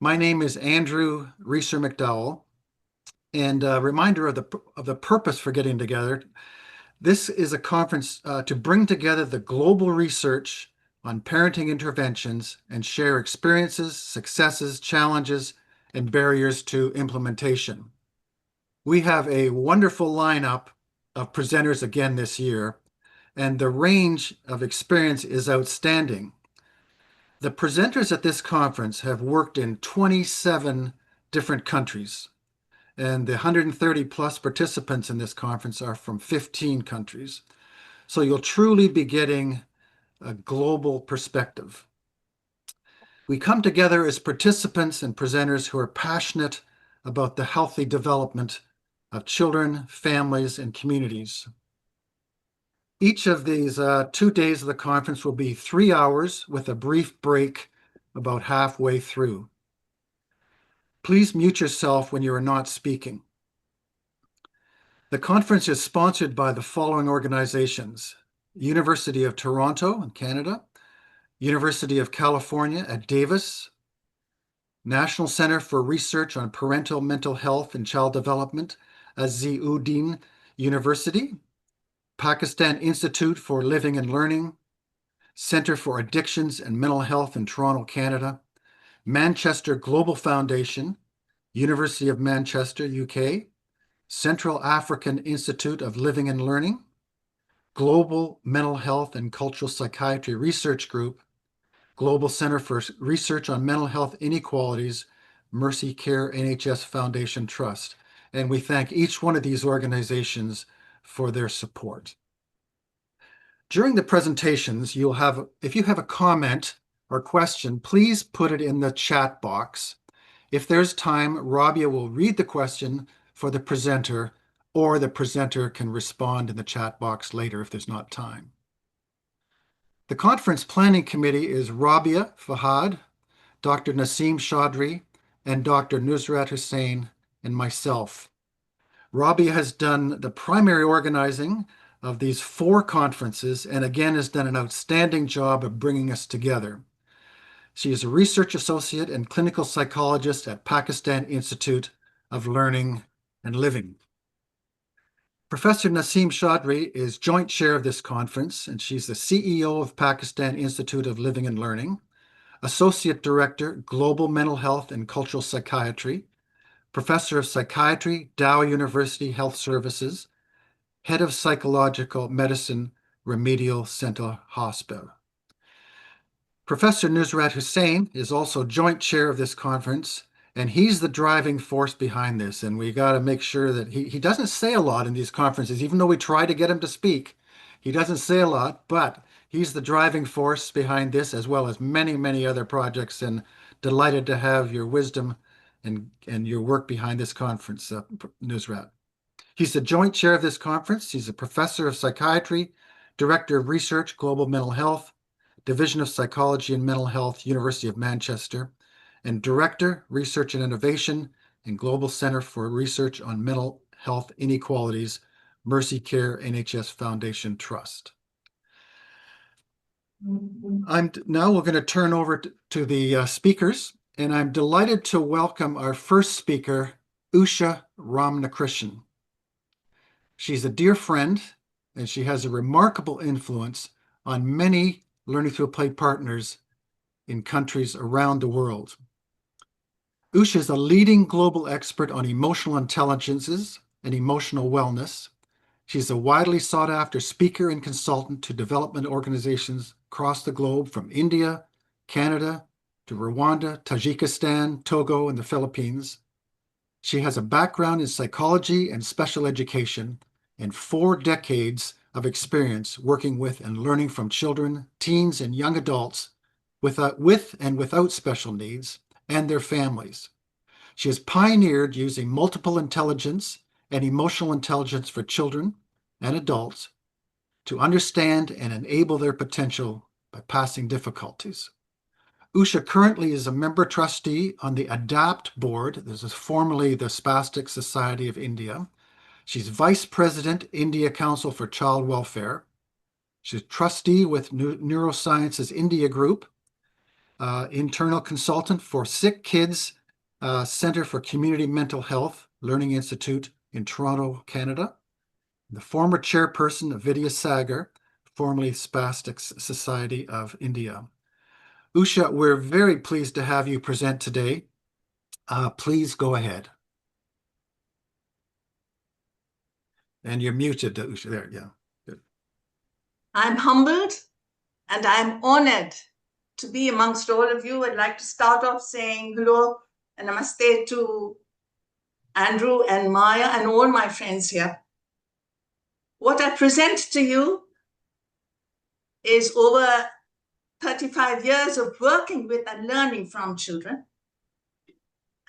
My name is Andrew Reeser McDowell, and a reminder of the purpose for getting together. This is a conference to bring together the global research on parenting interventions and share experiences, successes, challenges, and barriers to implementation. We have a wonderful lineup of presenters again this year, and the range of experience is outstanding. The presenters at this conference have worked in 27 different countries, and the 130 plus participants in this conference are from 15 countries. So you'll truly be getting a global perspective. We come together as participants and presenters who are passionate about the healthy development of children, families, and communities. Each of these 2 days of the conference will be 3 hours with a brief break about halfway through. Please mute yourself when you are not speaking. The conference is sponsored by the following organizations: University of Toronto in Canada, University of California at Davis, National Center for Research on Parental Mental Health and Child Development, Aziuddin University, Pakistan Institute for Living and Learning, Center for Addictions and Mental Health in Toronto, Canada, Manchester Global Foundation, University of Manchester, UK, Central African Institute of Living and Learning, Global Mental Health and Cultural Psychiatry Research Group, Global Center for Research on Mental Health Inequalities, Mercy Care NHS Foundation Trust. And we thank each one of these organizations for their support. During the presentations, if you have a comment or question, please put it in the chat box. If there's time, Rabia will read the question for the presenter, or the presenter can respond in the chat box later if there's not time. The conference planning committee is Rabia Fahad, Dr. Naseem Chaudhry, and Dr. Nusrat Hussain, and myself. Rabia has done the primary organizing of these 4 conferences and again has done an outstanding job of bringing us together. She is a research associate and clinical psychologist at Pakistan Institute of Learning and Living. Professor Naseem Chaudhry is joint chair of this conference, and she's the CEO of Pakistan Institute of Living and Learning, Associate Director, Global Mental Health and Cultural Psychiatry, Professor of Psychiatry, Dow University Health Services, Head of Psychological Medicine, Remedial Center Hospital. Professor Nusrat Hussain is also joint chair of this conference, and he's the driving force behind this. And we got to make sure that he doesn't say a lot in these conferences, even though we try to get him to speak. He doesn't say a lot, but he's the driving force behind this, as well as many, many other projects. And delighted to have your wisdom and your work behind this conference, Nusrat. He's the joint chair of this conference. He's a professor of psychiatry, director of research, global mental health, Division of Psychology and Mental Health, University of Manchester, and Director, Research and Innovation, and Global Center for Research on Mental Health Inequalities, Mercy Care NHS Foundation Trust. Now we're going to turn over to the speakers, and I'm delighted to welcome our first speaker, Usha Ramnakrishan. She's a dear friend, and she has a remarkable influence on many Learning Through Play partners in countries around the world. Usha is a leading global expert on emotional intelligences and emotional wellness. She's a widely sought after speaker and consultant to development organizations across the globe, from India, Canada, to Rwanda, Tajikistan, Togo, and the Philippines. She has a background in psychology and special education and 4 decades of experience working with and learning from children, teens, and young adults with and without special needs and their families. She has pioneered using multiple intelligence and emotional intelligence for children and adults to understand and enable their potential by passing difficulties. Usha currently is a member trustee on the ADAPT board. This is formerly the Spastic Society of India. She's vice president, India Council for Child Welfare. She's trustee with Neurosciences India Group, internal consultant for Sick Kids Center for Community Mental Health Learning Institute in Toronto, Canada. The former chairperson of Vidya Sagar, formerly Spastics Society of India. Usha, we're very pleased to have you present today. Please go ahead. And you're muted, Usha. There, yeah. Good. I'm humbled and I'm honored to be amongst all of you. I'd like to start off saying hello and namaste to Andrew and Maya and all my friends here. What I present to you is over 35 years of working with and learning from children,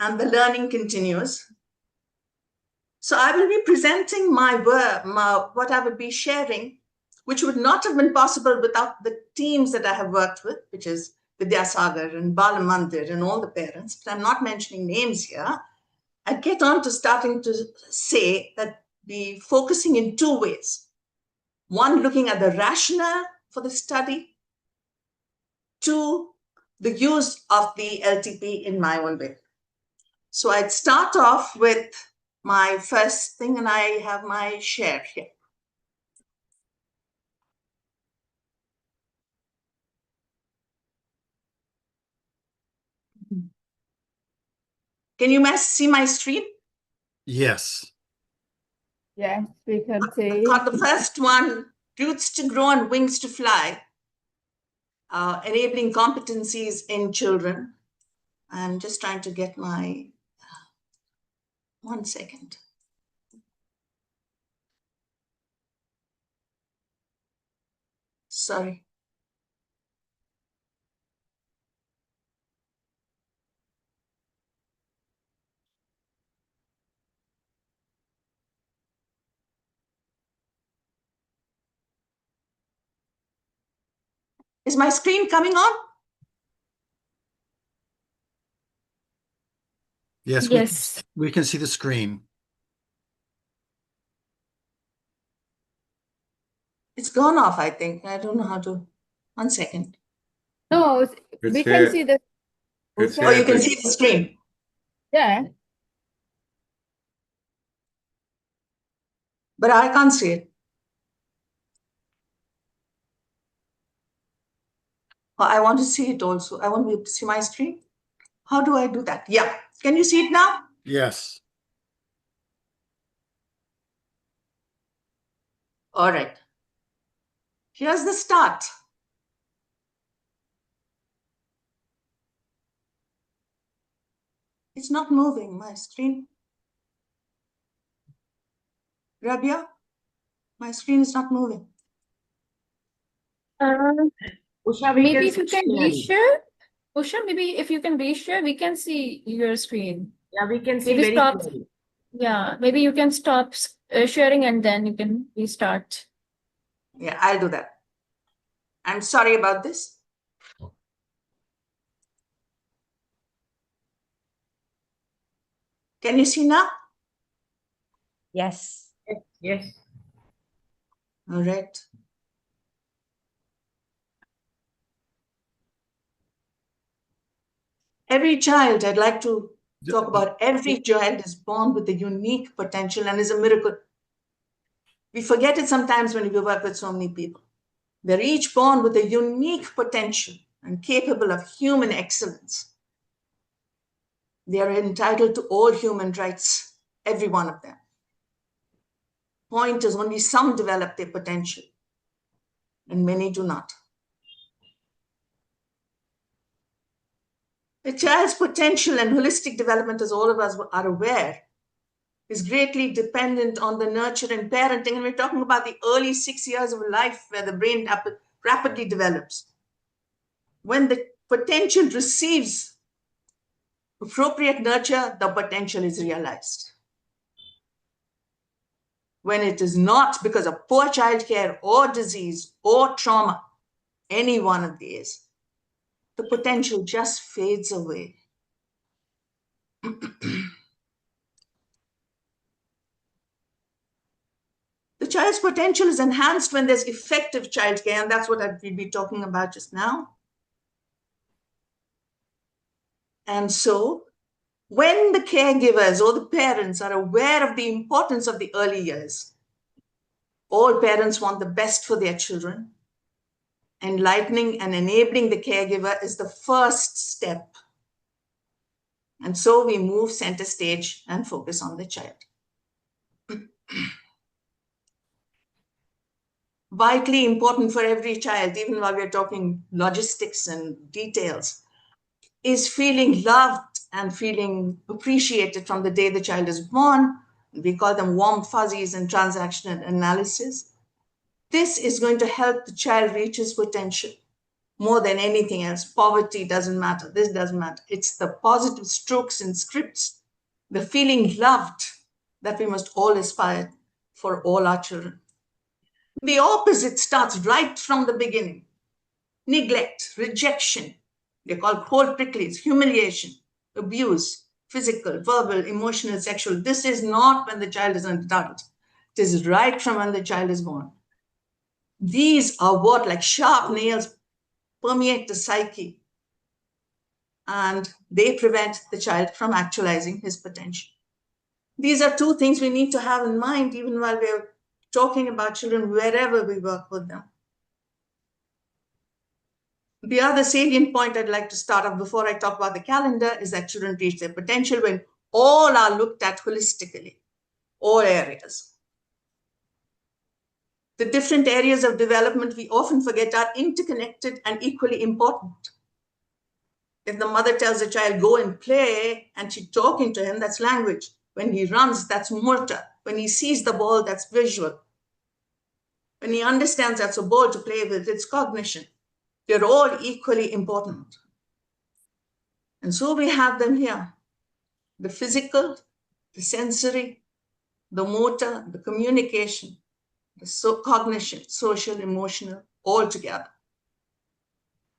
and the learning continues. So I will be presenting my work, what I will be sharing, which would not have been possible without the teams that I have worked with, which is Vidyasagar and Bala Mandir and all the parents, but I'm not mentioning names here. I get on to starting to say that be focusing in two ways. One, looking at the rationale for the study. Two, the use of the LTP in my own way. So I'd start off with my first thing, and I have my share here. Can you see my screen? Yes. Yes, we can see. Got the first one, roots to grow and wings to fly, enabling competencies in children. I'm just trying to get my, 1 second. Sorry. Is my screen coming on? Yes. Yes. We can see the screen. It's gone off, I think. I don't know how to. 1 second. No, we can see the. It's Oh, you can happening. see the screen. Yeah. But I can't see it. I want to see it also. I want to be able to see my screen. How do I do that? Yeah. Can you see it now? Yes. All right. Here's the start. It's not moving, my screen. Rabia, my screen is not moving. Usha, Maybe if you can reshare. Usha, maybe if you can reshare, we can see your screen. Yeah, we can see Maybe very stop. clearly. Yeah, maybe you can stop sharing and then you can restart. Yeah, I'll do that. I'm sorry about this. Can you see now? Yes. Yes. All right. Every child, I'd like to talk about every child is born with a unique potential and is a miracle. We forget it sometimes when we work with so many people. They're each born with a unique potential and capable of human excellence. They are entitled to all human rights, every one of them. Point is, only some develop their potential, and many do not. The child's potential and holistic development, as all of us are aware, is greatly dependent on the nurture and parenting. And we're talking about the early 6 years of life where the brain rapidly develops. When the potential receives appropriate nurture, the potential is realized. When it is not because of poor childcare or disease or trauma, any one of these, the potential just fades away. The child's potential is enhanced when there's effective childcare, and that's what we'll be talking about just now. And so when the caregivers or the parents are aware of the importance of the early years, all parents want the best for their children. Enlightening and enabling the caregiver is the first step. And so we move center stage and focus on the child. Vitally important for every child, even while we're talking logistics and details, is feeling loved and feeling appreciated from the day the child is born. We call them warm fuzzies in transactional analysis. This is going to help the child reach his potential more than anything else. Poverty doesn't matter. This doesn't matter. It's the positive strokes and scripts, the feeling loved that we must all aspire for all our children. The opposite starts right from the beginning. Neglect, rejection, they're called cold pricklies, humiliation, abuse, physical, verbal, emotional, sexual. This is not when the child is an adult. It is right from when the child is born. These are what, like sharp nails, permeate the psyche, and they prevent the child from actualizing his potential. These are two things we need to have in mind even while we're talking about children wherever we work with them. The other salient point I'd like to start off before I talk about the calendar is that children reach their potential when all are looked at holistically, all areas. The different areas of development we often forget are interconnected and equally important. If the mother tells the child, go and play, and she's talking to him, that's language. When he runs, that's motor. When he sees the ball, that's visual. When he understands that's a ball to play with, it's cognition. They're all equally important. And so we have them here. The physical, the sensory, the motor, the communication, the cognition, social, emotional, all together.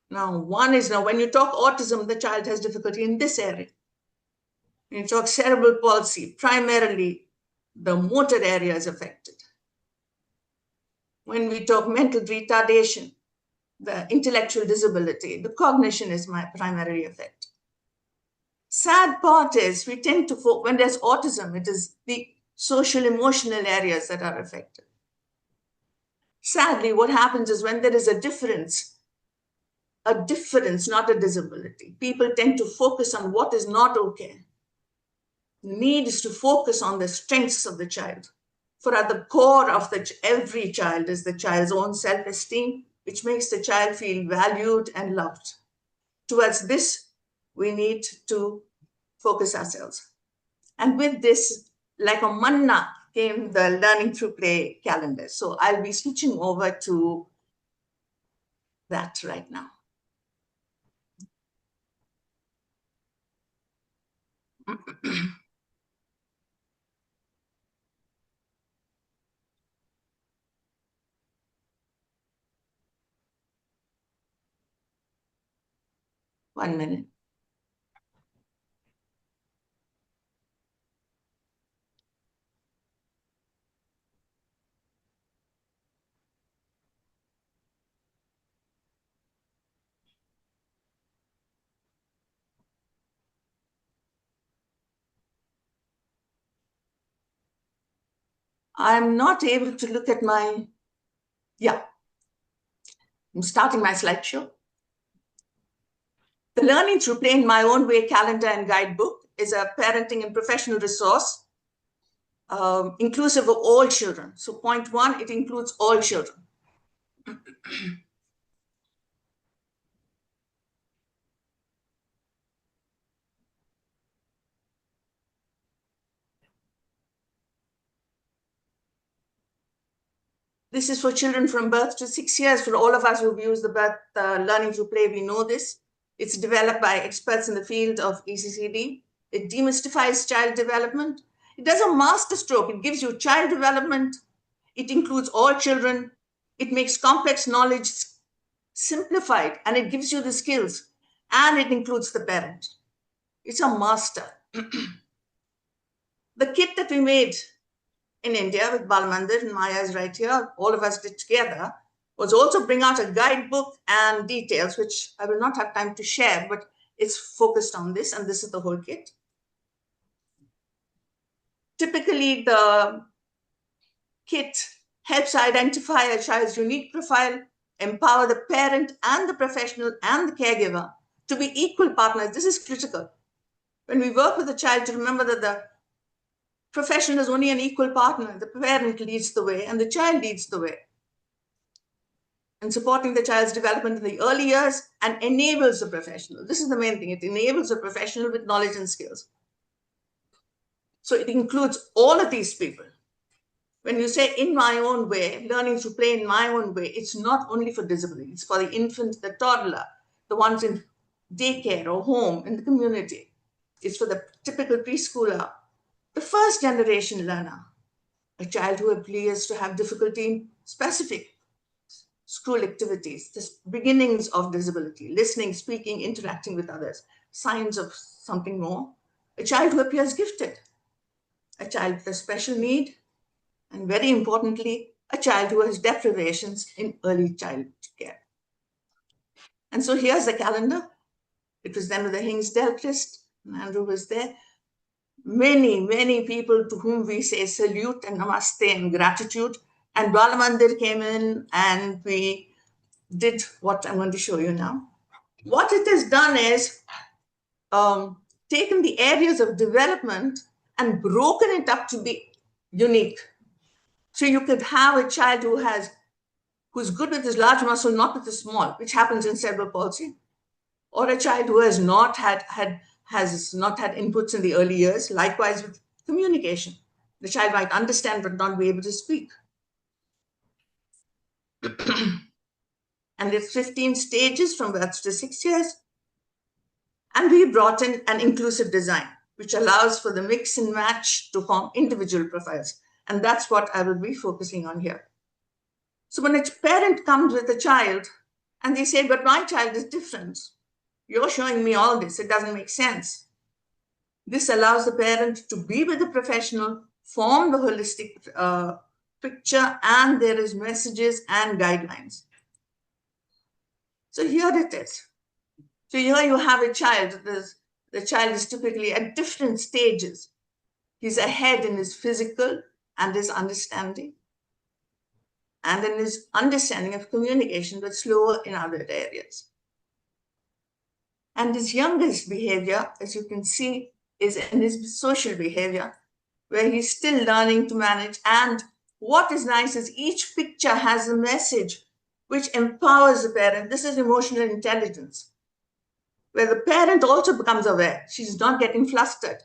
Now, when you talk autism, the child has difficulty in this area. When you talk cerebral palsy, primarily the motor area is affected. When we talk mental retardation, the intellectual disability, the cognition is my primary effect. Sad part is we tend to, when there's autism, it is the social emotional areas that are affected. Sadly, what happens is when there is a difference, not a disability, people tend to focus on what is not okay. The need is to focus on the strengths of the child. For at the core of every child is the child's own self-esteem, which makes the child feel valued and loved. Towards this, we need to focus ourselves. And with this, like a manna, came the Learning Through Play calendar. So I'll be switching over to that right now. One minute. I'm not able to look at I'm starting my slideshow. The Learning Through Play in My Own Way calendar and guidebook is a parenting and professional resource inclusive of all children. So point one, it includes all children. This is for children from birth to 6 years. For all of us who've used the Learning Through Play, we know this. It's developed by experts in the field of ECCD. It demystifies child development. It does a master stroke. It gives you child development. It includes all children. It makes complex knowledge simplified, and it gives you the skills. And it includes the parent. It's a master. The kit that we made in India with Balamandir and Maya's right here, all of us did together, was also bring out a guidebook and details, which I will not have time to share, but it's focused on this, and this is the whole kit. Typically, the kit helps identify a child's unique profile, empower the parent and the professional and the caregiver to be equal partners. This is critical. When we work with a child, to remember that the professional is only an equal partner. The parent leads the way and the child leads the way. And supporting the child's development in the early years and enables the professional. This is the main thing. It enables the professional with knowledge and skills. So it includes all of these people. When you say in my own way, learning to play in my own way, it's not only for disability. It's for the infant, the toddler, the ones in daycare or home, in the community. It's for the typical preschooler, the first generation learner, a child who appears to have difficulty in specific school activities, the beginnings of disability, listening, speaking, interacting with others, signs of something more, a child who appears gifted, a child with a special need, and very importantly, a child who has deprivations in early child care. And so here's the calendar. It was done with the Hinsdale list, and Andrew was there. Many, many people to whom we say salute and namaste and gratitude. And Balamandir came in and we did what I'm going to show you now. What it has done is taken the areas of development and broken it up to be unique. So you could have a child who's good with his large muscle, not with the small, which happens in cerebral palsy, or a child who has not had inputs in the early years. Likewise with communication, the child might understand but not be able to speak. And there's 15 stages from birth to 6 years. And we brought in an inclusive design, which allows for the mix and match to form individual profiles. And that's what I will be focusing on here. So when a parent comes with a child and they say, but my child is different, you're showing me all this, it doesn't make sense. This allows the parent to be with the professional, form the holistic picture, and there is messages and guidelines. So here it is. So here you have a child. The child is typically at different stages. He's ahead in his physical and his understanding, and in his understanding of communication, but slower in other areas. And his youngest behavior, as you can see, is in his social behavior, where he's still learning to manage. And what is nice is each picture has a message which empowers the parent. This is emotional intelligence, where the parent also becomes aware. She's not getting flustered.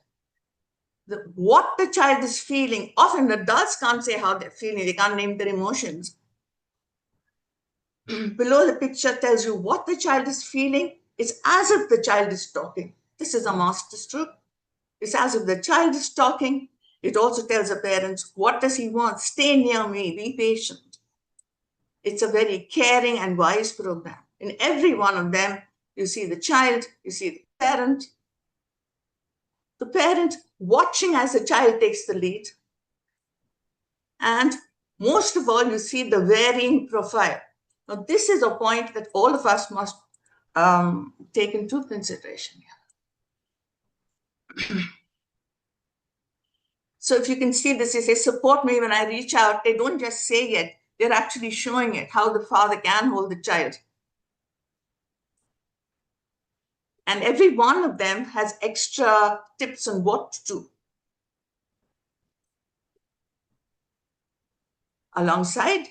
What the child is feeling, often adults can't say how they're feeling, they can't name their emotions. Below the picture tells you what the child is feeling. It's as if the child is talking. This is a master stroke. It's as if the child is talking. It also tells the parents, what does he want? Stay near me, be patient. It's a very caring and wise program. In every one of them, you see the child, you see the parent. The parent watching as the child takes the lead. And most of all, you see the varying profile. Now, this is a point that all of us must take into consideration. So if you can see this, they say, support me when I reach out. They don't just say it, they're actually showing it, how the father can hold the child. And every one of them has extra tips on what to do. Alongside,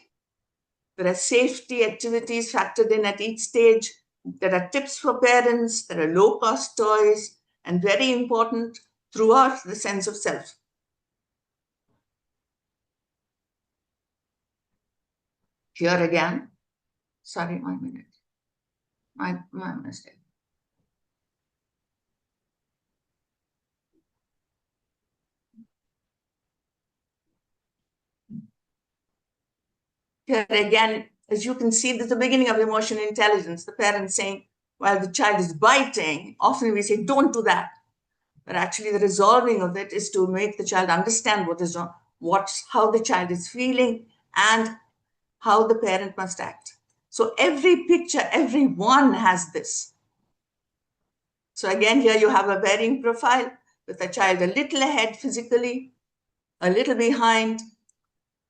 there are safety activities factored in at each stage. There are tips for parents. There are low-cost toys, and very important, throughout, the sense of self. Here again, sorry, 1 minute. My mistake. Here again, as you can see, there's the beginning of emotional intelligence. The parent saying, while the child is biting, often we say, don't do that. But actually the resolving of it is to make the child understand what is wrong, how the child is feeling, and how the parent must act. So every picture, every one has this. So again, here you have a varying profile with a child a little ahead physically, a little behind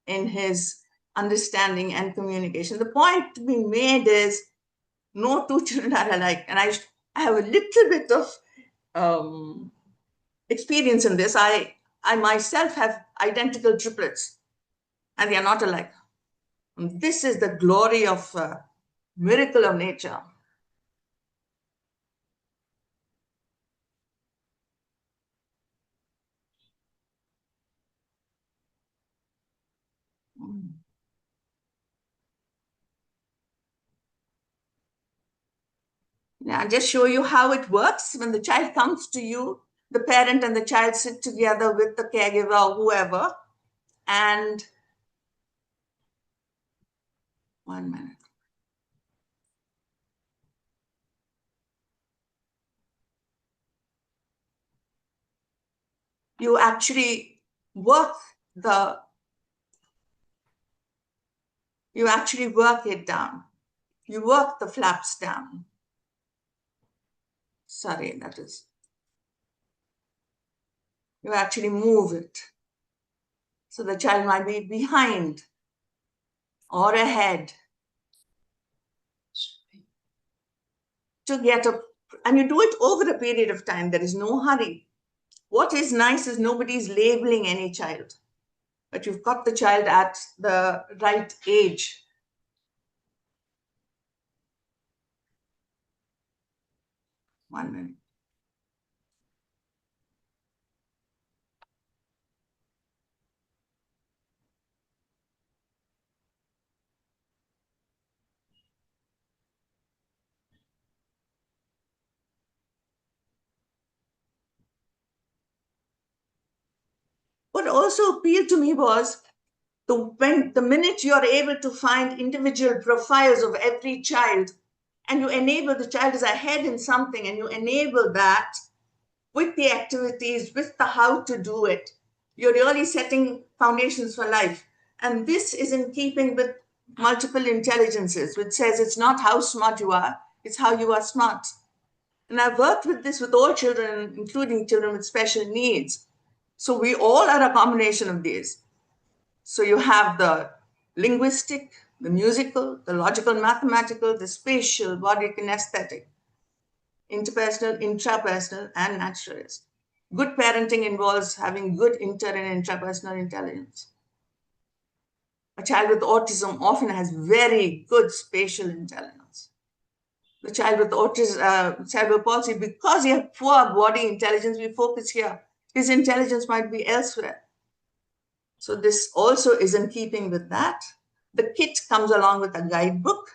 in his understanding and communication. The point to be made is no two children are alike. And I have a little bit of experience in this. I myself have identical triplets, and they are not alike. And this is the glory of miracle of nature. Now, I'll just show you how it works. When the child comes to you, the parent and the child sit together with the caregiver or whoever, and 1 minute. You actually work it down. You work the flaps down. Sorry, that is. You actually move it. So the child might be behind or ahead to get a, and you do it over a period of time. There is no hurry. What is nice is nobody's labeling any child, but you've got the child at the right age. One minute. What also appealed to me was the minute you're able to find individual profiles of every child, and you enable the child is ahead in something, and you enable that with the activities, with the how to do it, you're really setting foundations for life. And this is in keeping with multiple intelligences, which says it's not how smart you are, it's how you are smart. And I've worked with this with all children, including children with special needs. So we all are a combination of these. So you have the linguistic, the musical, the logical, mathematical, the spatial, body kinesthetic, interpersonal, intrapersonal, and naturalist. Good parenting involves having good inter and intrapersonal intelligence. A child with autism often has very good spatial intelligence. The child with autism, cerebral palsy, because he has poor body intelligence, we focus here. His intelligence might be elsewhere. So this also is in keeping with that. The kit comes along with a guidebook,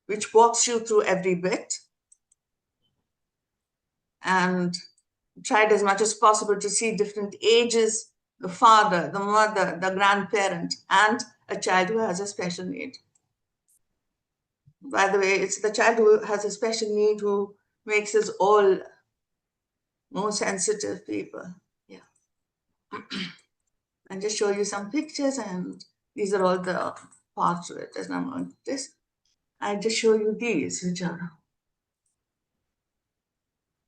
which walks you through every bit. And tried as much as possible to see different ages, the father, the mother, the grandparent, and a child who has a special need. By the way, it's the child who has a special need who makes us all more sensitive people. Yeah. And just show you some pictures, and these are all the parts of it. As I'm on this, I just show you these, which are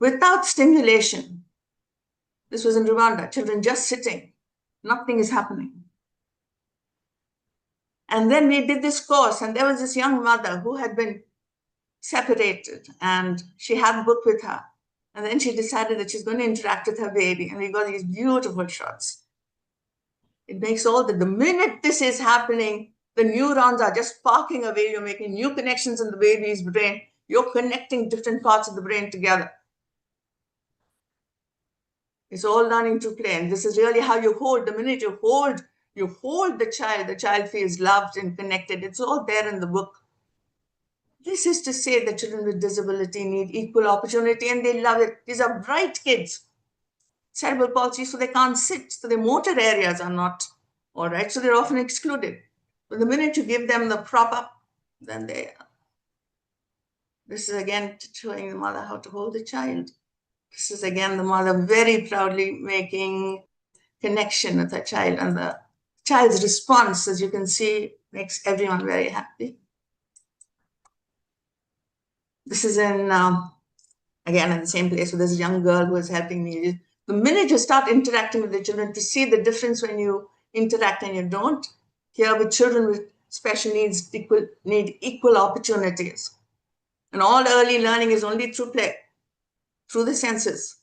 without stimulation. This was in Rwanda, children just sitting, nothing is happening. And then we did this course, and there was this young mother who had been separated, and she had a book with her. And then she decided that she's going to interact with her baby, and we got these beautiful shots. It makes all the minute this is happening, the neurons are just sparking away. You're making new connections in the baby's brain. You're connecting different parts of the brain together. It's all learning to play. And this is really how you hold. The minute you hold the child feels loved and connected. It's all there in the book. This is to say that children with disability need equal opportunity, and they love it. These are bright kids. Cerebral palsy, so they can't sit. So their motor areas are not all right. So they're often excluded. But the minute you give them the prop up, then they are. This is again showing the mother how to hold the child. This is again the mother very proudly making connection with her child, and the child's response, as you can see, makes everyone very happy. This is in again at the same place with this young girl who was helping me. The minute you start interacting with the children to see the difference when you interact and you don't, here with children with special needs need equal opportunities. And all early learning is only through play, through the senses.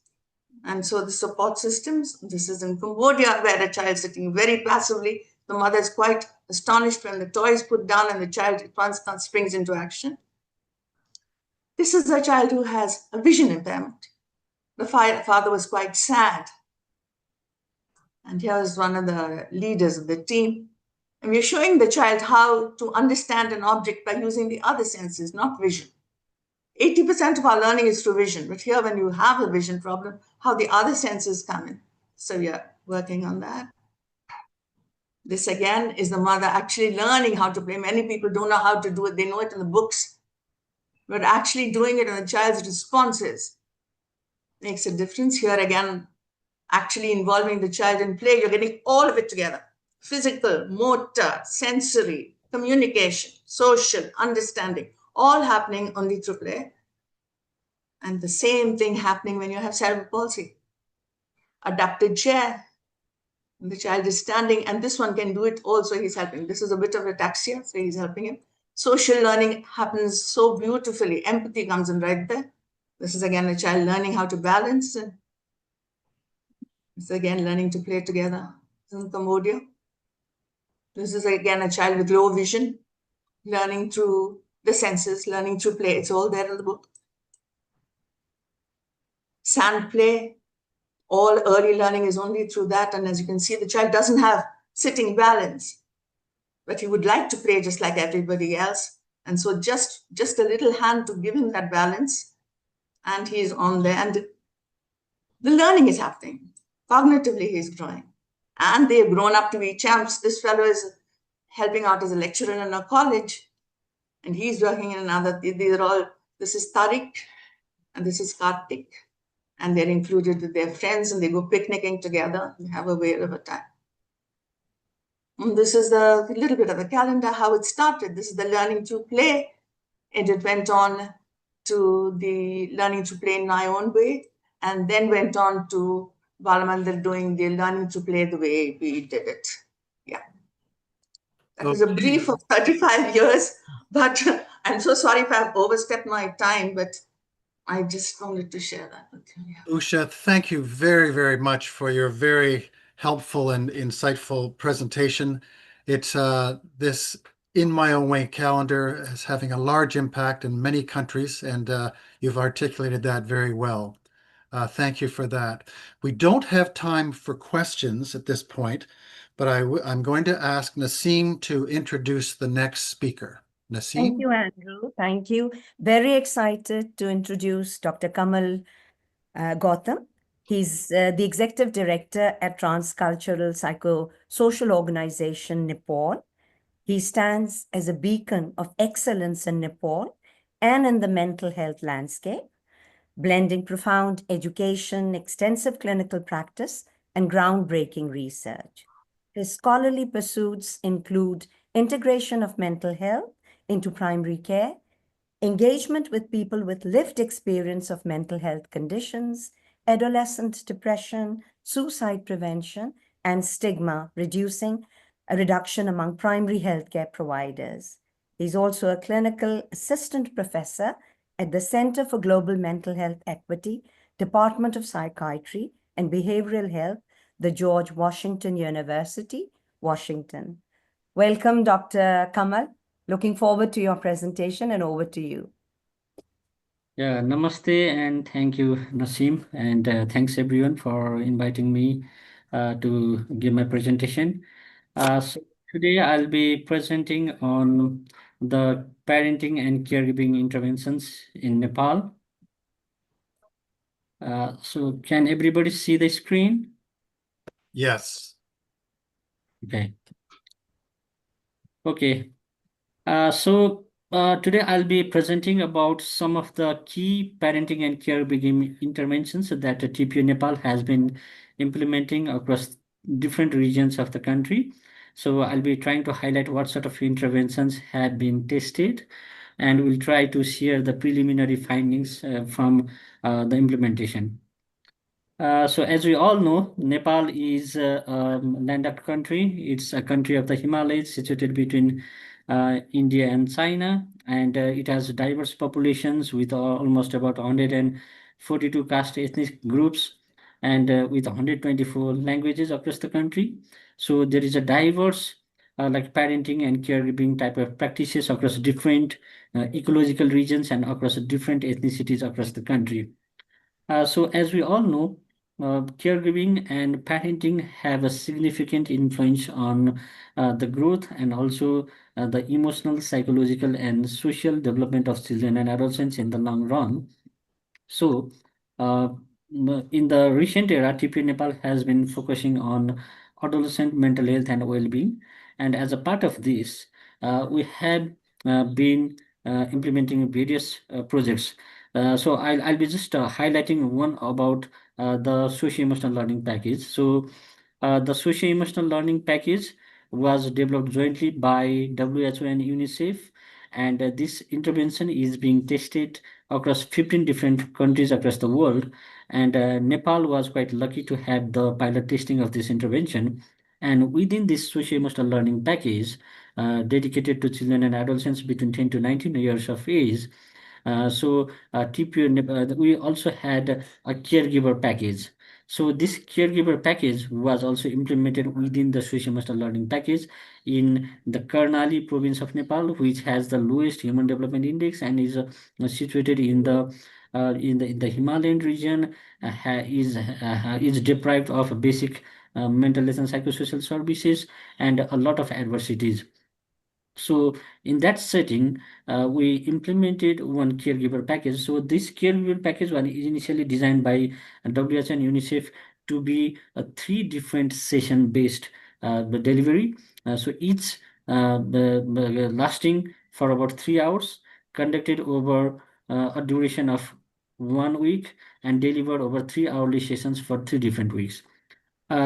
And so the support systems, this is in Cambodia, where a child sitting very passively, the mother is quite astonished when the toy is put down and the child at once springs into action. This is a child who has a vision impairment. The father was quite sad. And here is one of the leaders of the team. And we're showing the child how to understand an object by using the other senses, not vision. 80% of our learning is through vision, but here when you have a vision problem, how the other senses come in. So we are working on that. This again is the mother actually learning how to play. Many people don't know how to do it. They know it in the books, but actually doing it and the child's responses makes a difference. Here again, actually involving the child in play, you're getting all of it together. Physical, motor, sensory, communication, social, understanding, all happening only through play. And the same thing happening when you have cerebral palsy. Adapted chair. And the child is standing, and this one can do it also, he's helping. This is a bit of ataxia, so he's helping him. Social learning happens so beautifully. Empathy comes in right there. This is again a child learning how to balance. And this is again learning to play together. This is in Cambodia. This is again a child with low vision, learning through the senses, learning through play. It's all there in the book. Sand play, all early learning is only through that. And as you can see, the child doesn't have sitting balance, but he would like to play just like everybody else. And so just a little hand to give him that balance, and he's on there. And the learning is happening. Cognitively, he's growing. And they've grown up to be champs. This fellow is helping out as a lecturer in a college, and he's working in another. These are all, this is Tariq, and this is Kartik. And they're included with their friends, and they go picnicking together and have a whale of a time. And this is a little bit of a calendar, how it started. This is the learning to play, and it went on to the learning to play in my own way, and then went on to Balamandir doing the learning to play the way we did it. Yeah. That was a brief of 35 years, but I'm so sorry if I've overstepped my time, but I just wanted to share that with you. Yeah. Usha, thank you very, very much for your very helpful and insightful presentation. It's this In My Own Way calendar is having a large impact in many countries, and you've articulated that very well. Thank you for that. We don't have time for questions at this point, but I'm going to ask Naseem to introduce the next speaker. Naseem? Thank you, Andrew. Thank you. Very excited to introduce Dr. Kamal Gautam. He's the Executive Director at Transcultural Psychosocial Organization, Nepal. He stands as a beacon of excellence in Nepal and in the mental health landscape, blending profound education, extensive clinical practice, and groundbreaking research. His scholarly pursuits include integration of mental health into primary care, engagement with people with lived experience of mental health conditions, adolescent depression, suicide prevention, and stigma reduction among primary healthcare providers. He's also a clinical assistant professor at the Center for Global Mental Health Equity, Department of Psychiatry and Behavioral Health, the George Washington University, Washington. Welcome, Dr. Kamal. Looking forward to your presentation, and over to you. Yeah, namaste and thank you, Naseem, and thanks everyone for inviting me to give my presentation. So today I'll be presenting on the parenting and caregiving interventions in Nepal. So can everybody see the screen? Yes. Okay. Okay. So today I'll be presenting about some of the key parenting and caregiving interventions that TPO Nepal has been implementing across different regions of the country. So I'll be trying to highlight what sort of interventions have been tested, and we'll try to share the preliminary findings from the implementation. So as we all know, Nepal is a landlocked country. It's a country of the Himalayas situated between India and China, and it has diverse populations with almost about 142 caste ethnic groups and with 124 languages across the country. So there is a diverse like parenting and caregiving type of practices across different ecological regions and across different ethnicities across the country. So as we all know, caregiving and parenting have a significant influence on the growth and also the emotional, psychological, and social development of children and adolescents in the long run. So, uh, in the recent era, TP Nepal has been focusing on adolescent mental health and well-being. And as a part of this, we have been implementing various projects. So I'll be just highlighting one about the socio-emotional learning package. So the socio-emotional learning package was developed jointly by WHO and UNICEF, and this intervention is being tested across 15 different countries across the world. And Nepal was quite lucky to have the pilot testing of this intervention. And within this socio-emotional learning package, dedicated to children and adolescents between 10 to 19 years of age, TPU, we also had a caregiver package. So this caregiver package was also implemented within the socio-emotional learning package in the Karnali province of Nepal, which has the lowest human development index and is situated in the Himalayan region, is deprived of basic mental health and psychosocial services and a lot of adversities. So in that setting, we implemented one caregiver package. So this caregiver package was initially designed by WHO and UNICEF to be a 3 different session-based delivery. So each lasting for about 3 hours, conducted over a duration of 1 week, and delivered over 3 hourly sessions for 3 different weeks.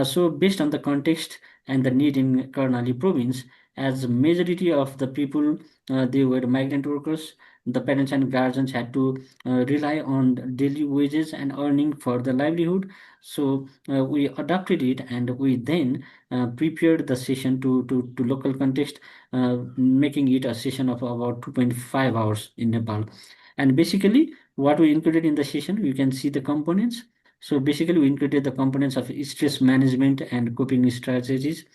So based on the context and the need in Karnali province, as majority of the people they were migrant workers, the parents and guardians had to rely on daily wages and earning for the livelihood. So we adopted it, and we then prepared the session to local context, making it a session of about 2.5 hours in Nepal. And basically, what we included in the session, you can see the components. So basically, we included the components of stress management and coping strategies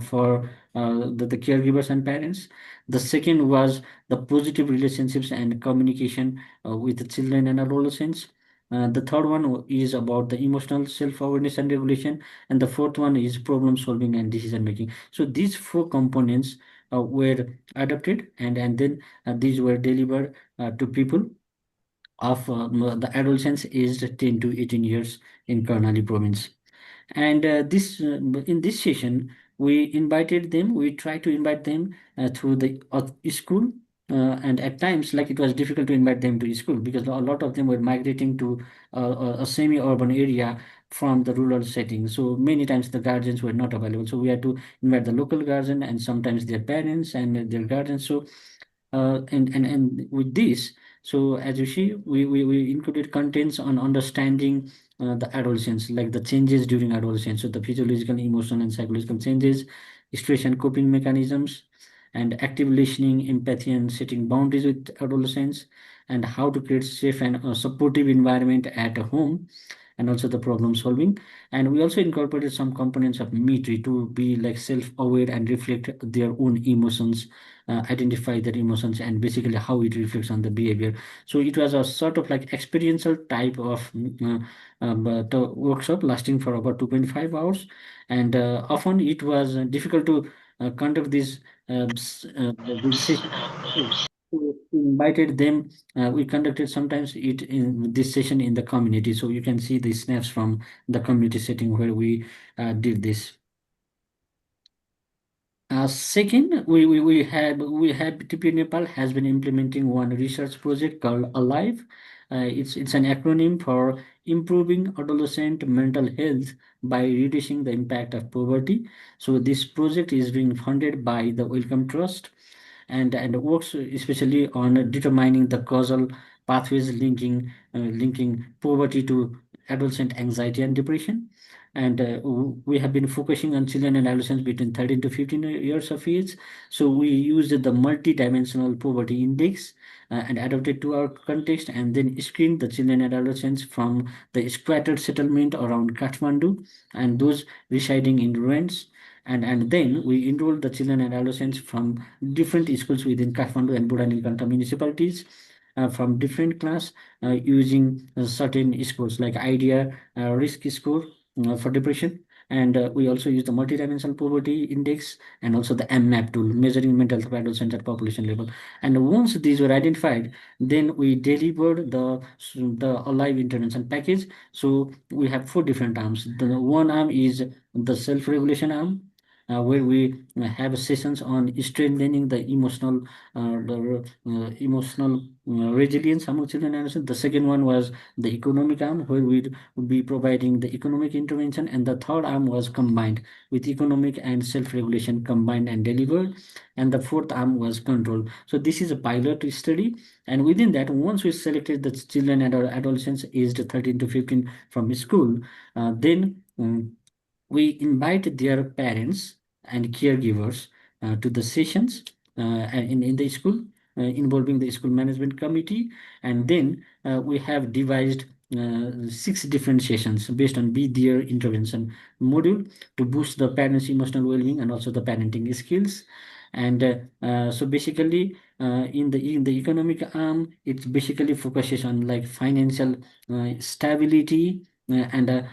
for the caregivers and parents. The second was the positive relationships and communication with the children and adolescents. The third one is about the emotional self-awareness and regulation, and the fourth one is problem solving and decision making. So these 4 components were adopted, and then these were delivered to people of the adolescents aged 10 to 18 years in Karnali province. And in this session, we tried to invite them through the school. And at times, like it was difficult to invite them to school because a lot of them were migrating to a semi-urban area from the rural setting. So many times the guardians were not available. So we had to invite the local guardian and sometimes their parents and their guardians. So and with this, so as you see, we included contents on understanding the adolescence, like the changes during adolescence, so the physiological, emotional, and psychological changes, stress and coping mechanisms, and active listening, empathy, and setting boundaries with adolescents, and how to create safe and supportive environment at home, and also the problem solving. And we also incorporated some components of MITRI to be like self-aware and reflect their own emotions, identify their emotions, and basically how it reflects on the behavior. So it was a sort of like experiential type of workshop lasting for about 2.5 hours. And often it was difficult to conduct this session. So we invited them. We conducted sometimes it in this session in the community. So you can see the snaps from the community setting where we did this. Second, we have TP Nepal has been implementing one research project called ALIVE. It's an acronym for Improving Adolescent Mental Health by Reducing the Impact of Poverty. So this project is being funded by the Wellcome Trust. and works especially on determining the causal pathways linking poverty to adolescent anxiety and depression. And we have been focusing on children and adolescents between 13 to 15 years of age. So we used the multi-dimensional poverty index and adapted to our context, and then screened the children and adolescents from the scattered settlement around Kathmandu and those residing in ruins. And then we enrolled the children and adolescents from different schools within Kathmandu and Budanikanta municipalities from different class using certain scores like IDEA risk score for depression. And we also use the multidimensional poverty index and also the MMAP tool, measuring mental health of adolescents at population level. And once these were identified, then we delivered the Alive intervention package. So we have 4 different arms. The one arm is the self-regulation arm, where we have sessions on strengthening the emotional resilience among children and adolescents. The second one was the economic arm, where we would be providing the economic intervention, and the third arm was combined with economic and self-regulation combined and delivered, and the fourth arm was control. So this is a pilot study, and within that, once we selected the children and adolescents aged 13 to 15 from school, then we invite their parents and caregivers to the sessions in the school, involving the school management committee. And then we have devised 6 different sessions based on Be There intervention module to boost the parents' emotional well-being and also the parenting skills. And so basically, in the economic arm, it basically focuses on like financial stability and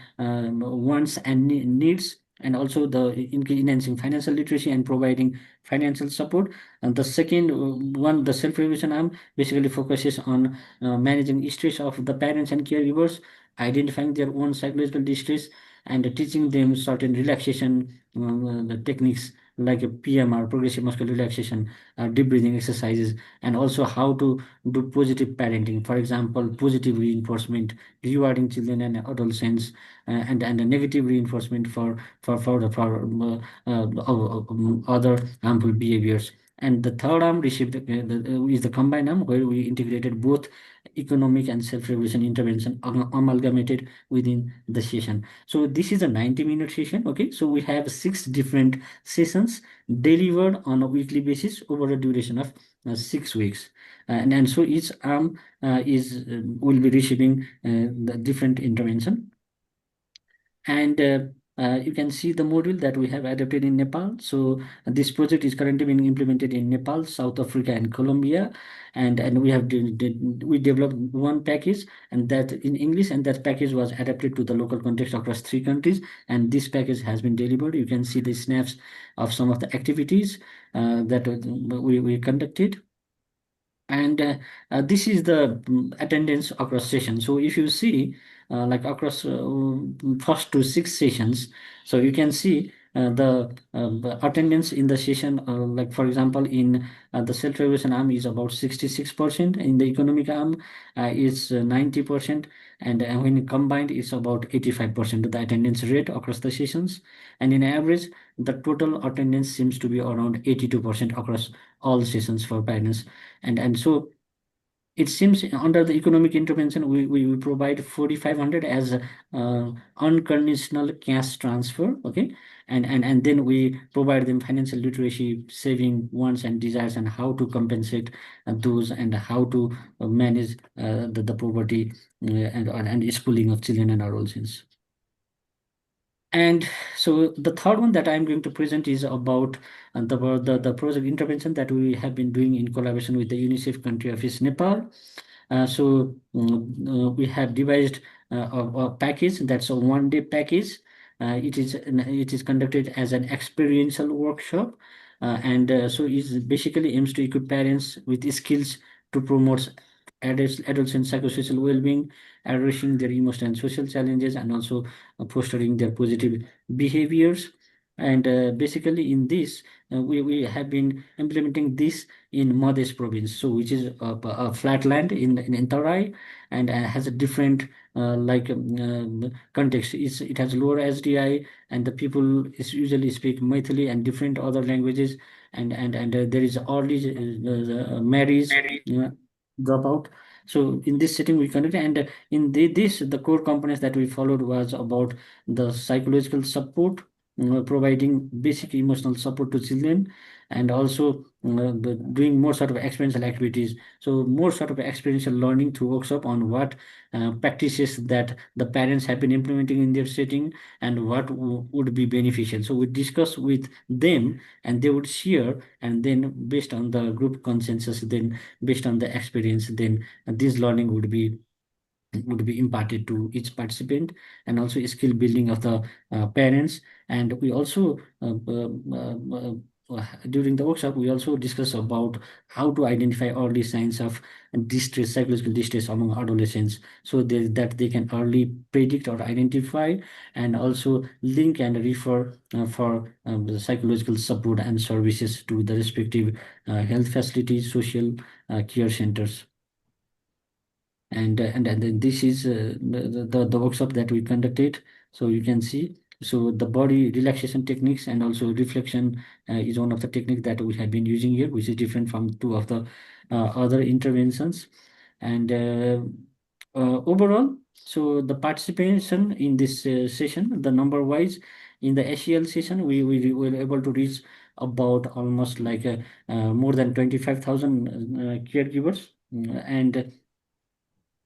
wants and needs, and also the enhancing financial literacy and providing financial support. And the second one, the self-regulation arm, basically focuses on managing stress of the parents and caregivers, identifying their own psychological distress, and teaching them certain relaxation the techniques like a PMR, progressive muscle relaxation, deep breathing exercises, and also how to do positive parenting. For example, positive reinforcement, rewarding children and adolescents, and a negative reinforcement for other harmful behaviors. And the third arm received is the combined arm, where we integrated both economic and self-regulation intervention amalgamated within the session. So this is a 90-minute session. Okay, so we have 6 different sessions delivered on a weekly basis over a duration of 6 weeks. And so each arm will be receiving the different intervention. And you can see the module that we have adapted in Nepal. So this project is currently being implemented in Nepal, South Africa, and Colombia. And we have we developed one package, and that in English, and that package was adapted to the local context across 3 countries. And this package has been delivered. You can see the snaps of some of the activities that we conducted. And this is the attendance across sessions. So if you see like across first to 6 sessions, so you can see the attendance in the session, like for example, in the self-regulation arm is about 66%, in the economic arm is 90%, and when combined it's about 85% of the attendance rate across the sessions. And in average, the total attendance seems to be around 82% across all sessions for parents. And so it seems under the economic intervention, we provide 4,500 as unconditional cash transfer. Okay, and then we provide them financial literacy, saving wants and desires, and how to compensate those, and how to manage the poverty and schooling of children and adolescents. And so the third one that I'm going to present is about the project intervention that we have been doing in collaboration with the UNICEF Country Office Nepal. We have devised a package that's a 1-day package. It is conducted as an experiential workshop, and so it basically aims to equip parents with skills to promote adolescent psychosocial well-being, addressing their emotional and social challenges, and also fostering their positive behaviors. And basically in this, we have been implementing this in Madhya province, so which is a flat land in Tarai, and has a different context. It has lower SDI, and the people is usually speak Maithili and different other languages, and there is early marriage dropout. So in this setting we conduct, and this the core components that we followed was about the psychological support, providing basic emotional support to children, and also doing more sort of experiential activities. So more sort of experiential learning through workshop on what practices that the parents have been implementing in their setting and what would be beneficial. So we discuss with them and they would share, and then based on the group consensus, then based on the experience, then this learning would be imparted to each participant, and also skill building of the parents. And we also during the workshop we also discuss about how to identify early signs of distress, psychological distress among adolescents, so that they can early predict or identify, and also link and refer for the psychological support and services to the respective health facilities, social care centers. And then this is the workshop that we conducted. So you can see, so the body relaxation techniques and also reflection is one of the techniques that we have been using here, which is different from two of the other interventions. And overall, so the participation in this session, the number wise, in the SEL session, we were able to reach about almost like more than 25,000 caregivers. And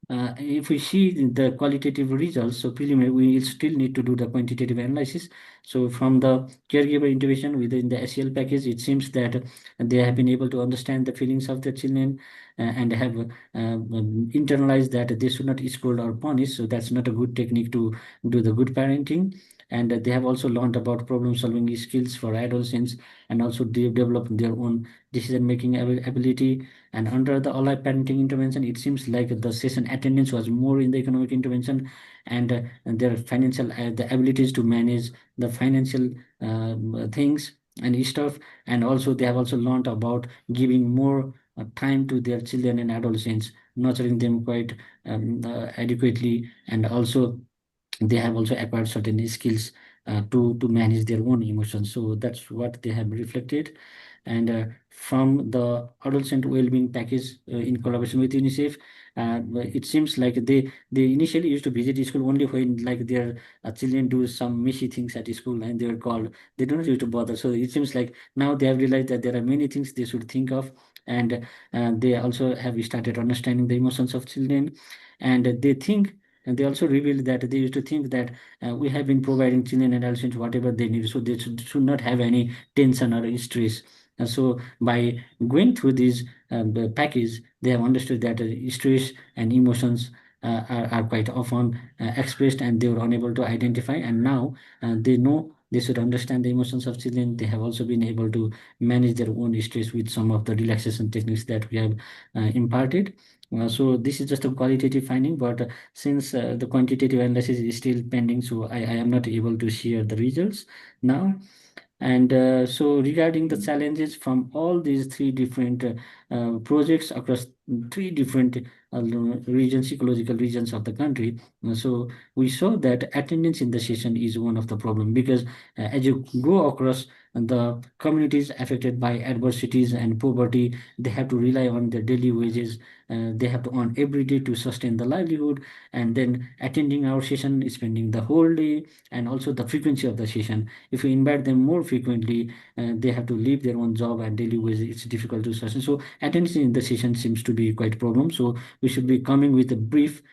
if we see the qualitative results, so preliminary, we still need to do the quantitative analysis. So from the caregiver intervention within the SEL package, it seems that they have been able to understand the feelings of their children and have internalized that they should not scold or punish. So that's not a good technique to do the good parenting. And they have also learned about problem solving skills for adolescents, and also developed their own decision making ability. And under the Allied Parenting Intervention, it seems like the session attendance was more in the economic intervention, and their financial, the abilities to manage the financial things and stuff. And also they have also learned about giving more time to their children and adolescents, nurturing them quite adequately. And also they have also acquired certain skills to manage their own emotions. So that's what they have reflected. And from the adolescent well-being package in collaboration with UNICEF, it seems like they initially used to visit school only when like their children do some messy things at school and they were called. They don't used to bother. So it seems like now they have realized that there are many things they should think of, and they also have started understanding the emotions of children, and they think. And they also revealed that they used to think that we have been providing children and adolescents whatever they need, so they should not have any tension or stress. So by going through this the package, they have understood that stress and emotions are quite often expressed, and they were unable to identify. And now they know they should understand the emotions of children. They have also been able to manage their own stress with some of the relaxation techniques that we have imparted. So this is just a qualitative finding, but since the quantitative analysis is still pending, so I am not able to share the results now. And so regarding the challenges from all these three different projects across three different regions, ecological regions of the country, so we saw that attendance in the session is one of the problem, because as you go across the communities affected by adversities and poverty, they have to rely on their daily wages. They have to earn every day to sustain the livelihood, and then attending our session, spending the whole day, and also the frequency of the session. If you invite them more frequently, they have to leave their own job and daily wage. It's difficult to sustain. So attendance in the session seems to be quite a problem. So we should be coming with a brief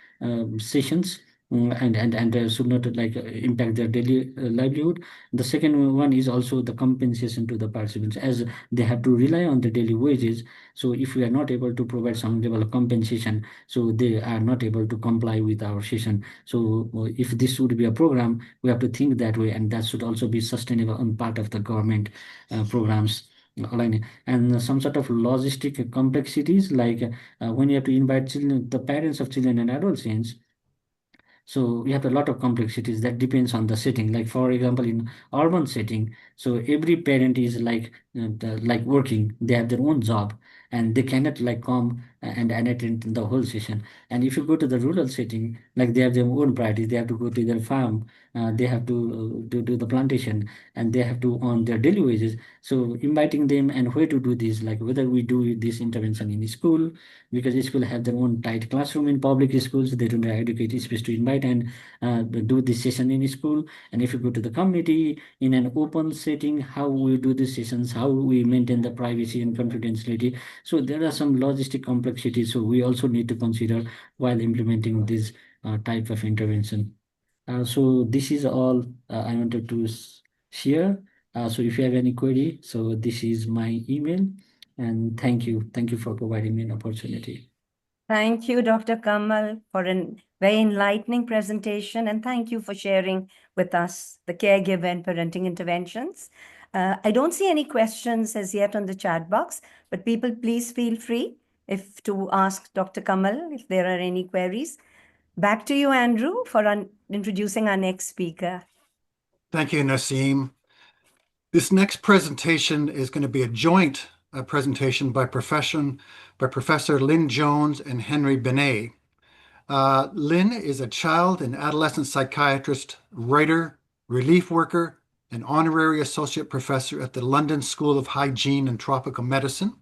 sessions. And should not like impact their daily livelihood. The second one is also the compensation to the participants, as they have to rely on the daily wages. So if we are not able to provide some level of compensation, so they are not able to comply with our session. So if this would be a program, we have to think that way, and that should also be sustainable on part of the government programs. Aligning and some sort of logistic complexities, like when you have to invite children, the parents of children and adolescents. So we have a lot of complexities that depends on the setting. Like for example, in urban setting, so every parent is like working. They have their own job, and they cannot like come and attend the whole session. And if you go to the rural setting, like they have their own priorities, they have to go to their farm, they have to do the plantation, and they have to earn their daily wages. So inviting them and where to do this, like whether we do this intervention in school, because school have their own tight classroom. In public schools, they don't have adequate space to invite and do this session in school. And if you go to the community in an open setting, how we do these sessions, how we maintain the privacy and confidentiality. So there are some logistic complexities. So we also need to consider while implementing this type of intervention. So this is all I wanted to share. So if you have any query, so this is my email. And thank you. Thank you for providing me an opportunity. Thank you, Dr. Kamal, for a very enlightening presentation, and thank you for sharing with us the caregiver and parenting interventions. I don't see any questions as yet on the chat box, but people please feel free to ask Dr. Kamal if there are any queries. Back to you, Andrew, for introducing our next speaker. Thank you, Naseem. This next presentation is going to be a joint presentation by Professor Lynn Jones and Henry Benet. Lynn is a child and adolescent psychiatrist, writer, relief worker, and honorary associate professor at the London School of Hygiene and Tropical Medicine.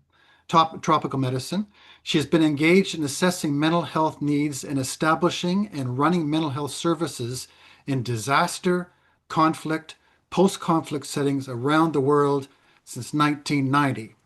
She has been engaged in assessing mental health needs and establishing and running mental health services in disaster, conflict, post-conflict settings around the world since 1990.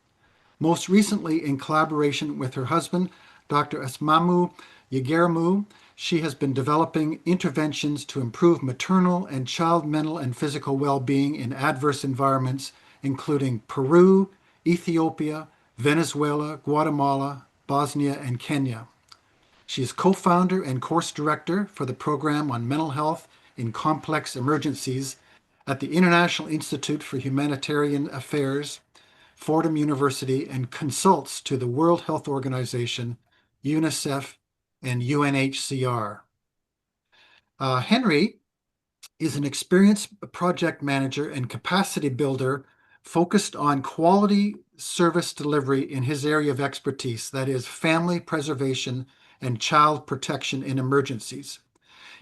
Most recently, in collaboration with her husband, Dr. Asmamaw Yegeremou, she has been developing interventions to improve maternal and child mental and physical well-being in adverse environments, including Peru, Ethiopia, Venezuela, Guatemala, Bosnia, and Kenya. She is co-founder and course director for the program on mental health in complex emergencies at the International Institute for Humanitarian Affairs, Fordham University, and consults to the World Health Organization, UNICEF, and UNHCR. Henry is an experienced project manager and capacity builder focused on quality service delivery in his area of expertise, that is family preservation and child protection in emergencies.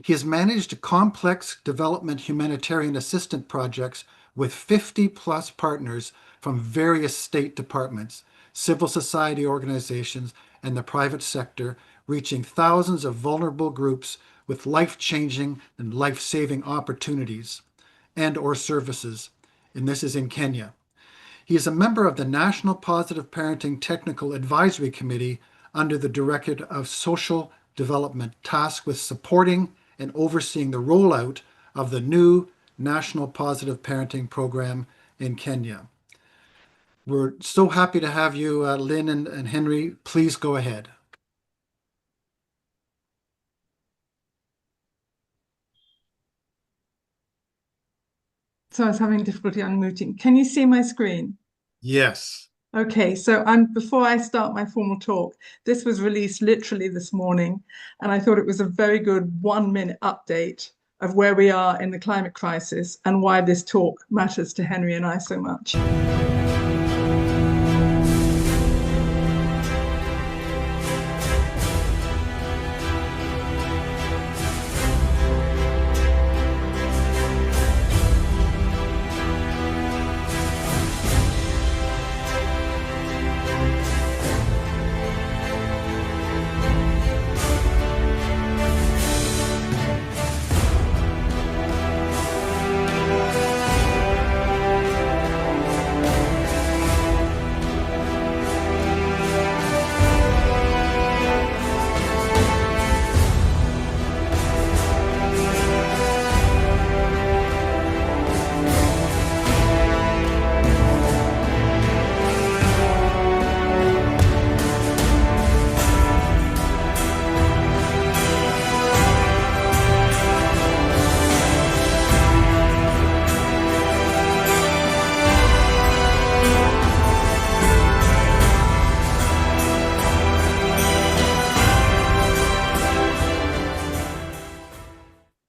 He has managed complex development humanitarian assistance projects with 50+ partners from various state departments, civil society organizations, and the private sector, reaching thousands of vulnerable groups with life-changing and life-saving opportunities and/or services, and this is in Kenya. He is a member of the National Positive Parenting Technical Advisory Committee under the Directorate of Social Development, tasked with supporting and overseeing the rollout of the new National Positive Parenting Program in Kenya. We're so happy to have you, Lynn and Henry. Please go ahead. So I was having difficulty unmuting. Can you see my screen? Yes. Okay, so before I start my formal talk, this was released literally this morning, and I thought it was a very good 1-minute update of where we are in the climate crisis and why this talk matters to Henry and I so much.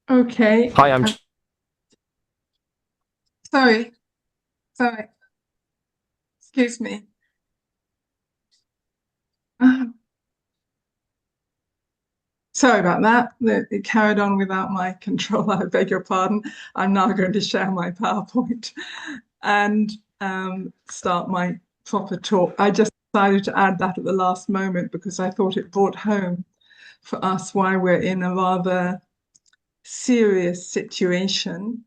Okay. Hi, I'm Sorry. Excuse me. Sorry about that. It carried on without my control. I beg your pardon. I'm now going to share my PowerPoint and start my proper talk. I just decided to add that at the last moment because I thought it brought home for us why we're in a rather serious situation.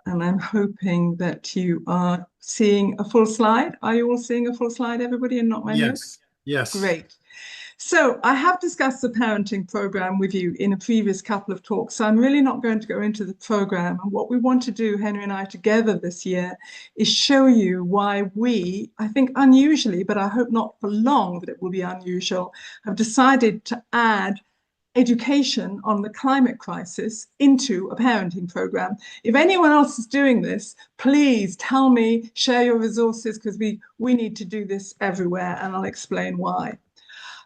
And I'm hoping that you are seeing a full slide. Are you all seeing a full slide, everybody, and not my notes? Yes. Great. So I have discussed the parenting program with you in a previous couple of talks, so I'm really not going to go into the program. And what we want to do, Henry and I together this year, is show you why we, I think unusually, but I hope not for long that it will be unusual, have decided to add education on the climate crisis into a parenting program. If anyone else is doing this, please tell me, share your resources, because we need to do this everywhere, and I'll explain why.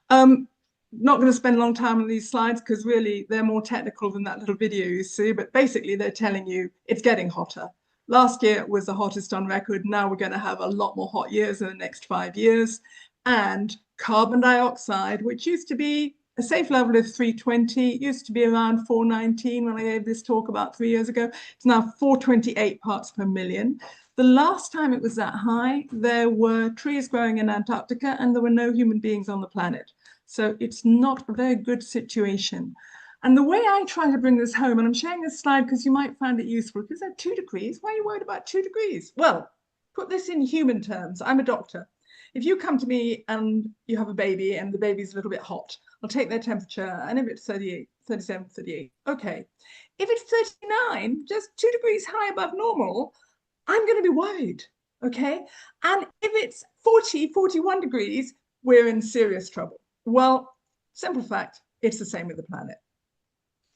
Not going to spend a long time on these slides because really they're more technical than that little video you see, but basically they're telling you it's getting hotter. Last year was the hottest on record. Now we're going to have a lot more hot years in the next 5 years. And carbon dioxide, which used to be a safe level of 320, used to be around 419 when I gave this talk about 3 years ago. It's now 428 parts per million. The last time it was that high, there were trees growing in Antarctica and there were no human beings on the planet. So it's not a very good situation. And the way I try to bring this home, and I'm sharing this slide because you might find it useful, because at 2 degrees, why are you worried about 2 degrees? Well, put this in human terms. I'm a doctor. If you come to me and you have a baby and the baby's a little bit hot, I'll take their temperature, and if it's 38, 37, 38, okay. If it's 39, just 2 degrees high above normal, I'm going to be worried, okay? And if it's 40, 41 degrees, we're in serious trouble. Well, simple fact, it's the same with the planet,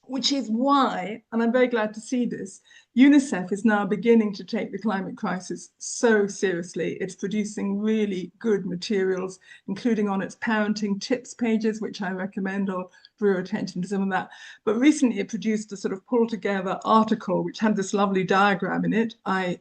which is why, and I'm very glad to see this, UNICEF is now beginning to take the climate crisis so seriously. It's producing really good materials, including on its parenting tips pages, which I recommend. I'll draw your attention to some of that. But recently it produced a sort of pulled together article, which had this lovely diagram in it. I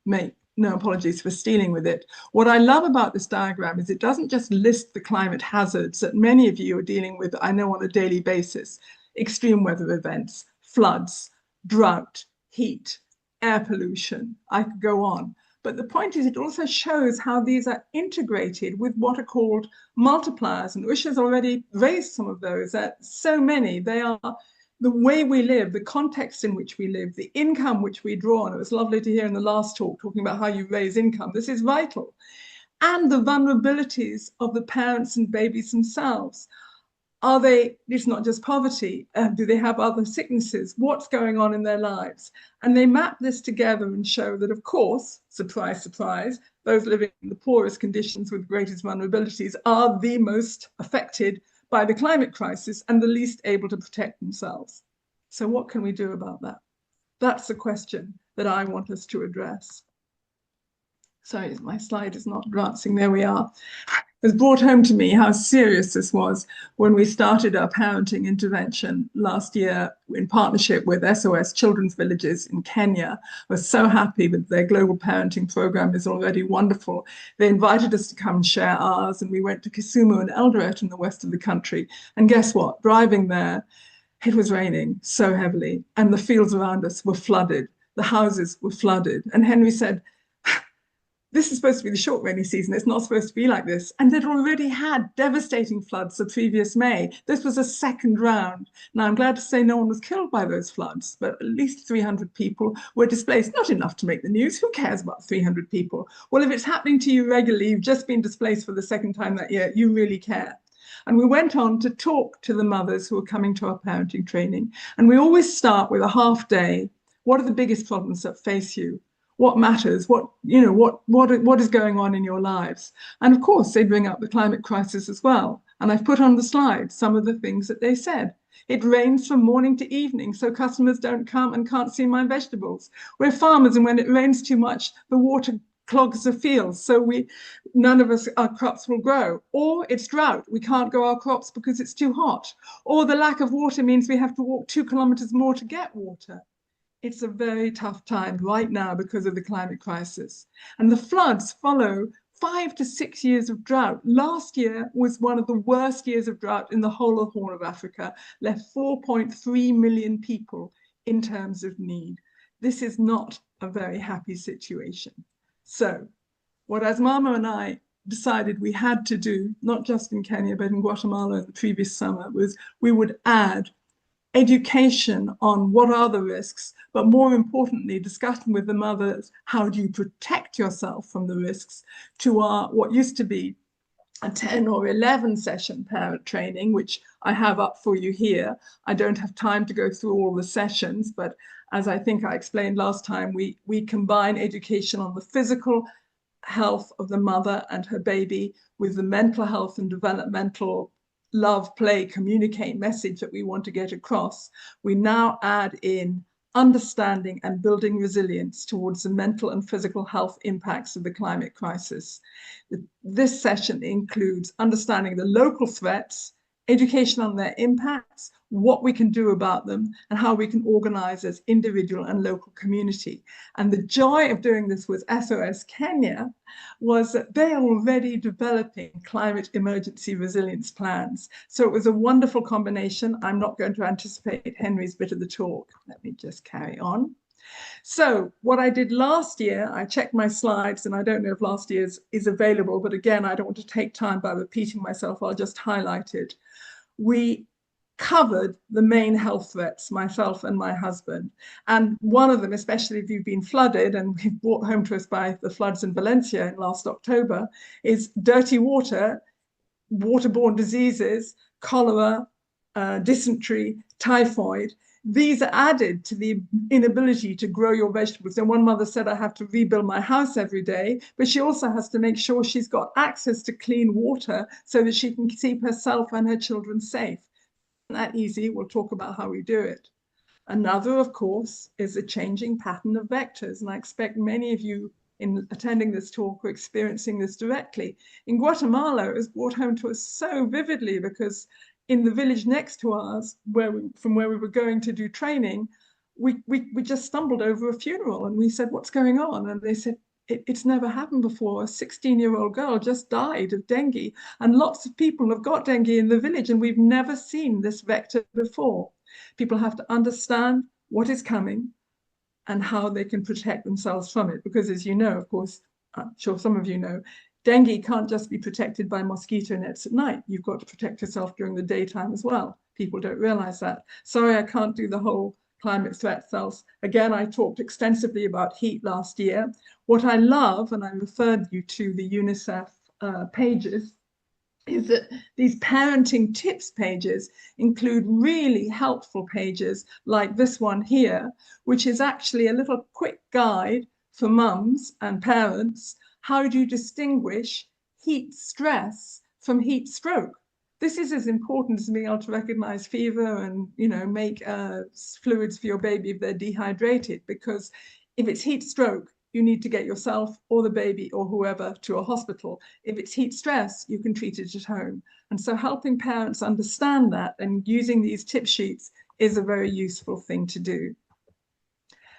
make no apologies for stealing with it. What I love about this diagram is it doesn't just list the climate hazards that many of you are dealing with, I know, on a daily basis. Extreme weather events, floods, drought, heat, air pollution. I could go on. But the point is it also shows how these are integrated with what are called multipliers. And Usha's already raised some of those. So many. They are the way we live, the context in which we live, the income which we draw on. It was lovely to hear in the last talk talking about how you raise income. This is vital. And the vulnerabilities of the parents and babies themselves. Are they, it's not just poverty, do they have other sicknesses? What's going on in their lives? And they map this together and show that, of course, surprise, surprise, those living in the poorest conditions with greatest vulnerabilities are the most affected by the climate crisis and the least able to protect themselves. So what can we do about that? That's the question that I want us to address. Sorry, my slide is not advancing. There we are. It was brought home to me how serious this was when we started our parenting intervention last year in partnership with SOS Children's Villages in Kenya. I was so happy that their global parenting program is already wonderful. They invited us to come and share ours, and we went to Kisumu and Eldoret in the west of the country. And guess what? Driving there, it was raining so heavily, and the fields around us were flooded. The houses were flooded. And Henry said, this is supposed to be the short rainy season. It's not supposed to be like this. And they'd already had devastating floods the previous May. This was a second round. Now, I'm glad to say no one was killed by those floods, but at least 300 people were displaced. Not enough to make the news. Who cares about 300 people? Well, if it's happening to you regularly, you've just been displaced for the second time that year, you really care. And we went on to talk to the mothers who were coming to our parenting training. And we always start with a half day. What are the biggest problems that face you? What matters, what is going on in your lives? And of course, they bring up the climate crisis as well. And I've put on the slide some of the things that they said. It rains from morning to evening, so customers don't come and can't see my vegetables. We're farmers, and when it rains too much, the water clogs the fields, so none of our crops will grow. Or it's drought, we can't grow our crops because it's too hot. Or the lack of water means we have to walk 2 kilometers more to get water. It's a very tough time right now because of the climate crisis. And the floods follow 5 to 6 years of drought. Last year was one of the worst years of drought in the whole of Horn of Africa, left 4.3 million people in terms of need. This is not a very happy situation. So what Asmama and I decided we had to do, not just in Kenya, but in Guatemala in the previous summer, was we would add education on what are the risks, but more importantly, discussion with the mothers, how do you protect yourself from the risks, to our what used to be a 10 or 11 session parent training, which I have up for you here. I don't have time to go through all the sessions, but as I think I explained last time, we combine education on the physical health of the mother and her baby with the mental health and developmental love, play, communicate message that we want to get across. We now add in understanding and building resilience towards the mental and physical health impacts of the climate crisis. This session includes understanding the local threats, education on their impacts, what we can do about them, and how we can organize as individual and local community. And the joy of doing this with SOS Kenya was that they are already developing climate emergency resilience plans. So it was a wonderful combination. I'm not going to anticipate Henry's bit of the talk. Let me just carry on. So what I did last year, I checked my slides, and I don't know if last year's is available, but again, I don't want to take time by repeating myself. I'll just highlight it. We covered the main health threats, myself and my husband. And one of them, especially if you've been flooded, and we've brought home to us by the floods in Valencia in last October, is dirty water, waterborne diseases, cholera, dysentery, typhoid. These are added to the inability to grow your vegetables. And one mother said, I have to rebuild my house every day, but she also has to make sure she's got access to clean water so that she can keep herself and her children safe. That easy. We'll talk about how we do it. Another, of course, is a changing pattern of vectors. And I expect many of you in attending this talk are experiencing this directly. In Guatemala, it was brought home to us so vividly because in the village next to ours, from where we were going to do training, we just stumbled over a funeral and we said, what's going on? And they said, it's never happened before. A 16-year-old girl just died of dengue, and lots of people have got dengue in the village, and we've never seen this vector before. People have to understand what is coming and how they can protect themselves from it, because as you know, of course, I'm sure some of you know, dengue can't just be protected by mosquito nets at night. You've got to protect yourself during the daytime as well. People don't realize that. Sorry, I can't do the whole climate threat cells. Again, I talked extensively about heat last year. What I love, and I referred you to the UNICEF pages, is that these parenting tips pages include really helpful pages like this one here, which is actually a little quick guide for mums and parents. How do you distinguish heat stress from heat stroke? This is as important as being able to recognize fever and, make fluids for your baby if they're dehydrated, because if it's heat stroke, you need to get yourself or the baby or whoever to a hospital. If it's heat stress, you can treat it at home. And so helping parents understand that and using these tip sheets is a very useful thing to do.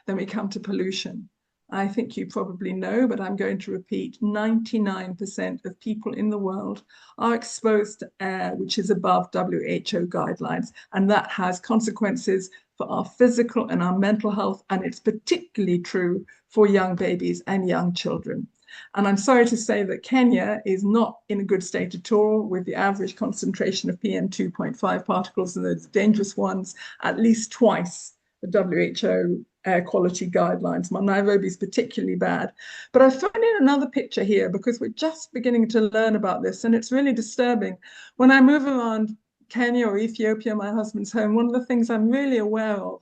Then we come to pollution. I think you probably know, but I'm going to repeat, 99% of people in the world are exposed to air which is above WHO guidelines, and that has consequences for our physical and our mental health, and it's particularly true for young babies and young children. And I'm sorry to say that Kenya is not in a good state at all, with the average concentration of PM2.5 particles and those dangerous ones at least twice the WHO air quality guidelines. Nairobi is particularly bad. But I've thrown in another picture here because we're just beginning to learn about this, and it's really disturbing. When I move around Kenya or Ethiopia, my husband's home, one of the things I'm really aware of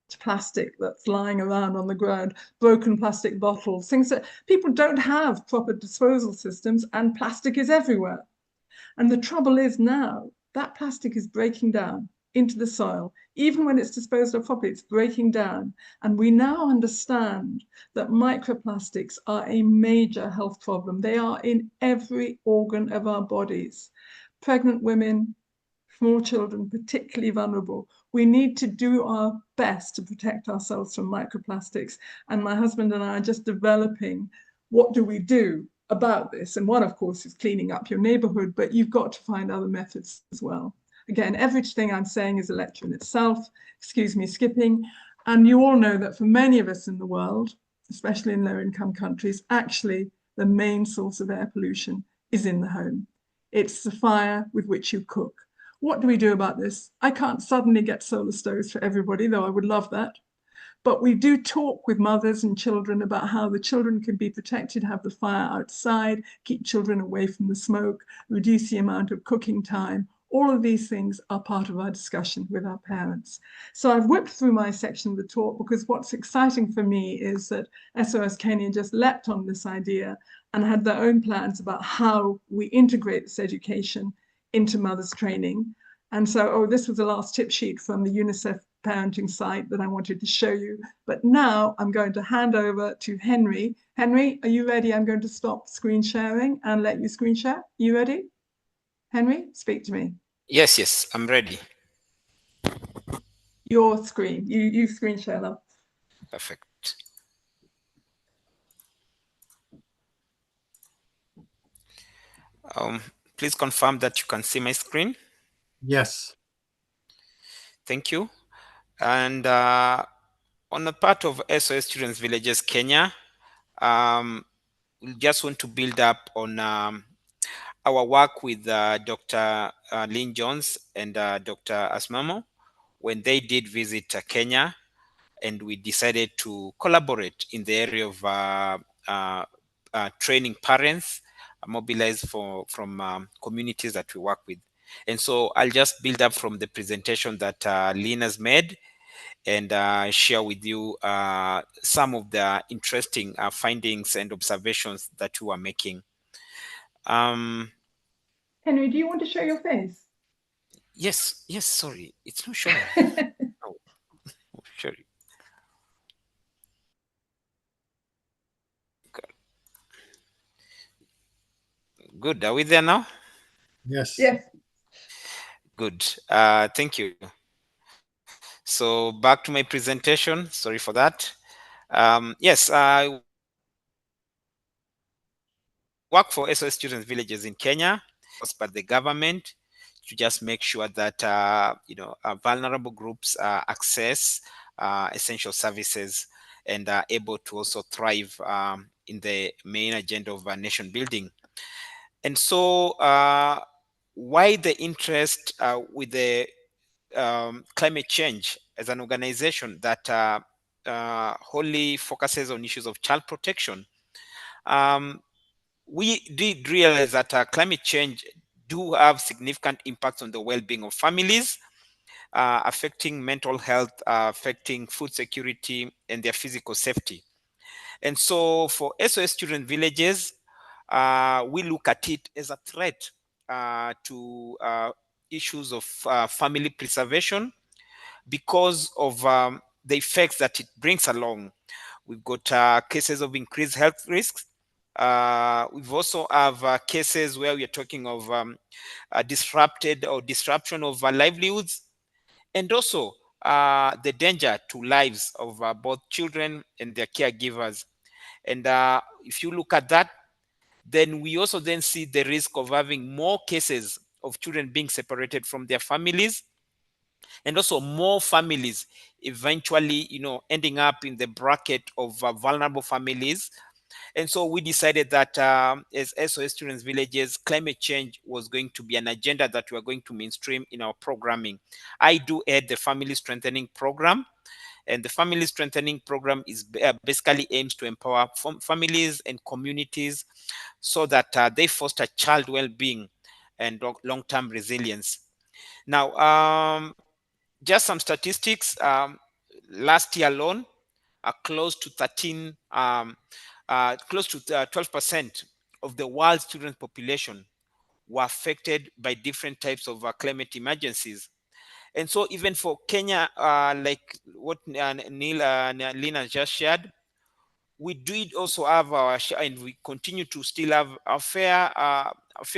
is plastic that's lying around on the ground, broken plastic bottles, things that people don't have proper disposal systems, and plastic is everywhere. And the trouble is now that plastic is breaking down into the soil. Even when it's disposed of properly, it's breaking down. And we now understand that microplastics are a major health problem. They are in every organ of our bodies. Pregnant women, small children, particularly vulnerable. We need to do our best to protect ourselves from microplastics. And my husband and I are just developing what do we do about this. And one, of course, is cleaning up your neighborhood, but you've got to find other methods as well. Again, everything I'm saying is a lecture in itself, excuse me skipping. And you all know that for many of us in the world, especially in low-income countries, actually the main source of air pollution is in the home. It's the fire with which you cook. What do we do about this? I can't suddenly get solar stoves for everybody, though I would love that. But we do talk with mothers and children about how the children can be protected, have the fire outside, keep children away from the smoke, reduce the amount of cooking time. All of these things are part of our discussion with our parents. So I've whipped through my section of the talk because what's exciting for me is that SOS Kenya just leapt on this idea and had their own plans about how we integrate this education into mothers' training. And so, this was the last tip sheet from the UNICEF parenting site that I wanted to show you. But now I'm going to hand over to Henry. Henry, are you ready? I'm going to stop screen sharing and let you screen share. You ready? Henry, speak to me. Yes, I'm ready. Your screen. You screen share them. Perfect. Please confirm that you can see my screen. Yes. Thank you. And on the part of SOS Children's Villages Kenya, we just want to build up on our work with Dr. Lynn Jones and Dr. Asmamo when they did visit Kenya, and we decided to collaborate in the area of training parents mobilized from communities that we work with. And so I'll just build up from the presentation that Lynn has made and share with you some of the interesting findings and observations that we are making. Henry, do you want to show your face? Yes, sorry, it's not showing. Oh, sorry. Good, are we there now? Yes. Yes. Good, thank you. So back to my presentation, sorry for that. Yes, I work for SOS Children's Villages in Kenya, but the government to just make sure that vulnerable groups access essential services and are able to also thrive in the main agenda of nation building. And so why the interest with the climate change as an organization that wholly focuses on issues of child protection? We did realize that climate change do have significant impacts on the well-being of families, affecting mental health, affecting food security and their physical safety. And so for SOS Children's Villages, we look at it as a threat to issues of family preservation because of the effects that it brings along. We've got cases of increased health risks. We've also have cases where we are talking of disrupted or disruption of livelihoods, and also the danger to lives of both children and their caregivers. And if you look at that, then we also then see the risk of having more cases of children being separated from their families, and also more families eventually, ending up in the bracket of vulnerable families. And so we decided that as SOS Children's Villages, climate change was going to be an agenda that we are going to mainstream in our programming. I do head the Family Strengthening Program, and the Family Strengthening Program is basically aims to empower families and communities so that they foster child well-being and long-term resilience. Now, just some statistics. Last year alone, close to 12% of the world's children's population were affected by different types of climate emergencies. And so even for Kenya, like what Lynn has just shared, we did also have our share, and we continue to still have a fair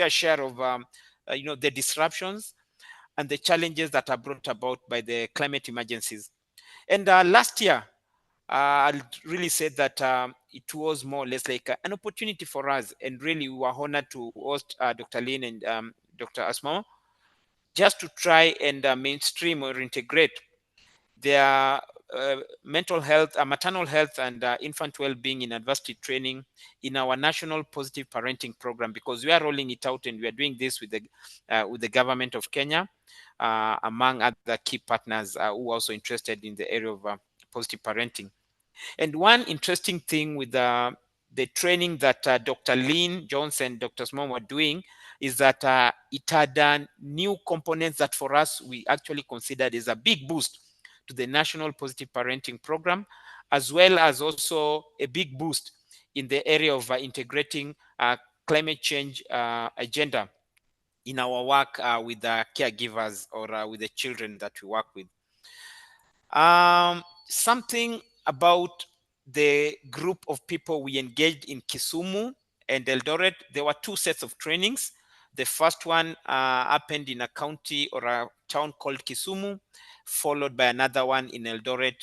share of the disruptions and the challenges that are brought about by the climate emergencies. And last year, I'll really say that it was more or less like an opportunity for us, and really we were honored to host Dr. Lin and Dr. Asma, just to try and mainstream or integrate their mental health, maternal health, and infant well-being in adversity training in our national positive parenting program, because we are rolling it out and we are doing this with the government of Kenya, among other key partners who are also interested in the area of positive parenting. And one interesting thing with the training that Dr. Lin Johnson and Dr. Small were doing is that it had new components that for us we actually considered as a big boost to the National Positive Parenting Program, as well as also a big boost in the area of integrating climate change agenda in our work with the caregivers or with the children that we work with. Something about the group of people we engaged in Kisumu and Eldoret, there were two sets of trainings. The first one happened in a county or a town called Kisumu, followed by another one in Eldoret,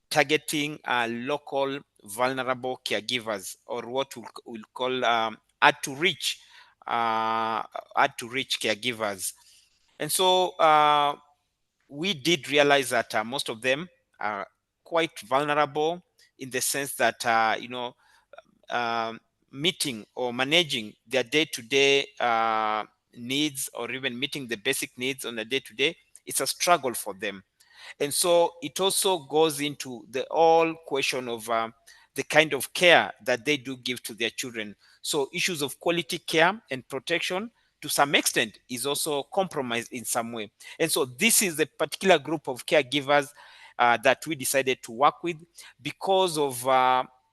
targeting local vulnerable caregivers, or what we'll call hard to reach caregivers. And so we did realize that most of them are quite vulnerable, in the sense that meeting or managing their day-to-day needs, or even meeting the basic needs on a day-to-day, it's a struggle for them. And so it also goes into the whole question of the kind of care that they do give to their children. So issues of quality care and protection, to some extent, is also compromised in some way. And so this is a particular group of caregivers that we decided to work with, because of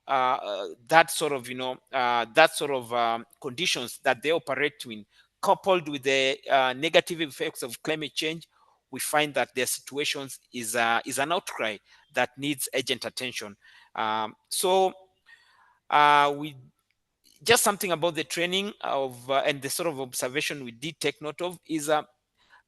that sort of conditions that they operate in, coupled with the negative effects of climate change. We find that their situations is an outcry that needs urgent attention. So we just something about the training of and the sort of observation we did take note of is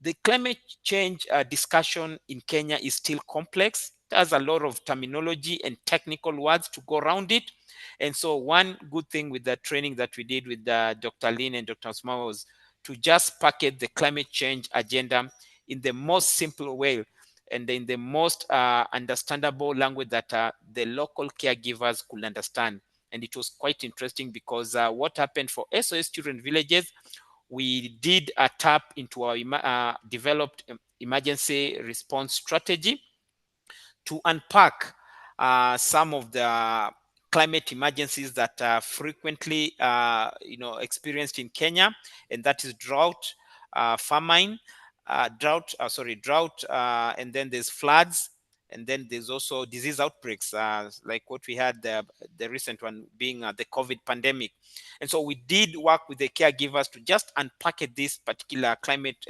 the climate change discussion in Kenya is still complex. There's a lot of terminology and technical words to go around it. And so one good thing with the training that we did with Dr. Lin and Dr. Osma was to just package the climate change agenda in the most simple way and in the most understandable language that the local caregivers could understand. And it was quite interesting, because what happened for SOS Children Villages, we did a tap into our developed emergency response strategy to unpack some of the climate emergencies that are frequently experienced in Kenya, and that is drought, famine, drought, and then there's floods, and then there's also disease outbreaks, like what we had, the recent one being the COVID pandemic. And so we did work with the caregivers to just unpack these particular climate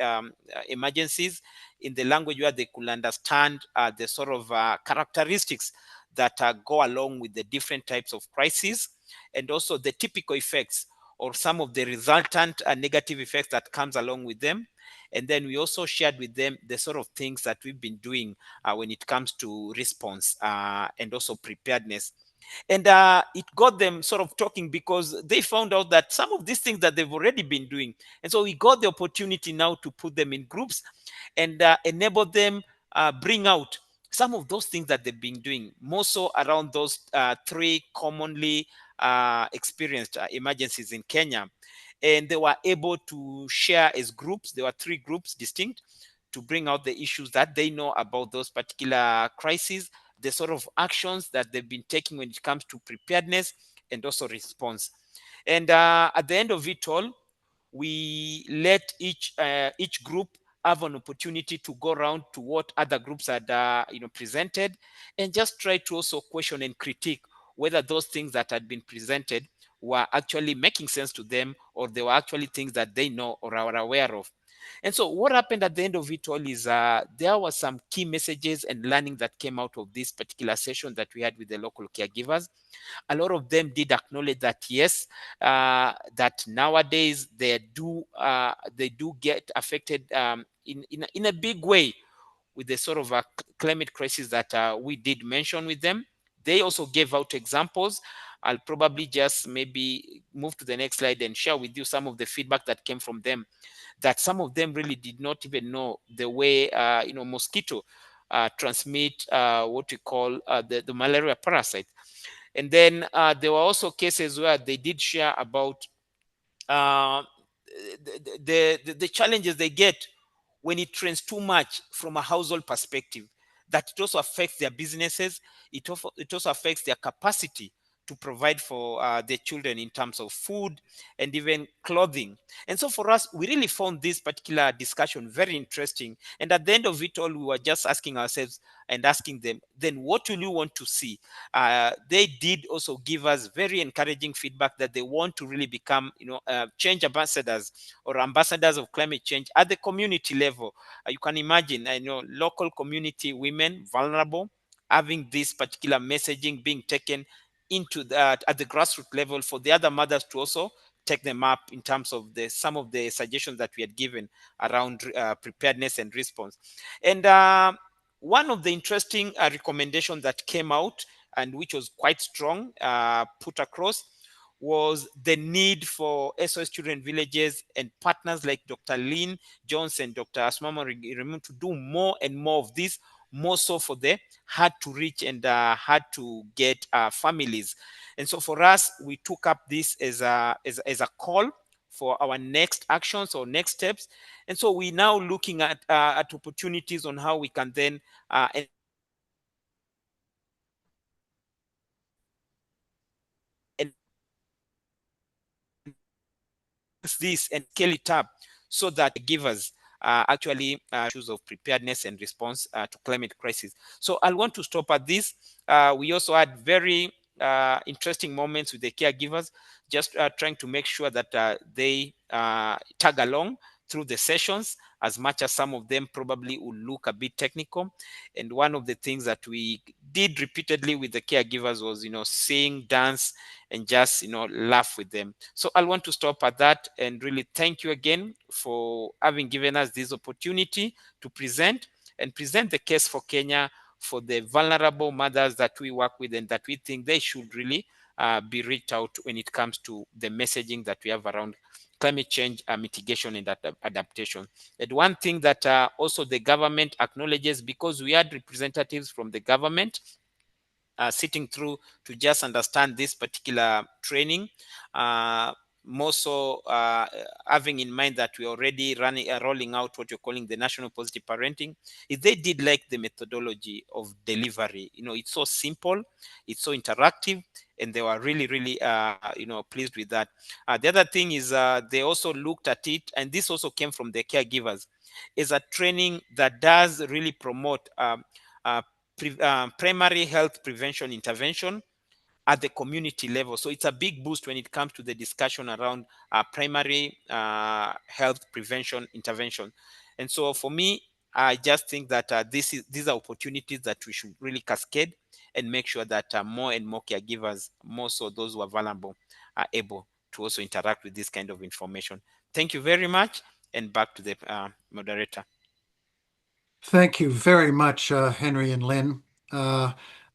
emergencies in the language where they could understand the sort of characteristics that go along with the different types of crises, and also the typical effects or some of the resultant negative effects that comes along with them. And then we also shared with them the sort of things that we've been doing when it comes to response and also preparedness. And it got them sort of talking, because they found out that some of these things that they've already been doing. And so we got the opportunity now to put them in groups and enable them bring out some of those things that they've been doing, more so around those three commonly experienced emergencies in Kenya. And they were able to share as groups. There were three groups distinct, to bring out the issues that they know about those particular crises, the sort of actions that they've been taking when it comes to preparedness and also response. And at the end of it all, we let each group have an opportunity to go around to what other groups had presented, and just try to also question and critique whether those things that had been presented were actually making sense to them, or they were actually things that they know or are aware of. And so what happened at the end of it all is there were some key messages and learning that came out of this particular session that we had with the local caregivers. A lot of them did acknowledge that, yes, that nowadays they do get affected in a big way with the sort of climate crisis that we did mention with them. they also gave out examples. I'll probably just maybe move to the next slide and share with you some of the feedback that came from them, that some of them really did not even know the way, mosquito transmit what we call the malaria parasite. And then there were also cases where they did share about uh, the challenges they get when it trends too much from a household perspective, that it also affects their businesses. It also affects their capacity to provide for their children in terms of food and even clothing. And so for us, we really found this particular discussion very interesting. And at the end of it all, we were just asking ourselves and asking them, then what will you want to see? They did also give us very encouraging feedback that they want to really become, change ambassadors or ambassadors of climate change at the community level. You can imagine, I know, local community women, vulnerable, having this particular messaging being taken into that at the grassroots level for the other mothers to also take them up in terms of some of the suggestions that we had given around preparedness and response. And one of the interesting recommendations that came out, and which was quite strong, put across, was the need for SOS Children Villages and partners like Dr. Lynn Jones and Dr. Asmama Rimu to do more and more of this, more so for the hard to reach and hard to get families. And so for us, we took up this as a call for our next actions or next steps. And so we're now looking at opportunities on how we can then this and scale it up so that givers actually issues of preparedness and response to climate crisis. So I'll want to stop at this. We also had very interesting moments with the caregivers, just trying to make sure that they tag along through the sessions, as much as some of them probably will look a bit technical. And one of the things that we did repeatedly with the caregivers was, sing, dance, and just, laugh with them. So I'll want to stop at that and really thank you again for having given us this opportunity to present the case for Kenya, for the vulnerable mothers that we work with and that we think they should really be reached out when it comes to the messaging that we have around climate change mitigation and adaptation. And one thing that also the government acknowledges, because we had representatives from the government sitting through to just understand this particular training, more so having in mind that we're already rolling out what you're calling the national positive parenting, is they did like the methodology of delivery. It's so simple, it's so interactive, and they were really, really, pleased with that. The other thing is they also looked at it, and this also came from the caregivers, is a training that does really promote primary health prevention intervention at the community level. So it's a big boost when it comes to the discussion around primary health prevention intervention. And so for me, I just think that these are opportunities that we should really cascade and make sure that more and more caregivers, more so those who are vulnerable, are able to also interact with this kind of information. Thank you very much, and back to the moderator. Thank you very much, Henry and Lynn.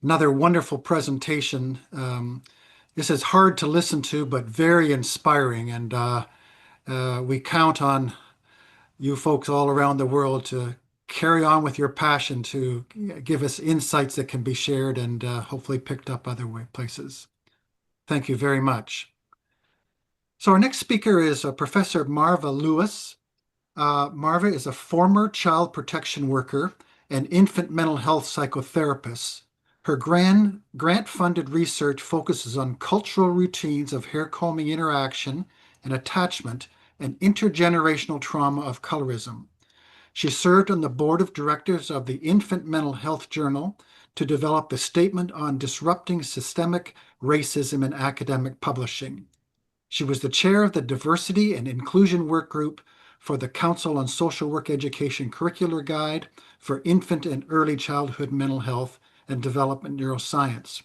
Another wonderful presentation. This is hard to listen to, but very inspiring. And we count on you folks all around the world to carry on with your passion to give us insights that can be shared and hopefully picked up other places. Thank you very much. So our next speaker is Professor Marva Lewis. Marva is a former child protection worker and infant mental health psychotherapist. Her grant-funded research focuses on cultural routines of hair combing interaction and attachment and intergenerational trauma of colorism. She served on the board of directors of the Infant Mental Health Journal to develop the Statement on Disrupting Systemic Racism in Academic Publishing. She was the chair of the Diversity and Inclusion Work Group for the Council on Social Work Education Curricular Guide for Infant and Early Childhood Mental Health and Development Neuroscience.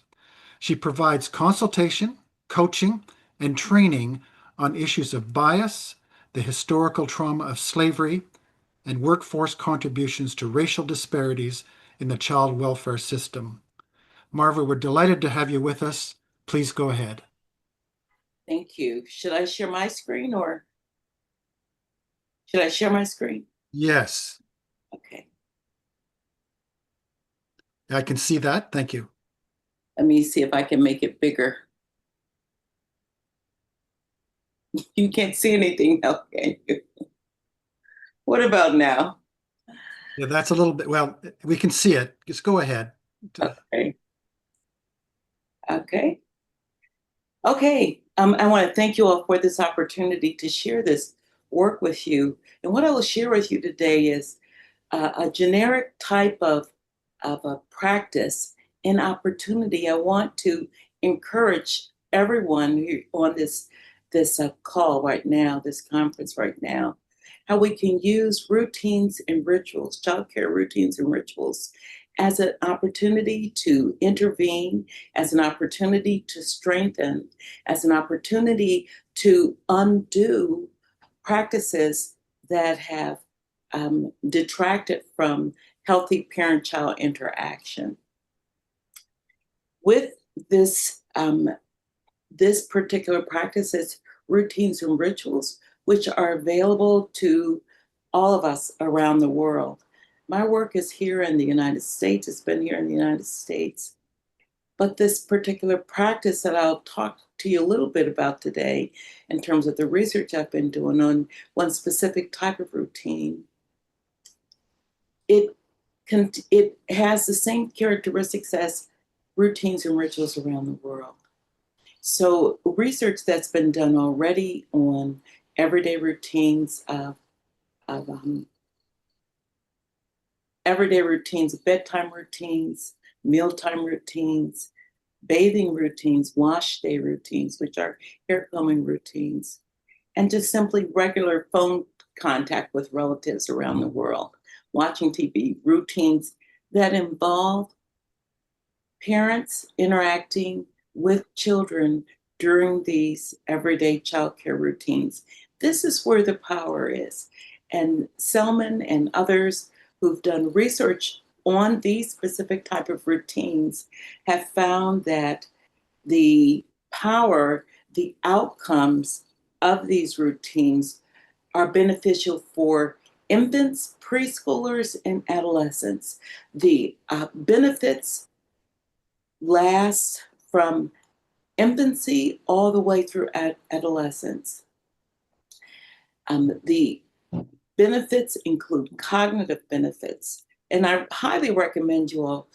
She provides consultation, coaching, and training on issues of bias, the historical trauma of slavery, and workforce contributions to racial disparities in the child welfare system. Marva, we're delighted to have you with us. Please go ahead. Thank you. Should I share my screen or should I share my screen? Yes, Okay. I can see that. Thank you. Let me see if I can make it bigger. You can't see anything now, can you? What about now? Yeah, that's a little bit, well, we can see it. Just go ahead. Okay. Okay. Okay. I want to thank you all for this opportunity to share this work with you. And what I will share with you today is a generic type of a practice and opportunity. I want to encourage everyone who on this call right now, this conference right now, how we can use routines and rituals, childcare routines and rituals, as an opportunity to intervene, as an opportunity to strengthen, as an opportunity to undo practices that have detracted from healthy parent-child interaction. With this, this particular practices, routines and rituals, which are available to all of us around the world. My work is here in the United States. It's been here in the United States. But this particular practice that I'll talk to you a little bit about today, in terms of the research I've been doing on one specific type of routine, it has the same characteristics as routines and rituals around the world. So research that's been done already on everyday routines everyday routines, bedtime routines, mealtime routines, bathing routines, wash day routines, which are hair combing routines, and just simply regular phone contact with relatives around the world, watching TV, routines that involve parents interacting with children during these everyday childcare routines. This is where the power is. And Selman and others who've done research on these specific type of routines have found that the power, the outcomes of these routines are beneficial for infants, preschoolers, and adolescents. The benefits last from infancy all the way through adolescence. The benefits include cognitive benefits, and I highly recommend you all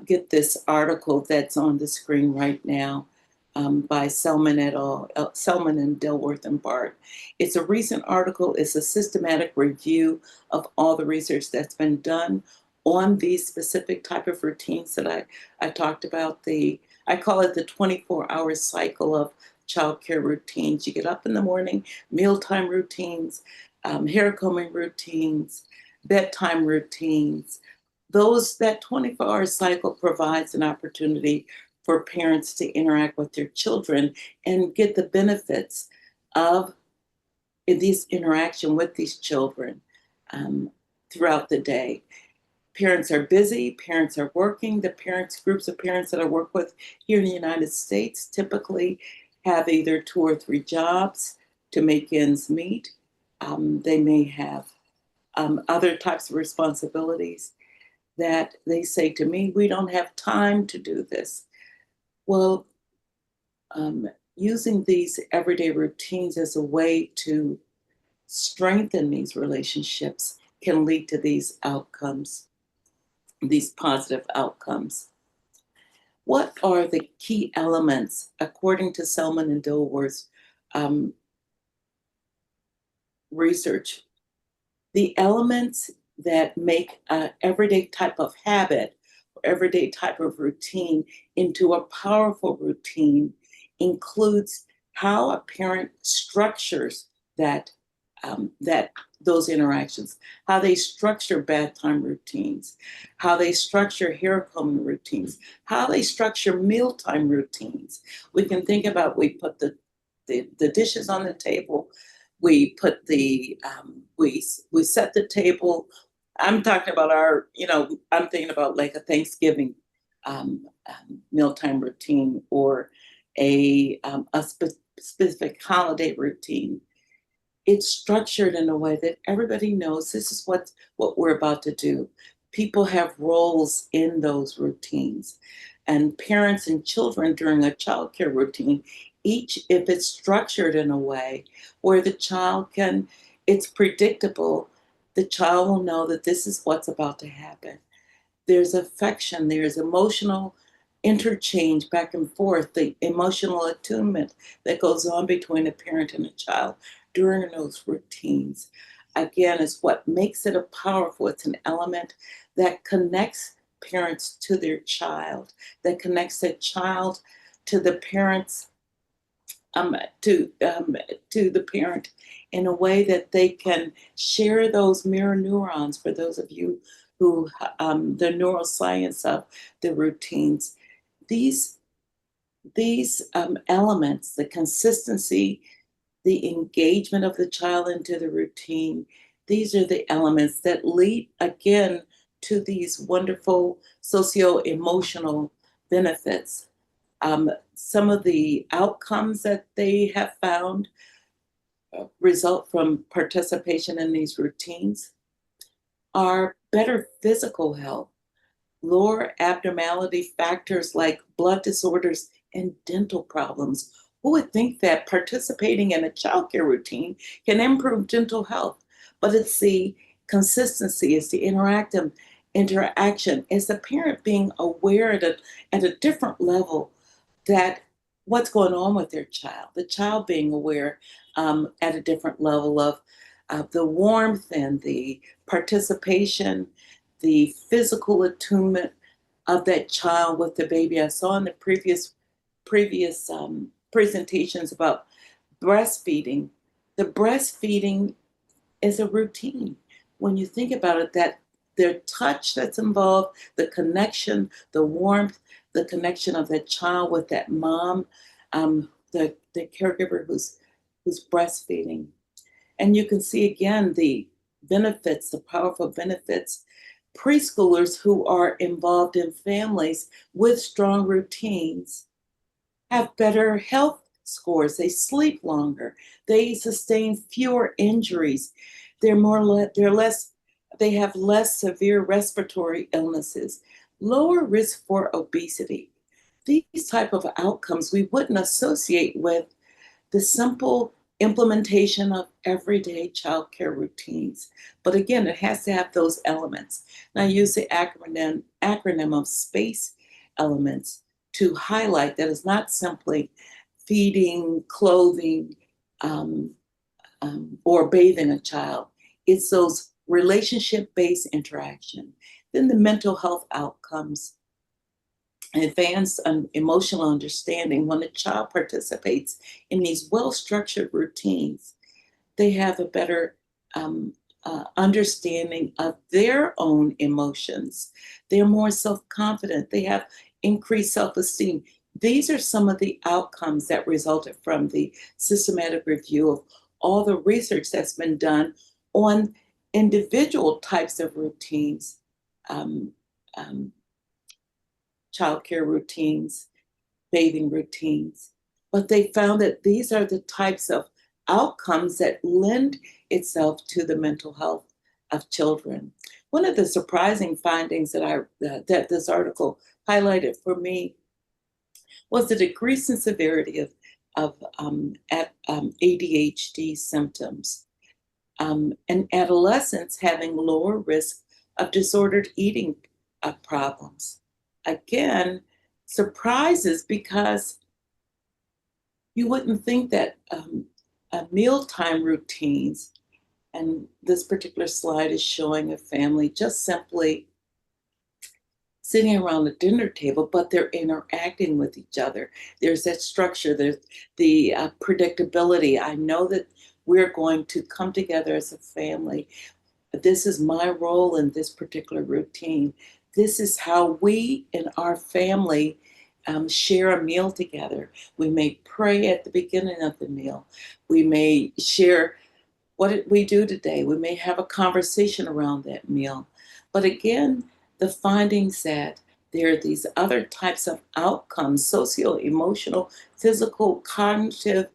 get this article that's on the screen right now by Selman et al., Selman and Dilworth and Bart. It's a recent article. It's a systematic review of all the research that's been done on these specific type of routines that I talked about. I call it the 24-hour cycle of childcare routines. You get up in the morning, mealtime routines, hair combing routines, bedtime routines. That 24-hour cycle provides an opportunity for parents to interact with their children and get the benefits of this interaction with these children throughout the day. Parents are busy, parents are working. The groups of parents that I work with here in the United States typically have either 2 or 3 jobs to make ends meet. They may have other types of responsibilities that they say to me, we don't have time to do this. Well, using these everyday routines as a way to strengthen these relationships can lead to these outcomes, these positive outcomes. What are the key elements, according to Selman and Dilworth's research? The elements that make an everyday type of habit or everyday type of routine into a powerful routine includes how a parent structures those interactions, how they structure bedtime routines, how they structure hair combing routines, how they structure mealtime routines. We can think about, we put the dishes on the table, we put we set the table. I'm talking about I'm thinking about like a Thanksgiving mealtime routine or a specific holiday routine. It's structured in a way that everybody knows this is what we're about to do. People have roles in those routines. And parents and children during a childcare routine, each, if it's structured in a way where the child can, it's predictable, the child will know that this is what's about to happen. There's affection, there's emotional interchange back and forth, the emotional attunement that goes on between a parent and a child during those routines. Again, is what makes it a powerful, it's an element that connects parents to their child, that connects the child to the parents, to the parent in a way that they can share those mirror neurons. For those of you who, the neuroscience of the routines, these elements, the consistency, the engagement of the child into the routine, these are the elements that lead, again, to these wonderful socio-emotional benefits. Some of the outcomes that they have found result from participation in these routines are better physical health, lower abnormality factors like blood disorders and dental problems. Who would think that participating in a childcare routine can improve dental health? But it's the consistency, it's the interaction, it's the parent being aware at a different level that what's going on with their child, the child being aware at a different level of the warmth and the participation, the physical attunement of that child with the baby. I saw in the previous presentations about breastfeeding. The breastfeeding is a routine. When you think about it, that the touch that's involved, the connection, the warmth, the connection of that child with that mom, the caregiver who's breastfeeding. And you can see again the benefits, the powerful benefits. Preschoolers who are involved in families with strong routines have better health scores. They sleep longer. They sustain fewer injuries. They have less severe respiratory illnesses, lower risk for obesity. These type of outcomes we wouldn't associate with the simple implementation of everyday childcare routines. But again, it has to have those elements. And I use the acronym of SPACE elements to highlight that it's not simply feeding, clothing, or bathing a child. It's those relationship-based interaction. Then the mental health outcomes, advanced emotional understanding. When a child participates in these well-structured routines, they have a better understanding of their own emotions. They're more self-confident. They have increased self-esteem. These are some of the outcomes that resulted from the systematic review of all the research that's been done on individual types of routines, childcare routines, bathing routines. But they found that these are the types of outcomes that lend itself to the mental health of children. One of the surprising findings that this article highlighted for me was the decrease in severity of ADHD symptoms, and adolescents having lower risk of disordered eating problems. Again, surprises, because you wouldn't think that mealtime routines, and this particular slide is showing a family just simply sitting around the dinner table, but they're interacting with each other. There's that structure, there's the predictability. I know that we're going to come together as a family. This is my role in this particular routine. This is how we in our family share a meal together. We may pray at the beginning of the meal. We may share what did we do today. We may have a conversation around that meal. But again, the findings that there are these other types of outcomes, socio-emotional, physical, cognitive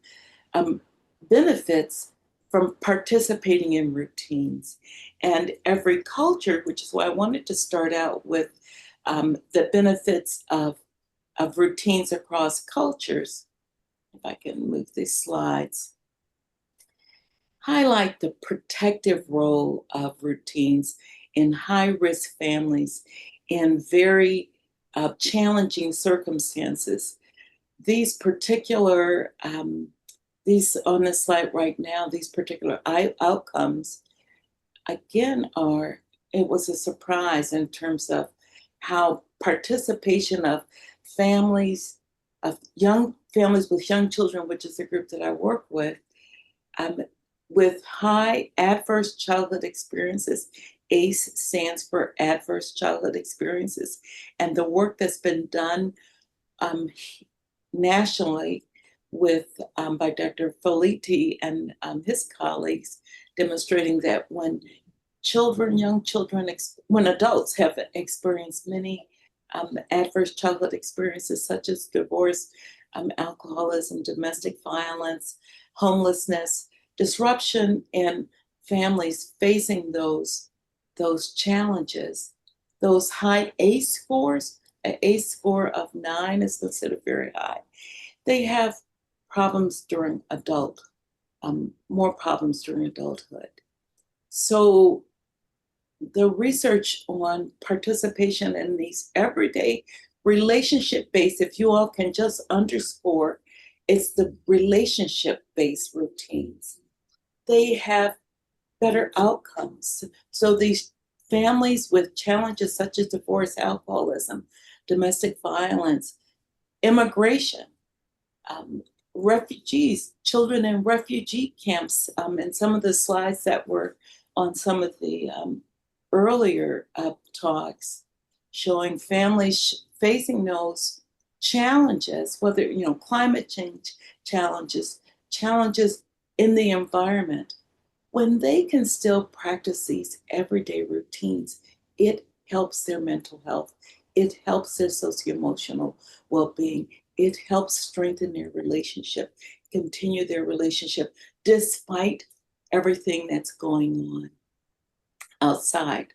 benefits from participating in routines. And every culture, which is why I wanted to start out with the benefits of routines across cultures. If I can move these slides. Highlight the protective role of routines in high-risk families in very challenging circumstances. These particular, these on the slide right now, these particular outcomes, again, it was a surprise in terms of how participation of families, of young families with young children, which is the group that I work with high adverse childhood experiences. ACE stands for Adverse Childhood Experiences, and the work that's been done nationally by Dr. Felitti and his colleagues, demonstrating that when young children, when adults have experienced many adverse childhood experiences such as divorce, alcoholism, domestic violence, homelessness, disruption in families facing those challenges, those high ACE scores, an ACE score of 9 is considered very high. They have problems during more problems during adulthood. So the research on participation in these everyday relationship-based, if you all can just underscore, it's the relationship-based routines. They have better outcomes. So these families with challenges such as divorce, alcoholism, domestic violence, immigration, refugees, children in refugee camps, and some of the slides that were on some of the earlier talks, showing families facing those challenges, whether, climate change challenges in the environment, when they can still practice these everyday routines, it helps their mental health. It helps their socio-emotional well-being. It helps strengthen their relationship, continue their relationship, despite everything that's going on outside.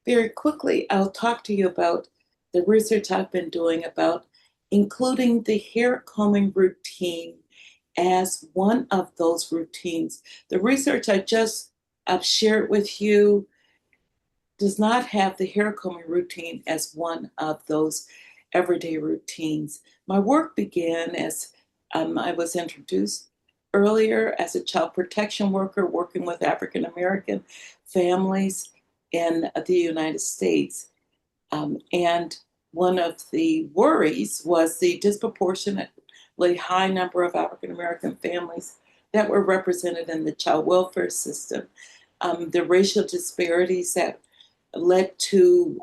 Very quickly, I'll talk to you about the research I've been doing about including the hair combing routine as one of those routines. The research I just shared with you does not have the hair combing routine as one of those everyday routines. My work began as I was introduced earlier as a child protection worker working with African American families in the United States. And one of the worries was the disproportionately high number of African American families that were represented in the child welfare system, the racial disparities that led to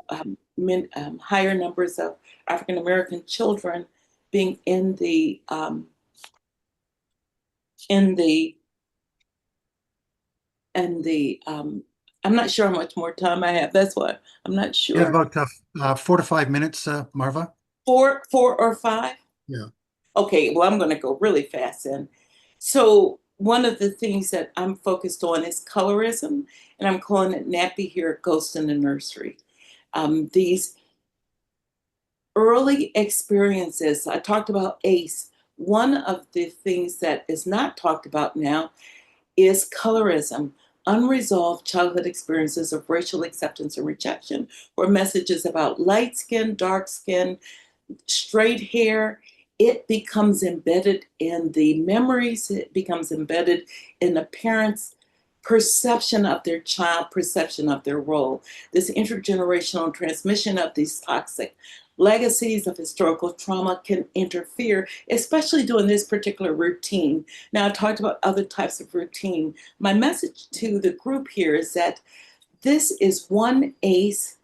higher numbers of African American children being in the I'm not sure how much more time I have. That's what I'm not sure. You have about 4 to 5 minutes, Marva. 4 or 5? Yeah. Okay, well, I'm going to go really fast then. So one of the things that I'm focused on is colorism, and I'm calling it Nappy Hair Ghost in the Nursery. These early experiences, I talked about ACE. One of the things that is not talked about now is colorism, unresolved childhood experiences of racial acceptance and rejection, or messages about light skin, dark skin, straight hair. It becomes embedded in the memories, it becomes embedded in the parents' perception of their child, perception of their role. This intergenerational transmission of these toxic legacies of historical trauma can interfere, especially during this particular routine. Now, I talked about other types of routine. My message to the group here is that this is one ACE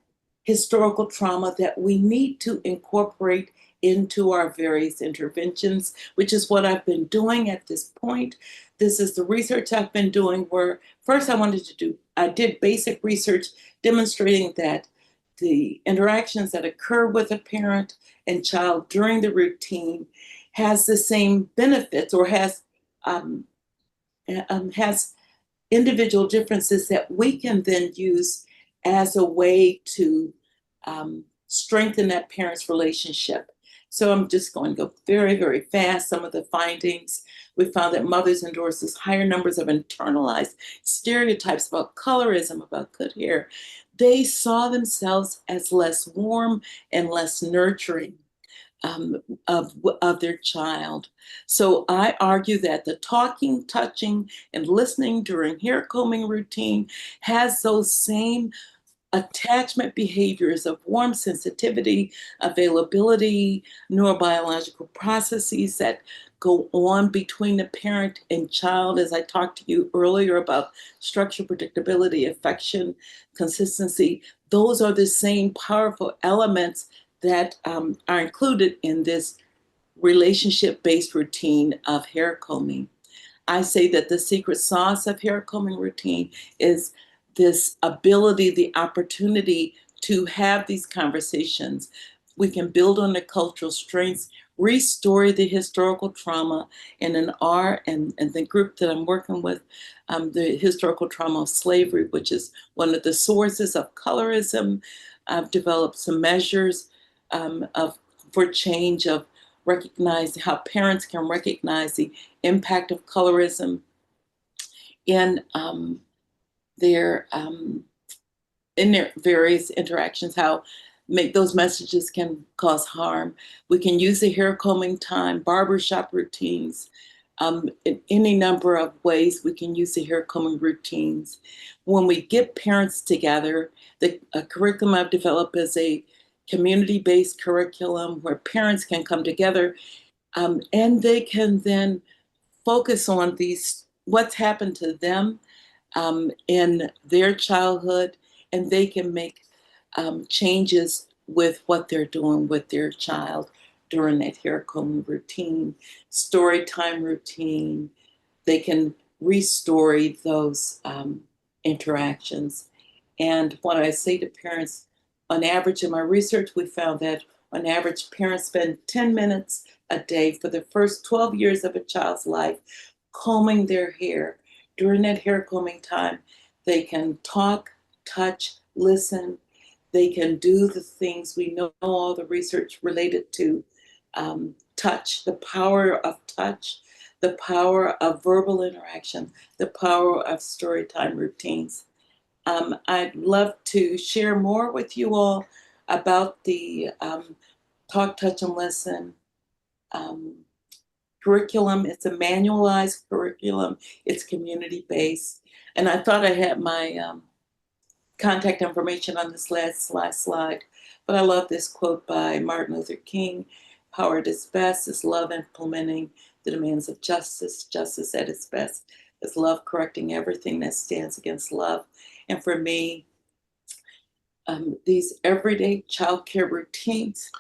historical trauma that we need to incorporate into our various interventions, which is what I've been doing at this point. This is the research I've been doing where first I did basic research demonstrating that the interactions that occur with a parent and child during the routine has the same benefits or has individual differences that we can then use as a way to strengthen that parent's relationship. So I'm just going to go very, very fast. Some of the findings, we found that mothers endorses higher numbers of internalized stereotypes about colorism, about good hair. They saw themselves as less warm and less nurturing of their child. So I argue that the talking, touching, and listening during hair combing routine has those same attachment behaviors of warmth, sensitivity, availability, neurobiological processes that go on between the parent and child. As I talked to you earlier about structure, predictability, affection, consistency, those are the same powerful elements that are included in this relationship-based routine of hair combing. I say that the secret sauce of hair combing routine is this ability, the opportunity to have these conversations. We can build on the cultural strengths, restore the historical trauma, and in the group that I'm working with, the historical trauma of slavery, which is one of the sources of colorism. I've developed some measures for change of recognizing how parents can recognize the impact of colorism in their various interactions, how those messages can cause harm. We can use the hair combing time, barbershop routines, in any number of ways we can use the hair combing routines. When we get parents together, the curriculum I've developed is a community-based curriculum where parents can come together and they can then focus on what's happened to them in their childhood, and they can make changes with what they're doing with their child during that hair combing routine, story time routine. They can restory those interactions. And what I say to parents, on average in my research, we found that on average, parents spend 10 minutes a day for the first 12 years of a child's life combing their hair. During that hair combing time, they can talk, touch, listen. They can do the things we know, all the research related to touch, the power of touch, the power of verbal interaction, the power of story time routines. I'd love to share more with you all about the Talk, Touch, and Listen curriculum. It's a manualized curriculum. It's community-based. And I thought I had my contact information on this last slide, but I love this quote by Martin Luther King: "Power at its best is love implementing the demands of justice. Justice at its best is love correcting everything that stands against love." And for me, these everyday childcare routines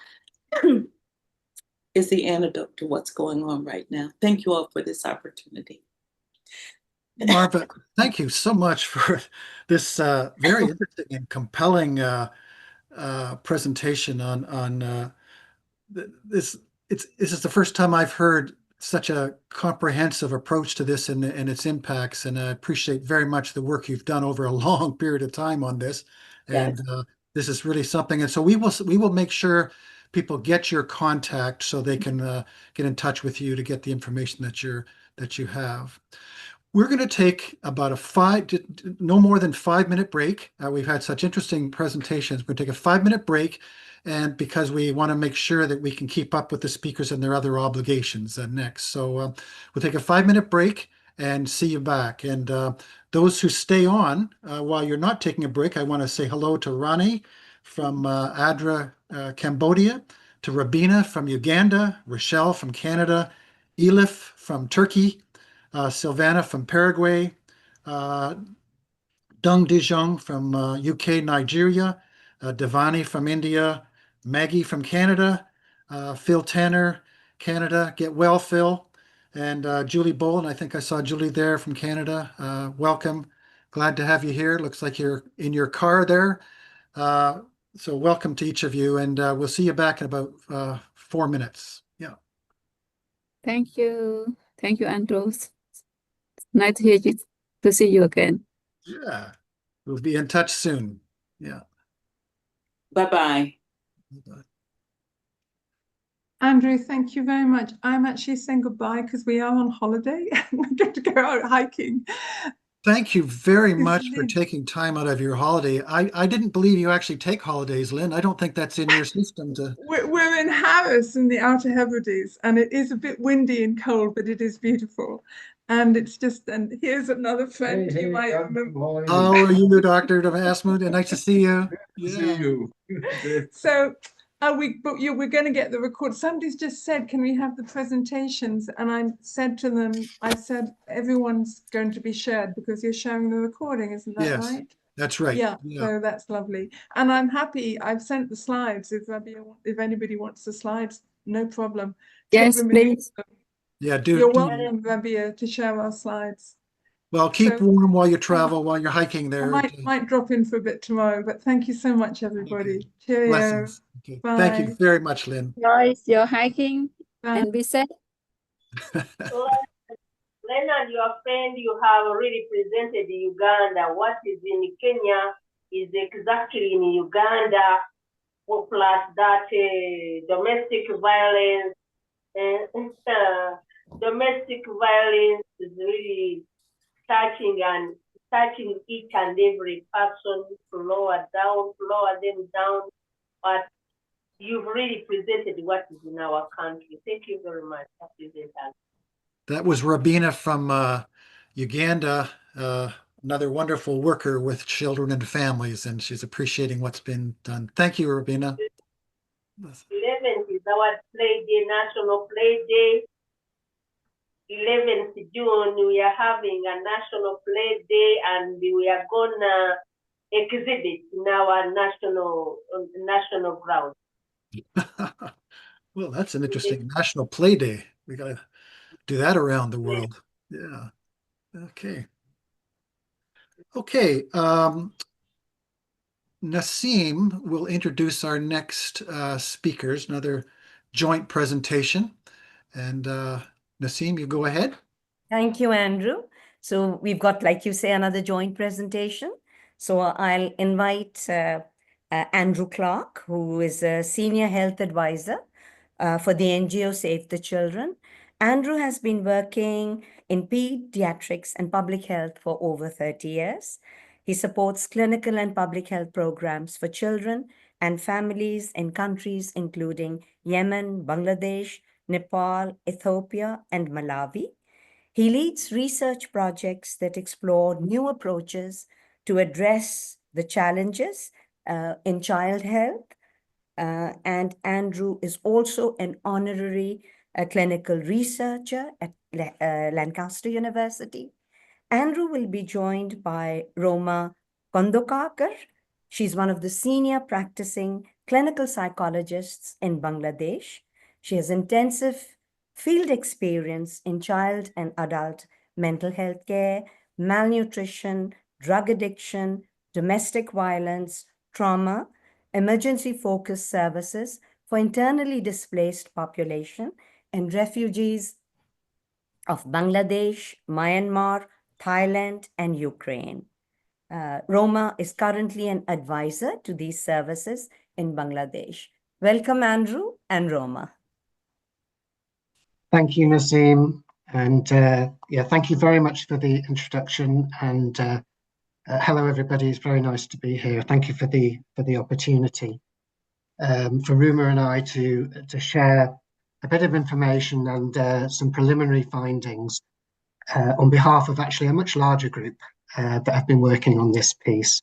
is the antidote to what's going on right now. Thank you all for this opportunity. Marva, thank you so much for this very interesting and compelling presentation on this. This is the first time I've heard such a comprehensive approach to this and its impacts, and I appreciate very much the work you've done over a long period of time on this. And this is really something. And so we will make sure people get your contact so they can get in touch with you to get the information that you have. We're going to take about no more than 5-minute break. We've had such interesting presentations. We're going to take a 5-minute break, and because we want to make sure that we can keep up with the speakers and their other obligations next. So we'll take a 5-minute break and see you back. And those who stay on while you're not taking a break, I want to say hello to Rani from Adra, Cambodia, to Rabina from Uganda, Rochelle from Canada, Elif from Turkey, Silvana from Paraguay, Dung Dijong from UK, Nigeria, Devani from India, Maggie from Canada, Phil Tanner, Canada. Get well, Phil. And Julie Boland, I think I saw Julie there from Canada. Welcome. Glad to have you here. Looks like you're in your car there. So welcome to each of you, and we'll see you back in about 4 minutes. Yeah. Thank you. Thank you, Andrews. Nice to hear you, to see you again. Yeah. We'll be in touch soon. Yeah. Bye-bye. Andrew, thank you very much. I'm actually saying goodbye because we are on holiday and we're going to go out hiking. Thank you very Is much for Lynn. taking time out of your holiday. I didn't believe you actually take holidays, Lynn. I don't think that's in your system to. We're in Harris in the Outer Hebrides, and it is a bit windy and cold, but it is beautiful. And it's just, and here's another friend you might remember. How are you, Dr. Asmund? Nice to see you. See you. So we're going to get the record. Somebody's just said, can we have the presentations? And I said to them, I said, everyone's going to be shared because you're sharing the recording, isn't that Yes, right? that's right. Yeah, so that's lovely. And I'm happy. I've sent the slides. If anybody wants the slides, no problem. Yes, Take them in. please. Yeah, You're do. welcome, Rabia, to share our slides. Well, keep So- warm while you travel, while you're hiking I there. might drop in for a bit tomorrow, but thank you so much, everybody. Okay. Cheerio. Blessings. Okay. Thank you Bye. very much, Lynn. Guys, you're hiking Bye. and be safe. Len and your friend, you have already presented Uganda. What is in Kenya is exactly in Uganda, plus that domestic violence. Domestic violence is really touching each and every person to lower them down. But you've really presented what is in our country. Thank you very much, President. That was Rabina from Uganda, another wonderful worker with children and families, and she's appreciating what's been done. Thank you, Rabina. 11th is our play day, National Play Day. 11th June, we are having a National Play Day, and we are gonna exhibit in our national ground. Well, that's an interesting National Play Day. We gotta do that around the world. Yeah. Okay. Okay. Nassim will introduce our next speakers, another joint presentation. And Nassim, you go ahead. Thank you, Andrew. So we've got, like you say, another joint presentation. So I'll invite Andrew Clark, who is a senior health advisor for the NGO Save the Children. Andrew has been working in pediatrics and public health for over 30 years. He supports clinical and public health programs for children and families in countries including Yemen, Bangladesh, Nepal, Ethiopia, and Malawi. He leads research projects that explore new approaches to address the challenges in child health. And Andrew is also an honorary clinical researcher at Lancaster University. Andrew will be joined by Roma Kondokakar. She's one of the senior practicing clinical psychologists in Bangladesh. She has intensive field experience in child and adult mental health care, malnutrition, drug addiction, domestic violence, trauma, emergency-focused services for internally displaced population and refugees of Bangladesh, Myanmar, Thailand, and Ukraine. Roma is currently an advisor to these services in Bangladesh. Welcome, Andrew and Roma. Thank you, Nassim. And yeah, thank you very much for the introduction. And hello, everybody. It's very nice to be here. Thank you for the opportunity for Ruma and I to share a bit of information and some preliminary findings on behalf of actually a much larger group that have been working on this piece,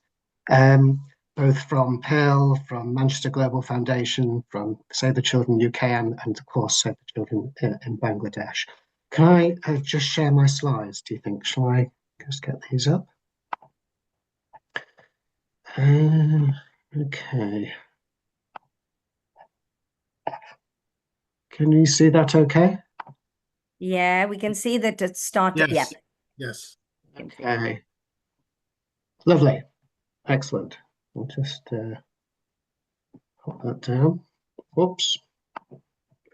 both from PIL, from Manchester Global Foundation, from Save the Children UK, and of course Save the Children in Bangladesh. Can I just share my slides, do you think? Shall I just get these up? Okay. Can you see that okay? Yeah, we can see that it started. Yes. Yeah. Yes. Okay. Lovely. Excellent. I'll just put that down. Whoops,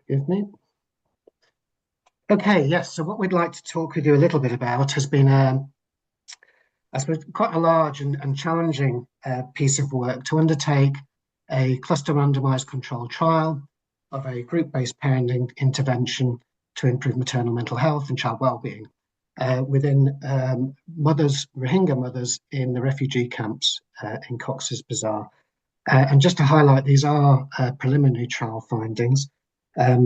forgive me. Okay, yes, so what we'd like to talk with you a little bit about has been, I suppose, quite a large and challenging piece of work to undertake a cluster randomized controlled trial of a group-based parenting intervention to improve maternal mental health and child well-being within Rohingya mothers in the refugee camps in Cox's Bazar. And just to highlight, these are preliminary trial findings.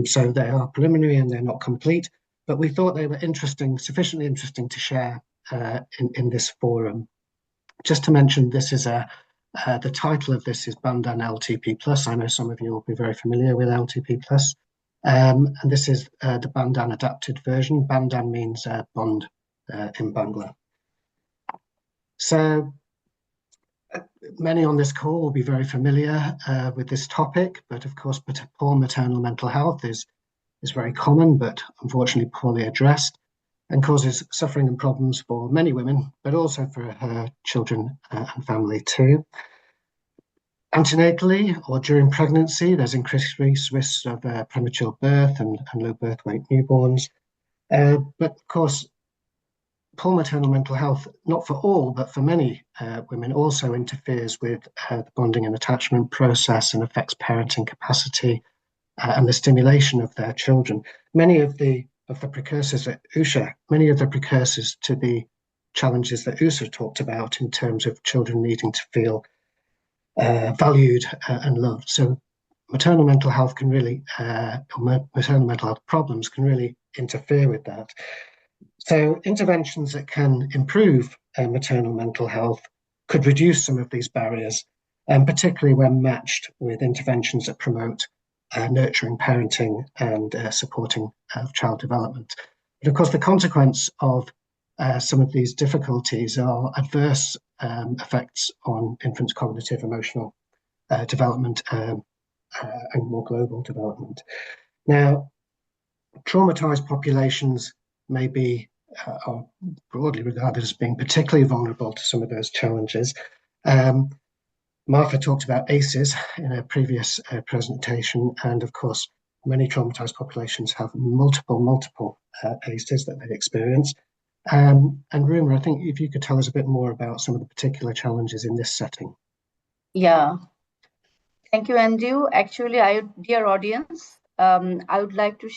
So they are preliminary and they're not complete, but we thought they were interesting, sufficiently interesting to share in this forum. Just to mention, this is the title of this is Bandan LTP Plus. I know some of you will be very familiar with LTP Plus. And this is the Bandan adapted version. Bandan means bond in Bangla. So many on this call will be very familiar with this topic, but of course, poor maternal mental health is very common, but unfortunately poorly addressed, and causes suffering and problems for many women, but also for her children and family too. Antenatally or during pregnancy, there's increased risks of premature birth and low birth weight newborns. But of course, poor maternal mental health, not for all, but for many women, also interferes with the bonding and attachment process and affects parenting capacity and the stimulation of their children. Many of the precursors at Usha, many of the precursors to the challenges that Usha talked about in terms of children needing to feel valued and loved. So maternal mental health can really, maternal mental health problems can really interfere with that. So interventions that can improve maternal mental health could reduce some of these barriers, and particularly when matched with interventions that promote nurturing parenting and supporting child development. But of course, the consequence of some of these difficulties are adverse effects on infants' cognitive, emotional development and more global development. Now, traumatized populations may be are broadly regarded as being particularly vulnerable to some of those challenges. Martha talked about ACEs in a previous presentation, and of course, many traumatized populations have multiple ACEs that they experience. And Ruma, I think if you could tell us a bit more about some of the particular challenges in this setting. Yeah. Thank you, Andrew. Actually, dear audience, I would like to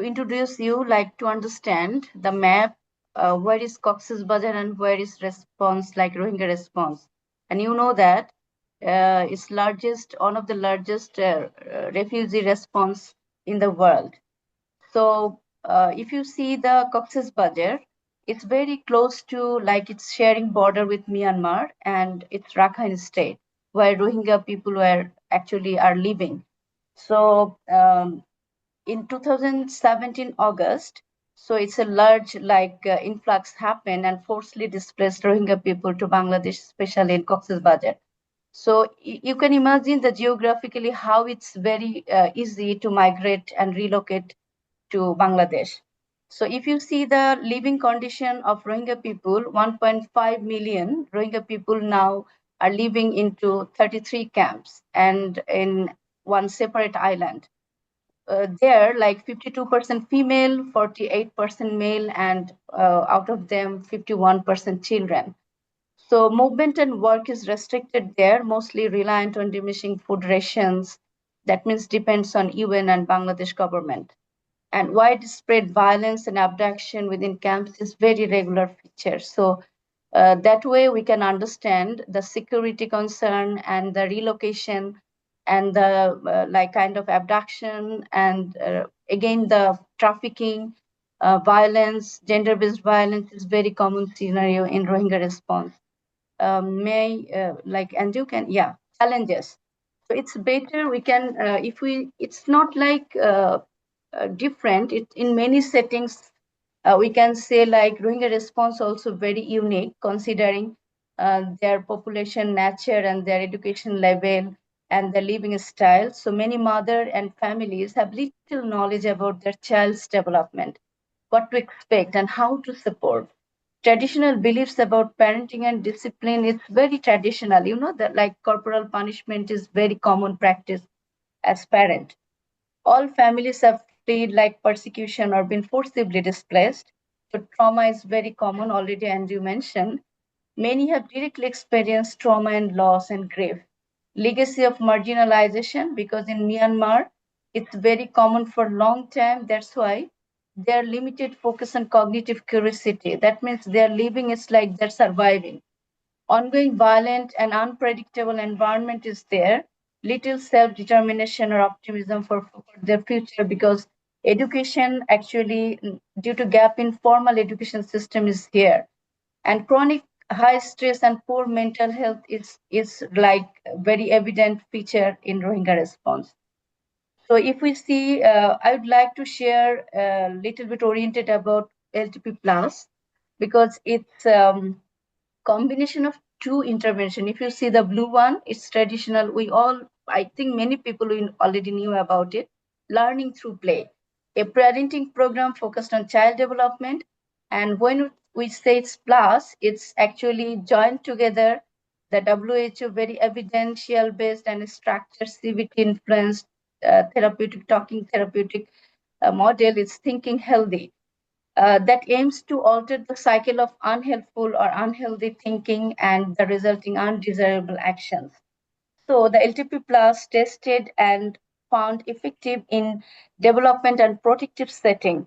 introduce you, like to understand the map, where is Cox's Bazar and where is response, like Rohingya response. And you know that it's one of the largest refugee response in the world. So if you see the Cox's Bazar, it's very close to, like it's sharing border with Myanmar, and it's Rakhine state where Rohingya people are living. So in 2017 August, so it's a large influx happened and forcibly displaced Rohingya people to Bangladesh, especially in Cox's Bazar. So you can imagine the geographically how it's very easy to migrate and relocate to Bangladesh. So if you see the living condition of Rohingya people, 1.5 million Rohingya people now are living into 33 camps and in one separate island. There, like 52% female, 48% male, and out of them, 51% children. So movement and work is restricted there, mostly reliant on diminishing food rations. That means depends on UN and Bangladesh government. And widespread violence and abduction within camps is very regular feature. So that way we can understand the security concern and the relocation and the kind of abduction and again the trafficking, violence, gender-based violence is very common scenario in Rohingya response. Andrew can, challenges. So it's better we can it's not like different. In many settings, we can say like Rohingya response also very unique considering their population nature and their education level and their living style. So many mother and families have little knowledge about their child's development, what to expect and how to support. traditional beliefs about parenting and discipline is very traditional. You know that like corporal punishment is very common practice as parent. All families have fled like persecution or been forcibly displaced. So trauma is very common already, and you mentioned. Many have directly experienced trauma and loss and grief. Legacy of marginalization, because in Myanmar, it's very common for long time. That's why their limited focus on cognitive curiosity. That means their living is like they're surviving. Ongoing violent and unpredictable environment is there. Little self-determination or optimism for their future, because education actually, due to gap in formal education system, is here. And chronic high stress and poor mental health is like a very evident feature in Rohingya response. So if we see, I would like to share a little bit oriented about LTP plus, because it's combination of two intervention. If you see the blue one, it's traditional. I think many people already knew about it. Learning through play, a parenting program focused on child development. And when we say it's plus, it's actually joined together the WHO very evidential based and structured CBT influenced talking therapeutic model is thinking healthy, that aims to alter the cycle of unhelpful or unhealthy thinking and the resulting undesirable actions. So the LTP Plus tested and found effective in development and protective setting.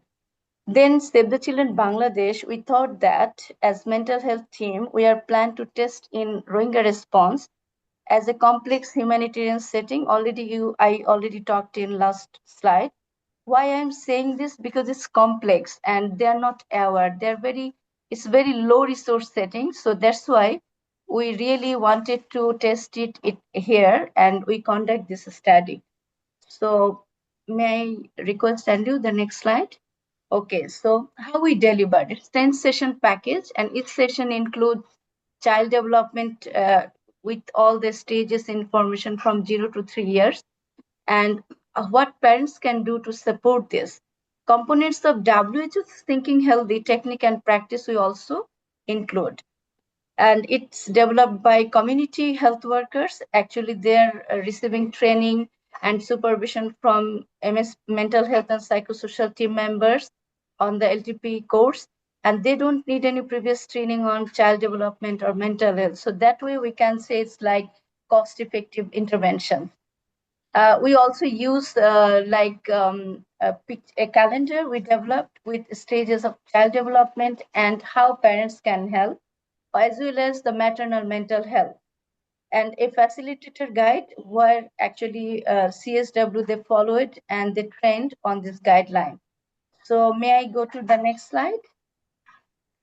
Then Save the Children Bangladesh, we thought that as mental health team, we are planned to test in Rohingya response as a complex humanitarian setting. I already talked in last slide. Why I'm saying this? Because it's complex and they're not aware. It's very low resource setting. So that's why we really wanted to test it here and we conduct this study. So may I request Andrew the next slide? Okay, so how we delivered. It's 10 session package and each session includes child development with all the stages information from 0 to 3 years and what parents can do to support this. Components of WHO's Thinking Healthy technique and practice we also include. And it's developed by community health workers. Actually, they're receiving training and supervision from MS mental health and psychosocial team members on the LTP course. And they don't need any previous training on child development or mental health. So that way we can say it's like cost-effective intervention. We also use a calendar we developed with stages of child development and how parents can help, as well as the maternal mental health. And a facilitator guide where actually CSW, they follow it and they trained on this guideline. So may I go to the next slide?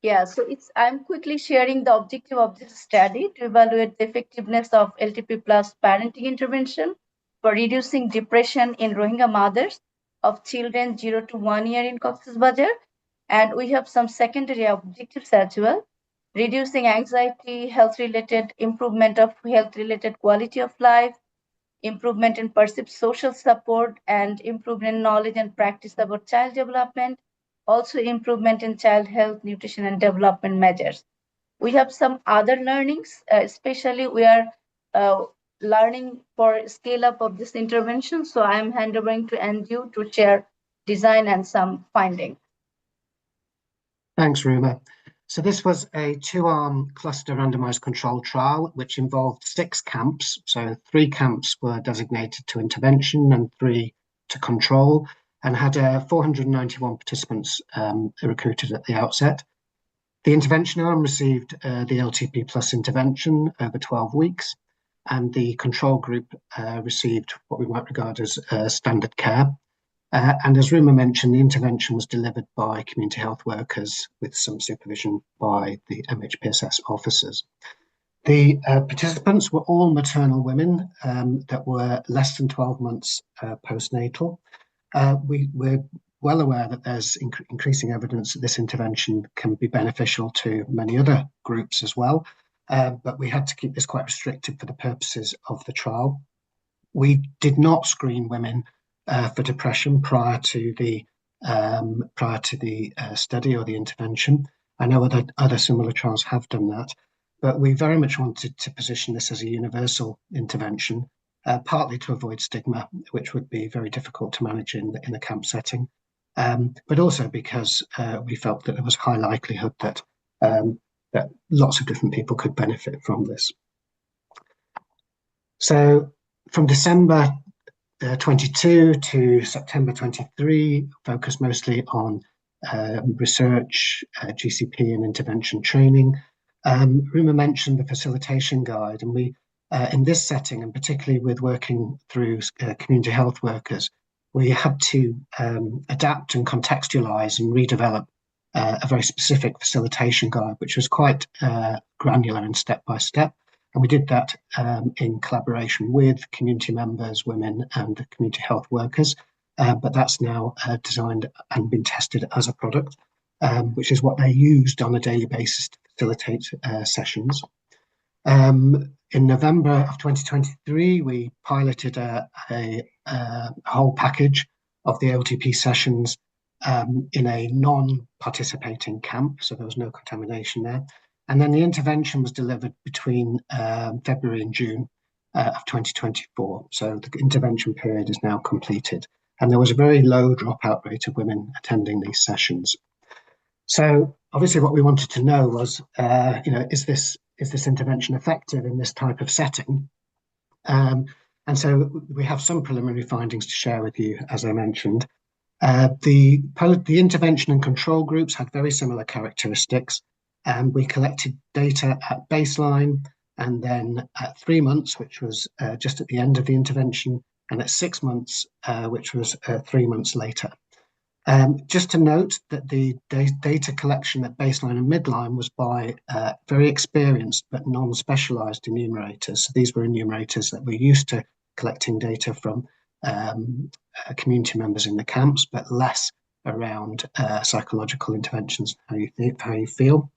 Yeah, so I'm quickly sharing the objective of this study to evaluate the effectiveness of LTP plus parenting intervention for reducing depression in Rohingya mothers of children 0 to 1 year in Cox's Bazar. And we have some secondary objectives as well: reducing anxiety, health-related improvement of health-related quality of life, improvement in perceived social support, and improvement in knowledge and practice about child development, also improvement in child health, nutrition, and development measures. We have some other learnings, especially we are learning for scale up of this intervention. So I'm handovering to Andrew to share design and some findings. Thanks, Ruma. So this was a two-arm cluster randomized controlled trial, which involved 6 camps. So 3 camps were designated to intervention and 3 to control, and had 491 participants recruited at the outset. The intervention arm received the LTP plus intervention over 12 weeks, and the control group received what we might regard as standard care. And as Ruma mentioned, the intervention was delivered by community health workers with some supervision by the MHPSS officers. The participants were all maternal women that were less than 12 months postnatal. We're well aware that there's increasing evidence that this intervention can be beneficial to many other groups as well, but we had to keep this quite restricted for the purposes of the trial. We did not screen women for depression prior to the study or the intervention, I know other similar trials have done that, but we very much wanted to position this as a universal intervention, partly to avoid stigma, which would be very difficult to manage in a camp setting, but also because we felt that there was high likelihood that lots of different people could benefit from this. So from December 22 to September 23, focused mostly on research, GCP and intervention training. Ruma mentioned the facilitation guide, and we, in this setting, and particularly with working through community health workers, we had to adapt and contextualize and redevelop a very specific facilitation guide, which was quite granular and step by step. And we did that in collaboration with community members, women, and community health workers. But that's now designed and been tested as a product, which is what they used on a daily basis to facilitate sessions. In November of 2023, we piloted a whole package of the LTP sessions in a non-participating camp, so there was no contamination there. And then the intervention was delivered between February and June of 2024. So the intervention period is now completed. And there was a very low dropout rate of women attending these sessions. So obviously what we wanted to know was, is this intervention effective in this type of setting? And so we have some preliminary findings to share with you, as I mentioned. The intervention and control groups had very similar characteristics. We collected data at baseline, and then at 3 months, which was just at the end of the intervention, and at 6 months, which was 3 months later. Just to note that the data collection at baseline and midline was by very experienced but non-specialized enumerators. So these were enumerators that were used to collecting data from community members in the camps, but less around psychological interventions, how you feel.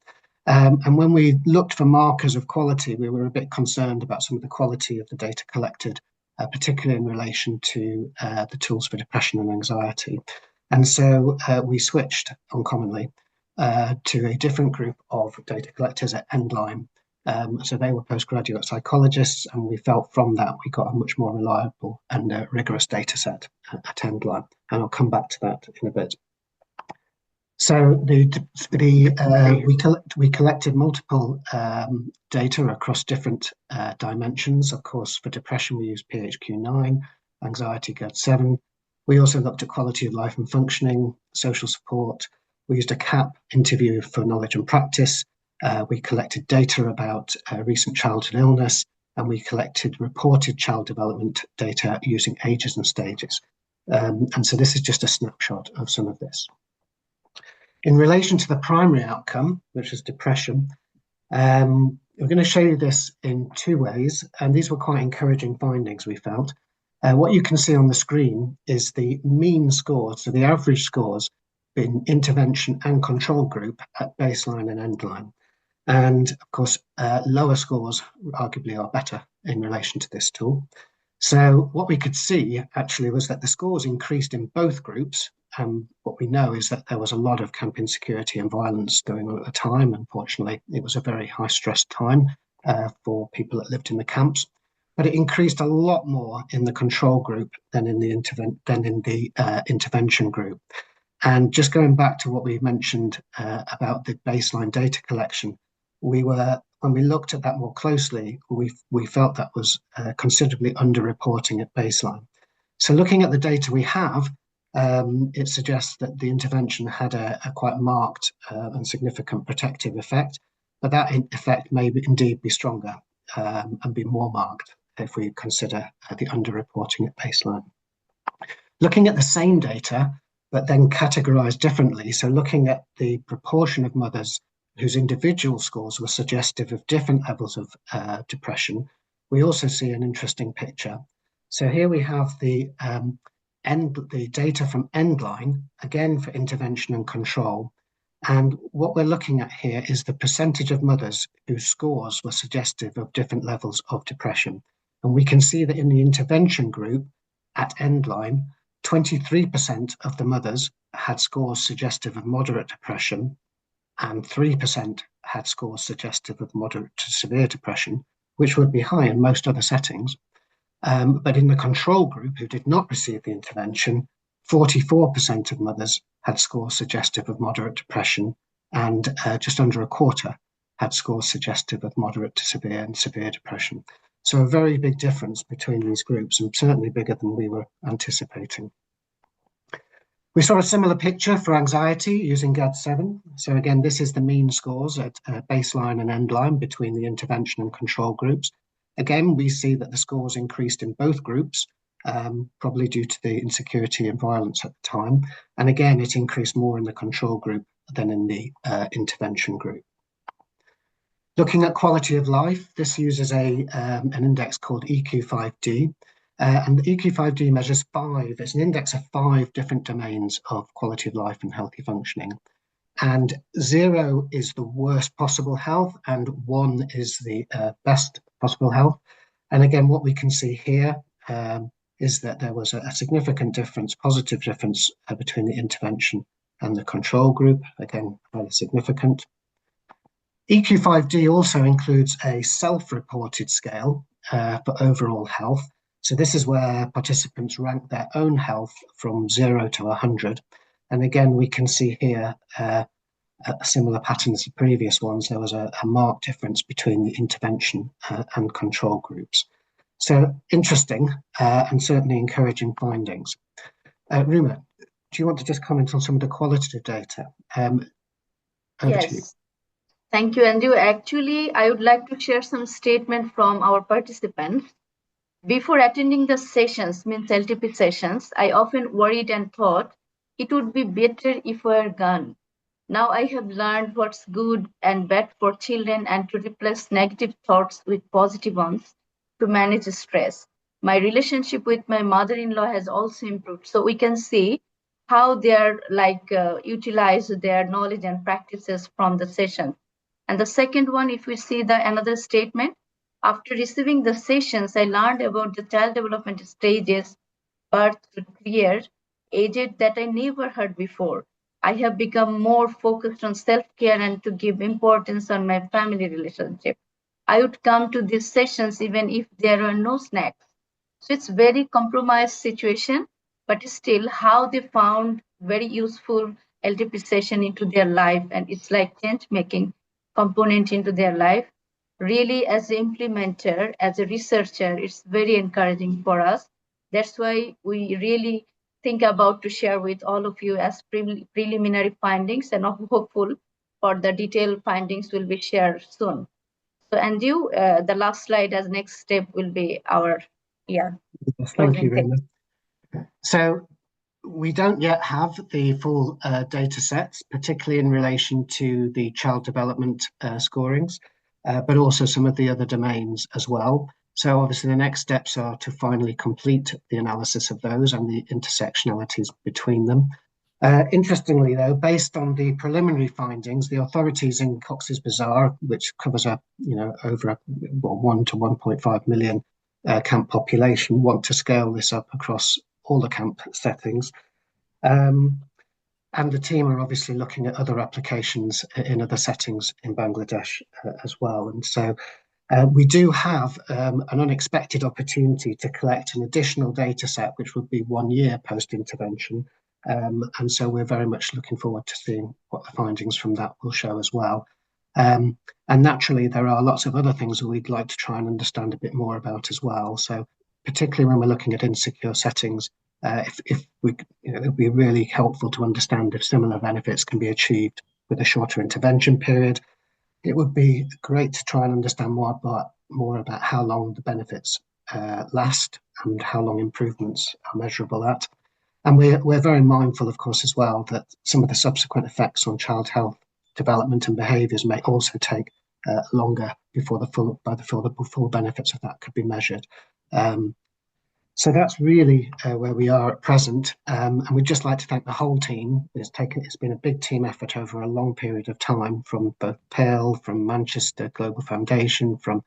And when we looked for markers of quality, we were a bit concerned about some of the quality of the data collected, particularly in relation to the tools for depression and anxiety. And so we switched uncommonly to a different group of data collectors at Endline. So they were postgraduate psychologists, and we felt from that we got a much more reliable and rigorous data set at Endline. And I'll come back to that in a bit. So we collected multiple data across different dimensions. Of course, for depression, we used PHQ-9, anxiety GERD-7. We also looked at quality of life and functioning, social support. We used a CAP interview for knowledge and practice. We collected data about recent childhood illness, and we collected reported child development data using ages and stages. And so this is just a snapshot of some of this. In relation to the primary outcome, which is depression, we're going to show you this in 2 ways, and these were quite encouraging findings, we felt. What you can see on the screen is the mean scores, so the average scores in intervention and control group at baseline and endline. And of course, lower scores arguably are better in relation to this tool. So what we could see actually was that the scores increased in both groups. What we know is that there was a lot of camp insecurity and violence going on at the time. Unfortunately, it was a very high stress time for people that lived in the camps. But it increased a lot more in the control group than in the intervention group. And just going back to what we mentioned about the baseline data collection, when we looked at that more closely, we felt that was considerably underreporting at baseline. So looking at the data we have, it suggests that the intervention had a quite marked and significant protective effect, but that effect may indeed be stronger and be more marked if we consider the underreporting at baseline. Looking at the same data, but then categorized differently, so looking at the proportion of mothers whose individual scores were suggestive of different levels of depression, we also see an interesting picture. So here we have the data from Endline, again for intervention and control. And what we're looking at here is the percentage of mothers whose scores were suggestive of different levels of depression. And we can see that in the intervention group at Endline, 23% of the mothers had scores suggestive of moderate depression, and 3% had scores suggestive of moderate to severe depression, which would be high in most other settings. But in the control group who did not receive the intervention, 44% of mothers had scores suggestive of moderate depression, and just under a quarter had scores suggestive of moderate to severe and severe depression. So a very big difference between these groups, and certainly bigger than we were anticipating. We saw a similar picture for anxiety using GAD-7. So again, this is the mean scores at baseline and endline between the intervention and control groups. Again, we see that the scores increased in both groups, probably due to the insecurity and violence at the time. And again, it increased more in the control group than in the intervention group. Looking at quality of life, this uses an index called EQ5D. And the EQ5D measures it's an index of 5 different domains of quality of life and healthy functioning. And 0 is the worst possible health, and 1 is the best possible health. And again, what we can see here is that there was a significant difference, positive difference between the intervention and the control group, again, highly significant. EQ5D also includes a self-reported scale for overall health. So this is where participants rank their own health from 0 to 100. And again, we can see here a similar pattern as the previous ones. There was a marked difference between the intervention and control groups. So interesting and certainly encouraging findings. Ruma, do you want to just comment on some of the qualitative data? Over to you. Thank you, Andrew. Actually, I would like to share some statement from our participants. Before attending the sessions, means LTP sessions, I often worried and thought it would be better if we were gone. Now I have learned what's good and bad for children and to replace negative thoughts with positive ones to manage stress. My relationship with my mother-in-law has also improved. So we can see how they are utilize their knowledge and practices from the session. And the second one, if we see another statement, after receiving the sessions, I learned about the child development stages, birth to 3 years, ages that I never heard before. I have become more focused on self-care and to give importance on my family relationship. I would come to these sessions even if there were no snacks. So it's very compromised situation, but still how they found very useful LTP session into their life, and it's like change-making component into their life. Really, as an implementer, as a researcher, it's very encouraging for us. That's why we really think about to share with all of you as preliminary findings, and I'm hopeful for the detailed findings will be shared soon. So, Andrew, the last slide as next step will be our, Yes, thank you, Rima. So we don't yet have the full data sets, particularly in relation to the child development scorings, but also some of the other domains as well. So obviously the next steps are to finally complete the analysis of those and the intersectionalities between them. Interestingly, though, based on the preliminary findings, the authorities in Cox's Bazar, which covers over 1 to 1.5 million camp population, want to scale this up across all the camp settings. And the team are obviously looking at other applications in other settings in Bangladesh as well. And so we do have an unexpected opportunity to collect an additional data set, which would be 1 year post-intervention. And so we're very much looking forward to seeing what the findings from that will show as well. And naturally, there are lots of other things that we'd like to try and understand a bit more about as well. So particularly when we're looking at insecure settings, it would be really helpful to understand if similar benefits can be achieved with a shorter intervention period. It would be great to try and understand more about how long the benefits last and how long improvements are measurable at. And we're very mindful, of course, as well, that some of the subsequent effects on child health, development and behaviours may also take longer before the full benefits of that could be measured. So that's really where we are at present. And we'd just like to thank the whole team. It's been a big team effort over a long period of time, from both PALE, from Manchester Global Foundation, from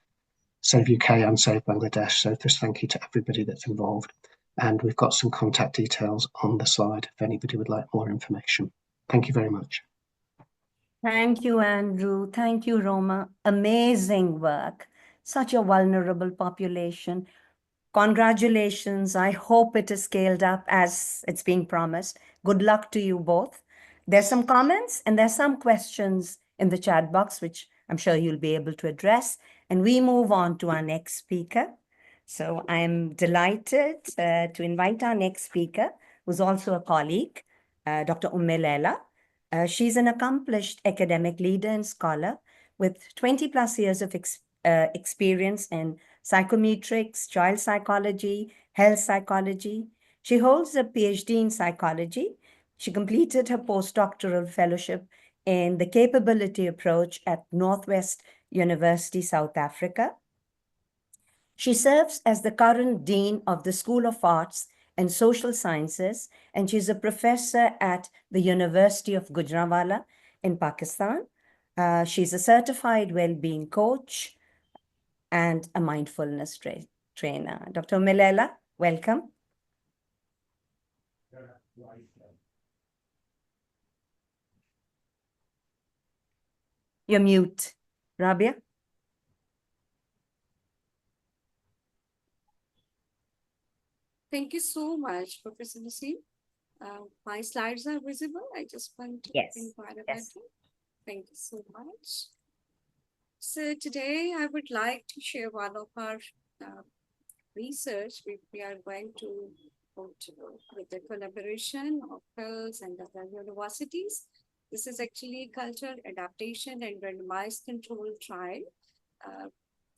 Save UK and Save Bangladesh. So just thank you to everybody that's involved. And we've got some contact details on the slide if anybody would like more information. Thank you very much. Thank you, Andrew. Thank you, Roma. Amazing work. Such a vulnerable population. Congratulations. I hope it is scaled up as it's being promised. Good luck to you both. There's some comments and there's some questions in the chat box, which I'm sure you'll be able to address. And we move on to our next speaker. So I'm delighted to invite our next speaker, who's also a colleague, Dr. Leila. She's an accomplished academic leader and scholar with 20 plus years of experience in psychometrics, child psychology, health psychology. She holds a PhD in psychology. She completed her postdoctoral fellowship in the capability approach at Northwest University, South Africa. She serves as the current Dean of the School of Arts and Social Sciences, and she's a professor at the University of Gujranwala in Pakistan. She's a certified well-being coach and a mindfulness trainer. Dr. Leila, welcome. You're mute, Rabia. Thank you so much, Professor Naseem. My slides are visible. I just want to inquire about them. Thank you so much. So today I would like to share one of our research we are going to go to with the collaboration of PELS and other universities. This is actually cultural adaptation and randomized control trial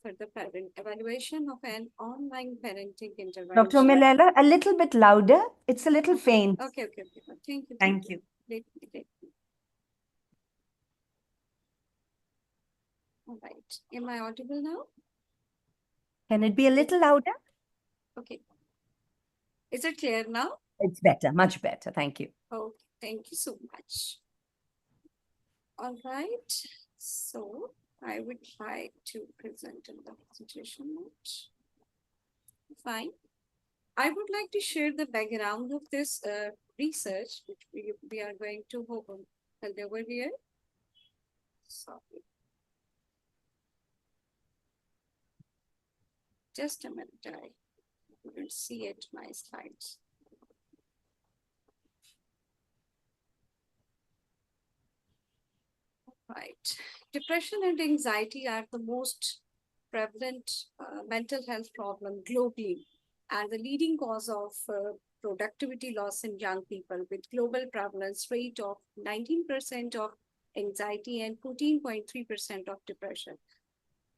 for the parent evaluation of an online parenting intervention. Dr. Leila, a little bit louder. It's a little faint. Okay. Thank you. Thank you. All right. Am I audible now? Can it be a little louder? Okay. Is it clear now? It's better, much better. Thank you. Okay. Thank you so much. All right. So I would like to present in the presentation mode. Fine. I would like to share the background of this research, which we are going to hold over here. Sorry. Just a minute, I couldn't see it, my slides. Right. Depression and anxiety are the most prevalent mental health problem globally and the leading cause of productivity loss in young people, with global prevalence rate of 19% of anxiety and 14.3% of depression.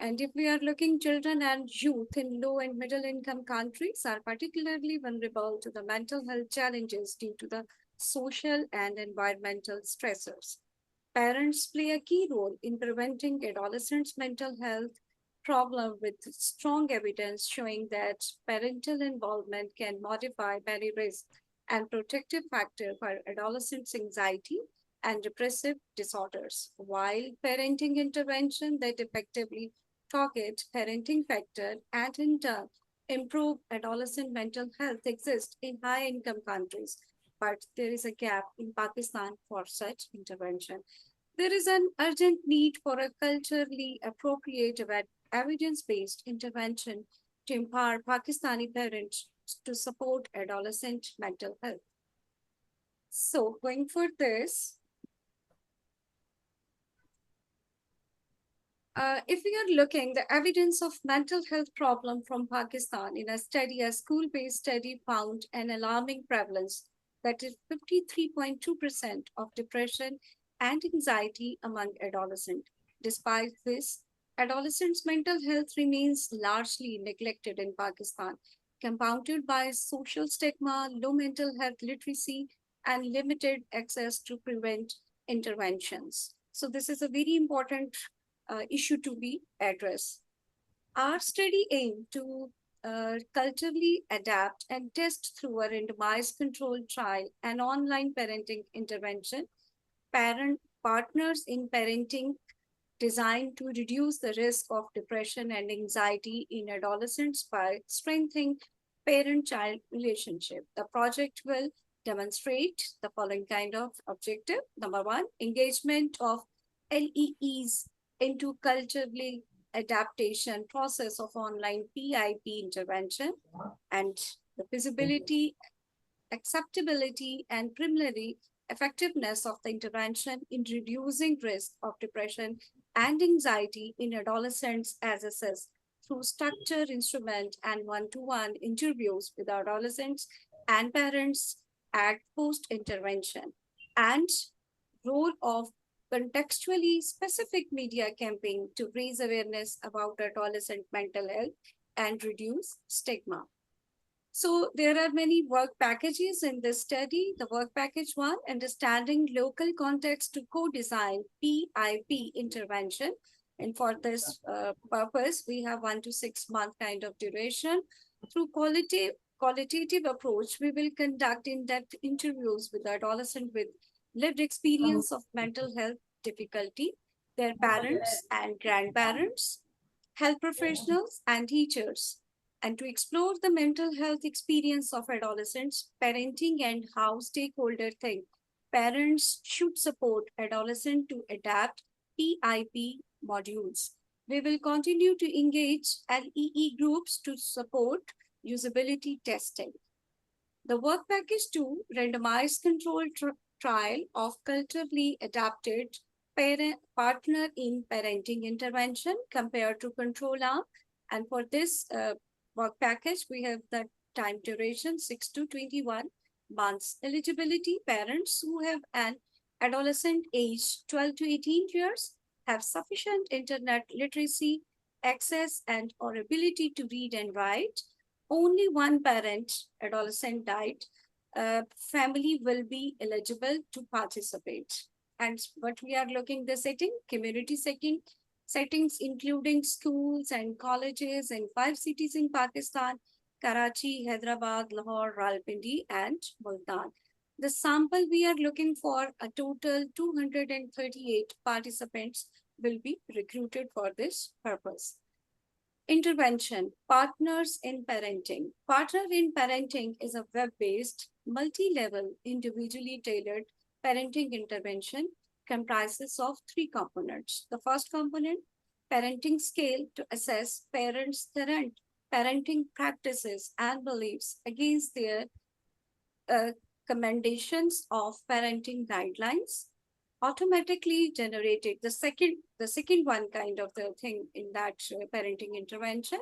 And if we are looking, children and youth in low and middle income countries are particularly vulnerable to the mental health challenges due to the social and environmental stressors. Parents play a key role in preventing adolescents' mental health problem, with strong evidence showing that parental involvement can modify many risks and protective factors for adolescents' anxiety and depressive disorders. While parenting intervention that effectively target parenting factor and in turn improve adolescent mental health exist in high-income countries, but there is a gap in Pakistan for such intervention. There is an urgent need for a culturally appropriate evidence-based intervention to empower Pakistani parents to support adolescent mental health. So going for this, if we are looking the evidence of mental health problem from Pakistan in a study, a school-based study found an alarming prevalence that is 53.2% of depression and anxiety among adolescents. Despite this, adolescents' mental health remains largely neglected in Pakistan, compounded by social stigma, low mental health literacy, and limited access to prevent interventions. So this is a very important issue to be addressed. Our study aimed to culturally adapt and test through a randomized controlled trial and online parenting intervention, partners in parenting designed to reduce the risk of depression and anxiety in adolescents by strengthening parent-child relationship. The project will demonstrate the following kind of objective. Number one, engagement of LEEs into culturally adaptation process of online PIP intervention, and the feasibility, acceptability, and preliminary effectiveness of the intervention in reducing risk of depression and anxiety in adolescents as assessed through structured instrument and one-to-one interviews with adolescents and parents at post-intervention, and role of contextually specific media campaign to raise awareness about adolescent mental health and reduce stigma. So there are many work packages in this study. The work package 1, understanding local context to co-design PIP intervention. And for this purpose, we have 1 to 6 month kind of duration. Through qualitative approach, we will conduct in-depth interviews with the adolescent with lived experience of mental health difficulty, their parents and grandparents, health professionals, and teachers, and to explore the mental health experience of adolescents, parenting, and how stakeholders think parents should support adolescents to adapt PIP modules. We will continue to engage LEE groups to support usability testing. The work package 2, randomized controlled trial of culturally adapted partner in parenting intervention compared to control arm. And for this work package, we have the time duration 6 to 21 months. Eligibility: parents who have an adolescent age 12 to 18 years, have sufficient internet literacy, access, and or ability to read and write. Only one parent, adolescent died, family will be eligible to participate. And what we are looking the setting, community setting, settings including schools and colleges in 5 cities in Pakistan: Karachi, Hyderabad, Lahore, Rawalpindi, and Multan. The sample we are looking for, a total 238 participants will be recruited for this purpose. Intervention: partners in parenting. Partner in parenting is a web-based, multi-level, individually tailored parenting intervention comprises of 3 components. The first component, parenting scale to assess parents' current parenting practices and beliefs against their recommendations of parenting guidelines, automatically generated. The second one kind of the thing in that parenting intervention,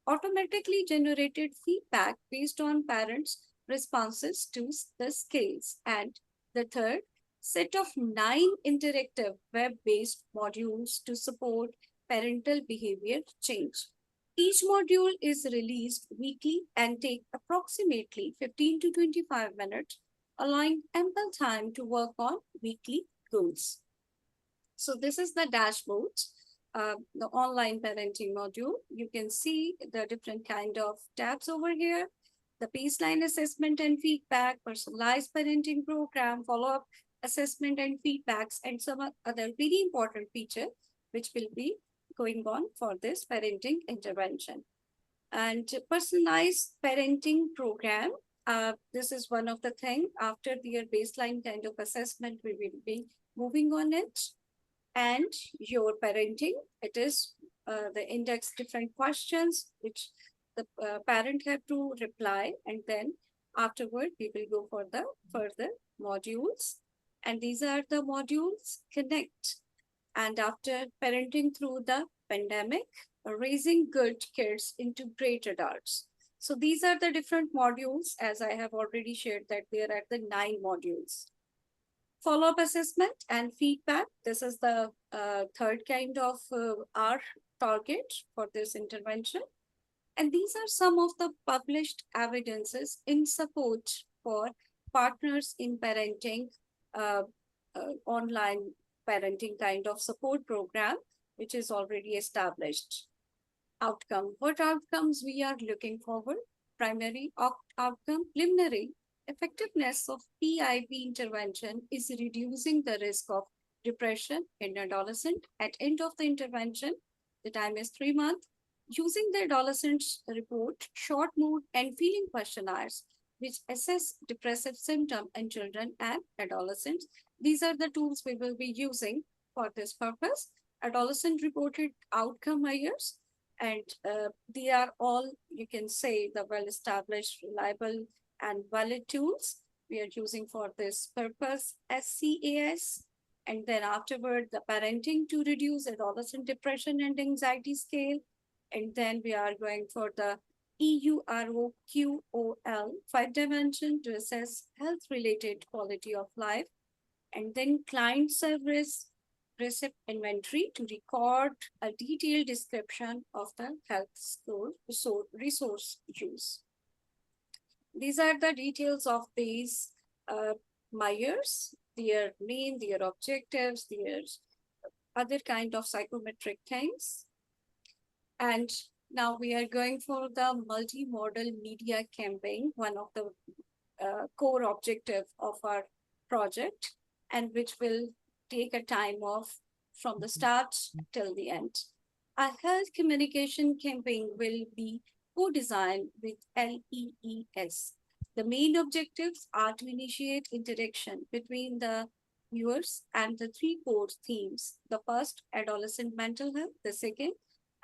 automatically generated feedback based on parents' responses to the scales. And the third, set of 9 interactive web-based modules to support parental behavior change. Each module is released weekly and take approximately 15 to 25 minutes, allowing ample time to work on weekly goals. So this is the dashboard, the online parenting module. You can see the different kind of tabs over here: the baseline assessment and feedback, personalized parenting program, follow-up assessment and feedbacks, and some other very important feature which will be going on for this parenting intervention. And personalized parenting program, this is one of the things. After their baseline kind of assessment, we will be moving on it. And your parenting, it is the index different questions which the parent have to reply, and then afterward we will go for the further modules. And these are the modules: connect, and after parenting through the pandemic, raising good kids into great adults. So these are the different modules, as I have already shared that there are the 9 modules. Follow-up assessment and feedback. This is the third kind of our target for this intervention. And these are some of the published evidences in support for partners in parenting, online parenting kind of support program, which is already established. Outcome: what outcomes we are looking forward? Primary outcome: preliminary effectiveness of PIP intervention is reducing the risk of depression in adolescent. At end of the intervention, the time is 3 months. Using the adolescent's report, short mood and feeling questionnaires, which assess depressive symptom in children and adolescents. These are the tools we will be using for this purpose, adolescent reported outcome measures, and they are all, you can say, the well-established, reliable, and valid tools we are using for this purpose, SCAS. And then afterward, the parenting to reduce adolescent depression and anxiety scale. And then we are going for the EUROQOL 5-dimension to assess health-related quality of life. And then client service receipt inventory to record a detailed description of the health score resource use. These are the details of these measures, their name, their objectives, their other kind of psychometric things. And now we are going for the multimodal media campaign, one of the core objective of our project, and which will take a time of from the start till the end. A health communication campaign will be co-designed with LEES. The main objectives are to initiate interaction between the viewers and the three core themes. The first, adolescent mental health. The second,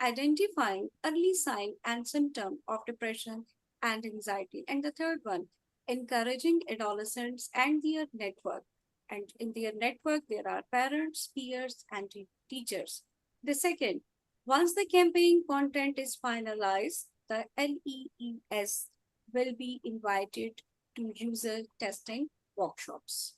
identifying early sign and symptom of depression and anxiety. And the third one, encouraging adolescents and their network. And in their network, there are parents, peers, and teachers. The second, once the campaign content is finalized, the LEES will be invited to user testing workshops.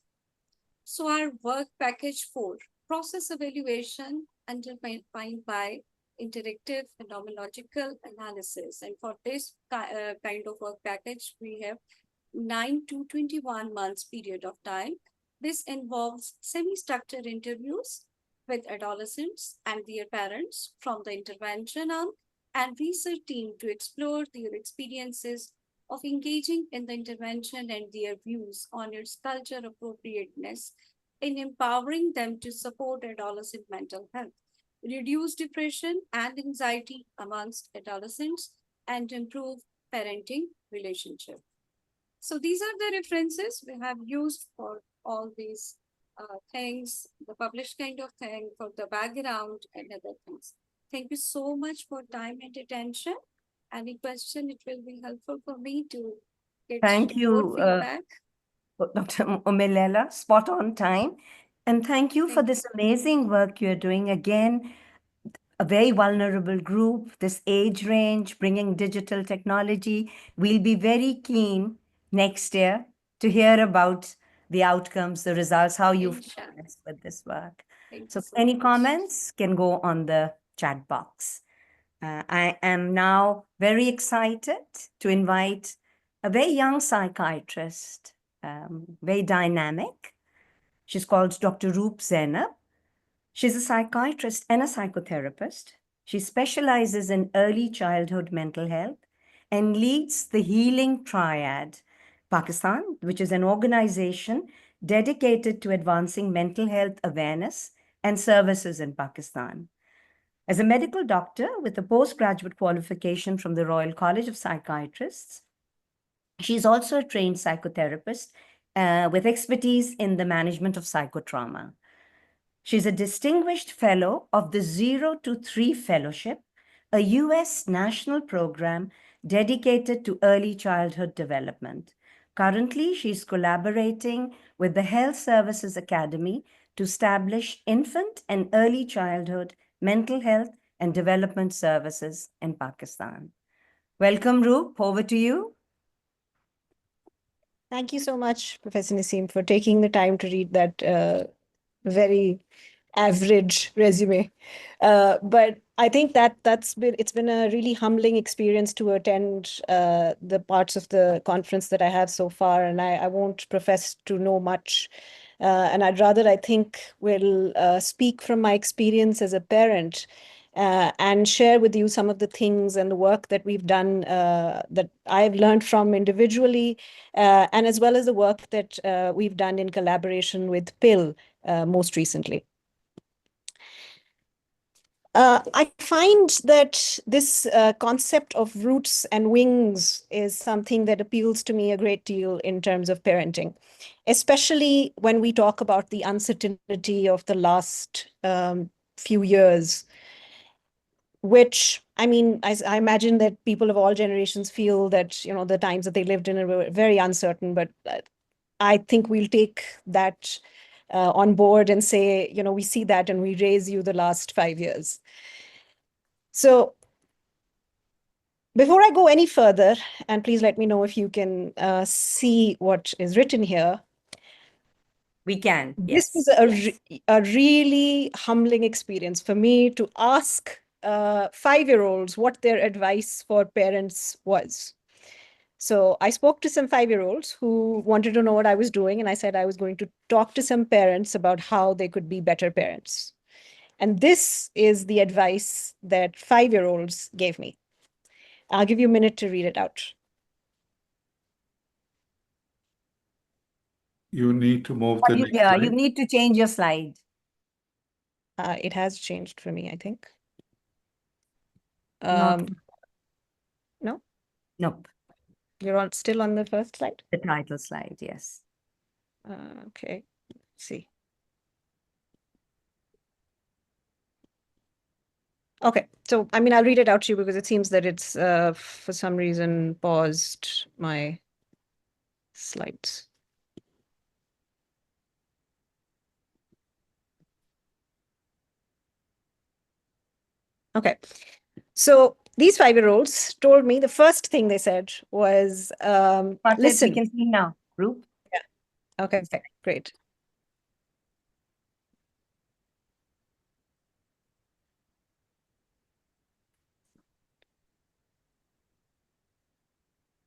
So our work package 4, process evaluation underpinned by interactive phenomenological analysis. And for this kind of work package, we have 9 to 21 months period of time. This involves semi-structured interviews with adolescents and their parents from the intervention arm and research team to explore their experiences of engaging in the intervention and their views on its culture appropriateness in empowering them to support adolescent mental health, reduce depression and anxiety amongst adolescents, and improve parenting relationship. So these are the references we have used for all these things, the published kind of thing, for the background and other things. Thank you so much for time and attention. Any question, it will be helpful for me to get Thank you, more feedback. Dr. Omelela, spot on time. And thank you for this amazing work you're doing. Again, a very vulnerable group, this age range, bringing digital technology. We'll be very keen next year to hear about the outcomes, the results, how you've progressed with this work. So any comments can go on the chat box. I am now very excited to invite a very young psychiatrist, very dynamic. She's called Dr. Roop Zainab. She's a psychiatrist and a psychotherapist. She specializes in early childhood mental health and leads the Healing Triad, Pakistan, which is an organization dedicated to advancing mental health awareness and services in Pakistan. As a medical doctor with a postgraduate qualification from the Royal College of Psychiatrists, she's also a trained psychotherapist with expertise in the management of psychotrauma. She's a distinguished fellow of the 0 to 3 Fellowship, a US national program dedicated to early childhood development. Currently, she's collaborating with the Health Services Academy to establish infant and early childhood mental health and development services in Pakistan. Welcome, Roop. Over to you. Thank you so much, Professor Naseem, for taking the time to read that very average resume. But I think it's been a really humbling experience to attend the parts of the conference that I have so far, and I won't profess to know much. And I'd rather, I think, will speak from my experience as a parent and share with you some of the things and the work that we've done that I've learned from individually, and as well as the work that we've done in collaboration with PIL most recently. I find that this concept of roots and wings is something that appeals to me a great deal in terms of parenting, especially when we talk about the uncertainty of the last few years, which, I mean, I imagine that people of all generations feel that, you know, the times that they lived in were very uncertain, but I think we'll take that on board and say, you know, we see that and we raise you the last 5 years. So before I go any further, and please let me know if you can see what is written here. We can, This yes. was a really humbling experience for me to ask 5-year-olds what their advice for parents was. So I spoke to some 5-year-olds who wanted to know what I was doing, and I said I was going to talk to some parents about how they could be better parents. And this is the advice that 5-year-olds gave me. I'll give you a minute to read it out. You need to move the next Yeah, you slide. need to change your slide. It has changed for me, I think. Not- No, Nope, you're still on the first slide. the title slide, yes. Okay, let's see. Okay, so I mean, I'll read it out to you because it seems that it's for some reason paused my slides. Okay, so these 5-year-olds told me the first thing they said was, Listen. listen. We can see now, Roop. Yeah. Okay, great.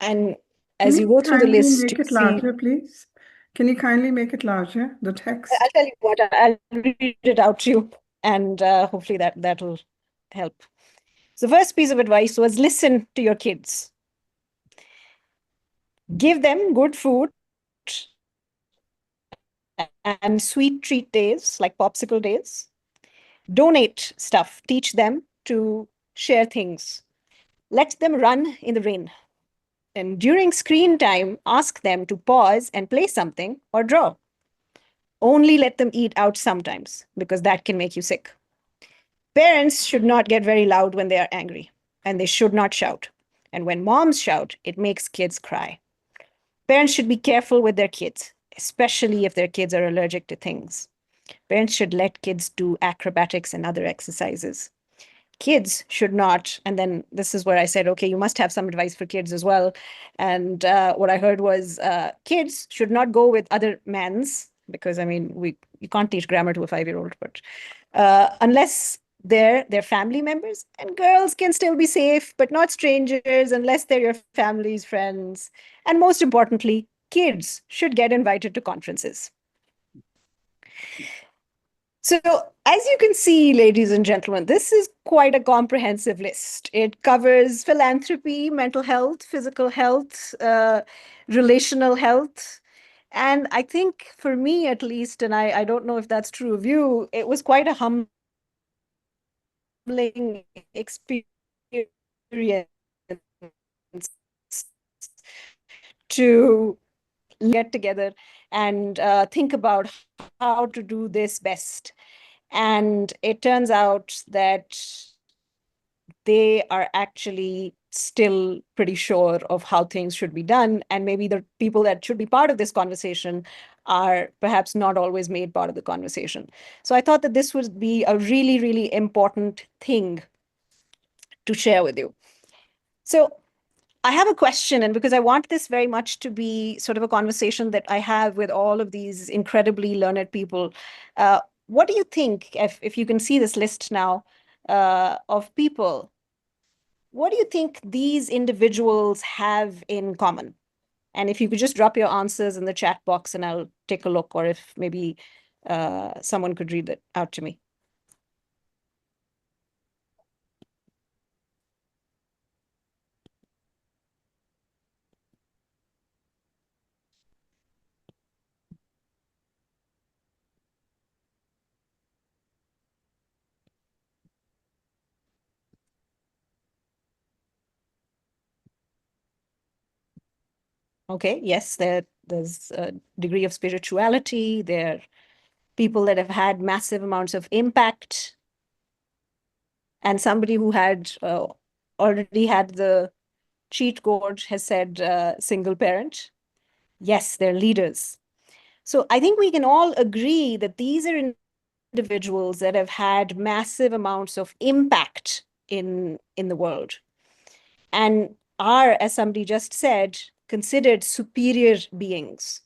And as you go through the list, make you it see, larger, please? Can you kindly make it larger, the text? I'll tell you what, I'll read it out to you, and hopefully that'll help. So the first piece of advice was listen to your kids. Give them good food and sweet treat days, like popsicle days. Donate stuff. Teach them to share things. Let them run in the rain. And during screen time, ask them to pause and play something or draw. Only let them eat out sometimes, because that can make you sick. Parents should not get very loud when they are angry, and they should not shout. And when moms shout, it makes kids cry. Parents should be careful with their kids, especially if their kids are allergic to things. Parents should let kids do acrobatics and other exercises. Kids should not, and then this is where I said, okay, you must have some advice for kids as well. And what I heard was kids should not go with other men's, because I mean, you can't teach grammar to a 5-year-old, but unless they're their family members. And girls can still be safe, but not strangers unless they're your family's friends. And most importantly, kids should get invited to conferences. So as you can see, ladies and gentlemen, this is quite a comprehensive list. It covers philanthropy, mental health, physical health, relational health. And I think for me, at least, and I don't know if that's true of you, it was quite a humbling experience to get together and think about how to do this best. And it turns out that they are actually still pretty sure of how things should be done. And maybe the people that should be part of this conversation are perhaps not always made part of the conversation. So I thought that this would be a really, really important thing to share with you. So I have a question, and because I want this very much to be sort of a conversation that I have with all of these incredibly learned people, what do you think, if you can see this list now of people, what do you think these individuals have in common? And if you could just drop your answers in the chat box and I'll take a look, or if maybe someone could read it out to me. Okay, yes, there's a degree of spirituality. There are people that have had massive amounts of impact. And somebody who had already had the cheat code has said single parent. Yes, they're leaders. So I think we can all agree that these are individuals that have had massive amounts of impact in the world and are, as somebody just said, considered superior beings.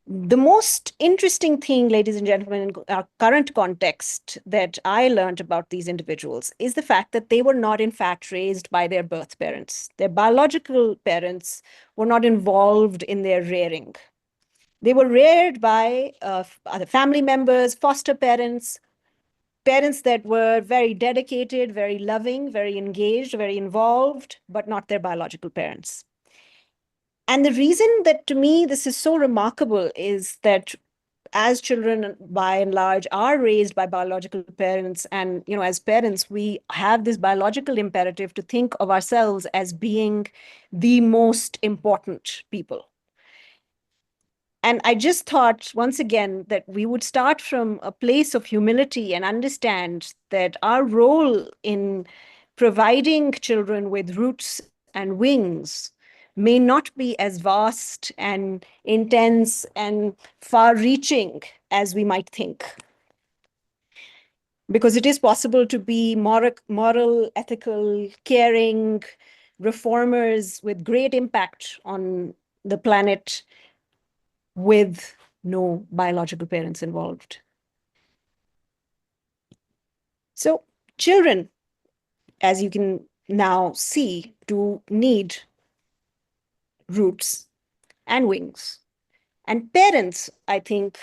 The most interesting thing, ladies and gentlemen, in our current context that I learned about these individuals is the fact that they were not, in fact, raised by their birth parents. Their biological parents were not involved in their rearing. They were reared by other family members, foster parents, parents that were very dedicated, very loving, very engaged, very involved, but not their biological parents. And the reason that to me this is so remarkable is that as children, by and large, are raised by biological parents, and as parents, we have this biological imperative to think of ourselves as being the most important people. And I just thought, once again, that we would start from a place of humility and understand that our role in providing children with roots and wings may not be as vast and intense and far-reaching as we might think. Because it is possible to be moral, ethical, caring, reformers with great impact on the planet with no biological parents involved. So children, as you can now see, do need roots and wings. And parents, I think,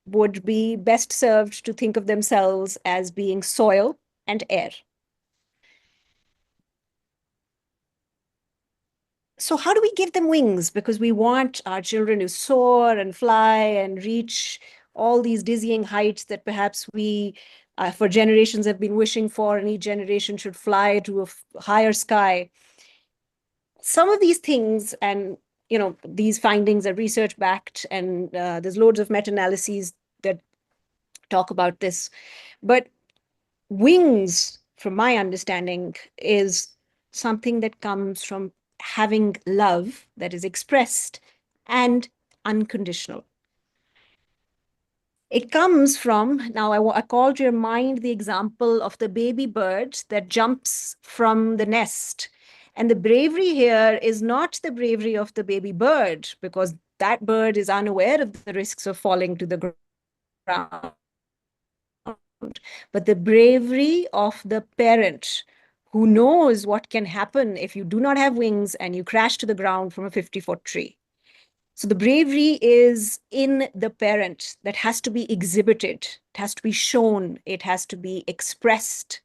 would be best served to think of themselves as being soil and air. So how do we give them wings? Because we want our children to soar and fly and reach all these dizzying heights that perhaps we, for generations, have been wishing for, and each generation should fly to a higher sky. Some of these things, and these findings are research backed, and there's loads of meta-analyses that talk about this. But wings, from my understanding, is something that comes from having love that is expressed and unconditional. It comes from, now I call to your mind the example of the baby bird that jumps from the nest. And the bravery here is not the bravery of the baby bird, because that bird is unaware of the risks of falling to the ground, but the bravery of the parent who knows what can happen if you do not have wings and you crash to the ground from a 50-foot tree. So the bravery is in the parent that has to be exhibited, it has to be shown, it has to be expressed.